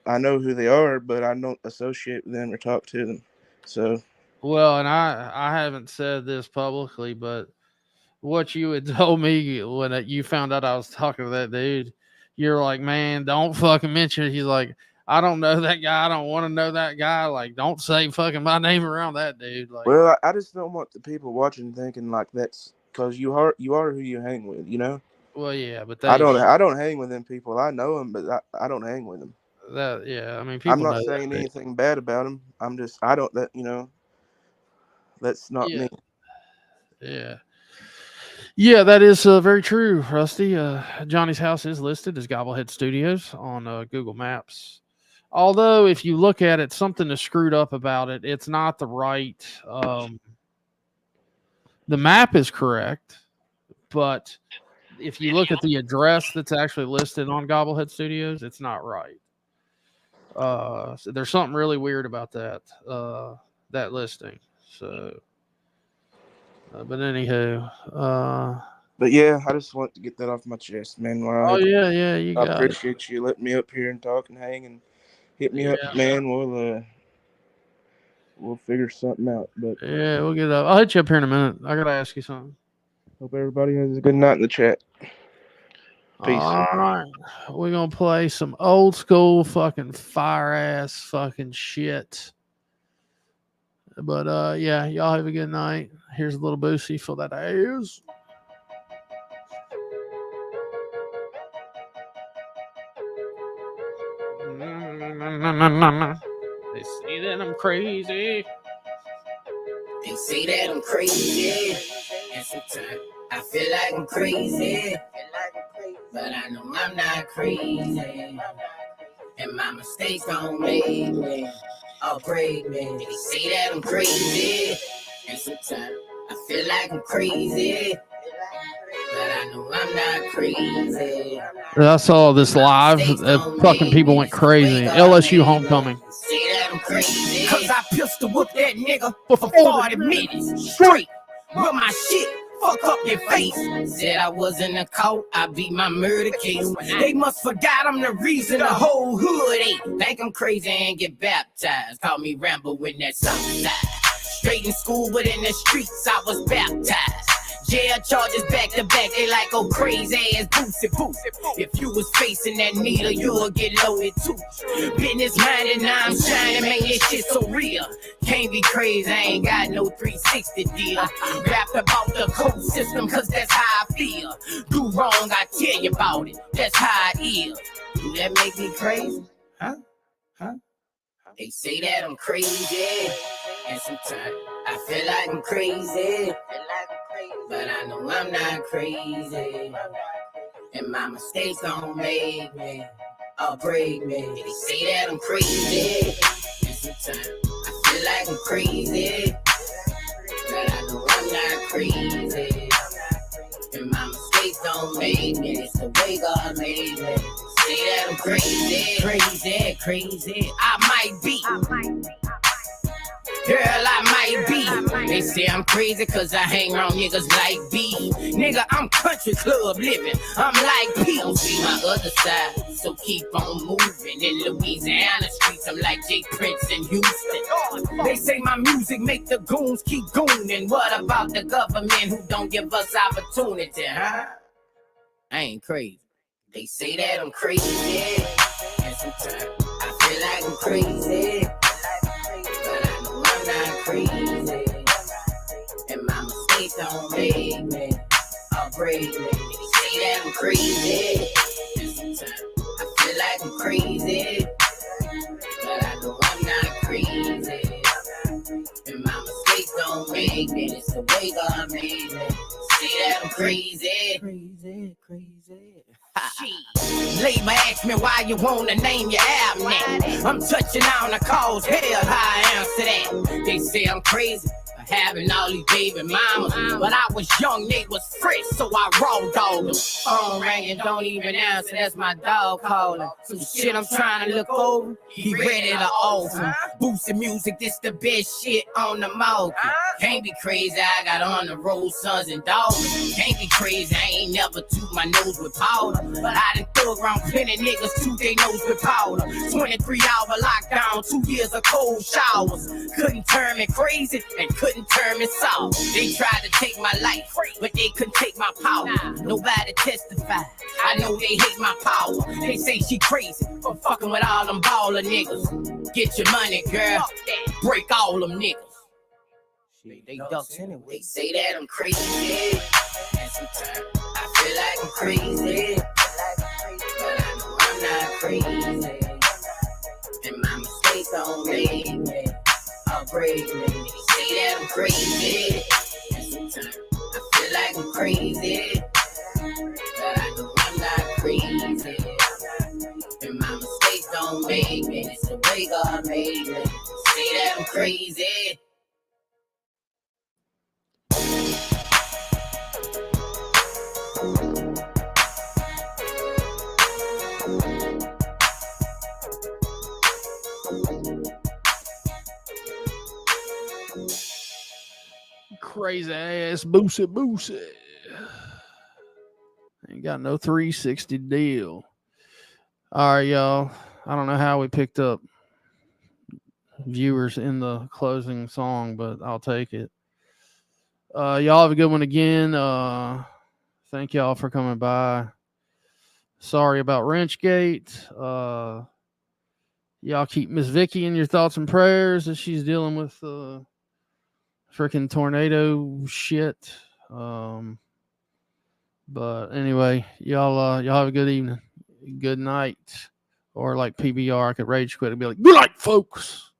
I know who they are, but I don't associate with them or talk to them. So, and I haven't said this publicly, but what you had told me when you found out I was talking to that dude, you're like, man, don't fucking mention it. He's like, I don't know that guy. I don't want to know that guy. Like, don't say fucking my name around that dude. Like, Well, I just don't want the people watching thinking like that's because you are who you hang with, you know. well, yeah, but I don't hang with them people. I know them, but I don't hang with them. That, yeah, I mean, people I'm not know saying that, anything bad about them. I'm just I don't that you know. That's not yeah. me. Yeah. Yeah, that is very true, Rusty. Johnny's house is listed as Gobblehead Studios on Google Maps. Although, if you look at it, something is screwed up about it. It's not the right. The map is correct, but if you look at the address that's actually listed on Gobblehead Studios, it's not right. So there's something really weird about that that listing. So, but anywho, But yeah, I just want to get that off my chest, man. oh yeah, you I got it. appreciate you letting me up here and talk and hang and hit me up, Yeah. man. We'll figure something out. But Yeah, we'll get up. I'll hit you up here in a minute. I gotta ask you something. hope everybody has a good night in the chat. Peace. All right, we're gonna play some old school fucking fire ass fucking shit. But yeah, y'all have a good night. Here's a little Boosie for that ass. They say that I'm crazy. They say that I'm crazy, and sometimes I feel like I'm crazy, but I know I'm not crazy, and my mistakes don't make me or break me. They say that I'm crazy, and sometimes I feel like I'm crazy, but I know I'm not crazy. I saw this live. Fucking people went crazy. LSU homecoming. Say that I'm crazy, cause I pistol whooped that nigga for 40 minutes straight with my shit. Fuck up your face. Said I wasn't a cult, I beat my murder case. They must forgot I'm the reason the whole hood ain't. Think I'm crazy and get baptized. Call me Rambo in that south side. Straight in school, but in the streets I was baptized. Jail charges back to back, they like oh crazy ass Boosie Boo. If you was facing that needle, you would get loaded too. Business minded, now I'm shining, man, this shit so real. Can't be crazy, I ain't got no 360 deal. Rapped about the code system, cause that's how I feel. Do wrong, I tell you about it, that's how it is. Do that make me crazy? Huh? They say that I'm crazy, and sometimes I feel like I'm crazy, but I know I'm not crazy, and my mistakes don't make me or break me. They say that I'm crazy, and sometimes I feel like I'm crazy, but I know I'm not crazy, and my mistakes don't make me. It's the way God made me. Say that I'm crazy, I might be. Girl, I might be. They say I'm crazy cause I hang around niggas like B. Nigga, I'm country club living. I'm like P. Don't see my other side, so keep on moving. In Louisiana streets, I'm like Jay Prince in Houston. They say my music make the goons keep gooning. What about the government who don't give us opportunity, huh? I ain't crazy. They say that I'm crazy, and sometimes I feel like I'm crazy, but I know I'm not crazy, and my mistakes don't make me or break me. They say that I'm crazy, and sometimes I feel like I'm crazy, but I know I'm not crazy, and my mistakes don't make me. It's the way God made me. Say that I'm crazy. Labor asked me why you wanna name your album that. I'm touching on the cause, hell how I answer that. They say I'm crazy for having all these baby mamas, but I was young, they was fresh, so I raw dogged them. Phone ringing, don't even answer, that's my dog calling. Some shit I'm trying to look over, he ready to offer. Boosting music, this the best shit on the market. Can't be crazy, I got on the road, sons and daughters. Can't be crazy, I ain't never toot my nose with powder, but I done thug around plenty niggas toot their nose with powder. 23-hour lockdown, 2 years of cold showers. Couldn't turn me crazy and couldn't couldn't turn me soft. They tried to take my life, but they couldn't take my power. Nobody testified. I know they hate my power. They say she crazy for fucking with all them baller niggas. Get your money, girl. Break all them niggas. They ducks anyway. They say that I'm crazy. And sometimes I feel like I'm crazy. But I know I'm not crazy. And my mistakes don't make me upgrade me. They say that I'm crazy. And sometimes I feel like I'm crazy. But I know I'm not crazy. And my mistakes don't make me. It's the way God made me. Say that I'm crazy. Crazy ass Boosie. Ain't got no 360 deal. All right, y'all. I don't know how we picked up viewers in the closing song, but I'll take it. Y'all have a good one again. Thank y'all for coming by. Sorry about Wrenchgate. Y'all keep Miss Vicky in your thoughts and prayers as she's dealing with freaking tornado shit. But anyway, y'all have a good evening, good night, or like PBR, I could rage quit and be like, good night, folks.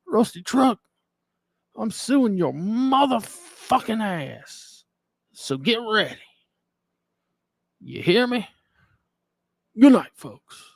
Rusty Truck, I'm suing your motherfucking ass. So get ready. You hear me? Good night, folks.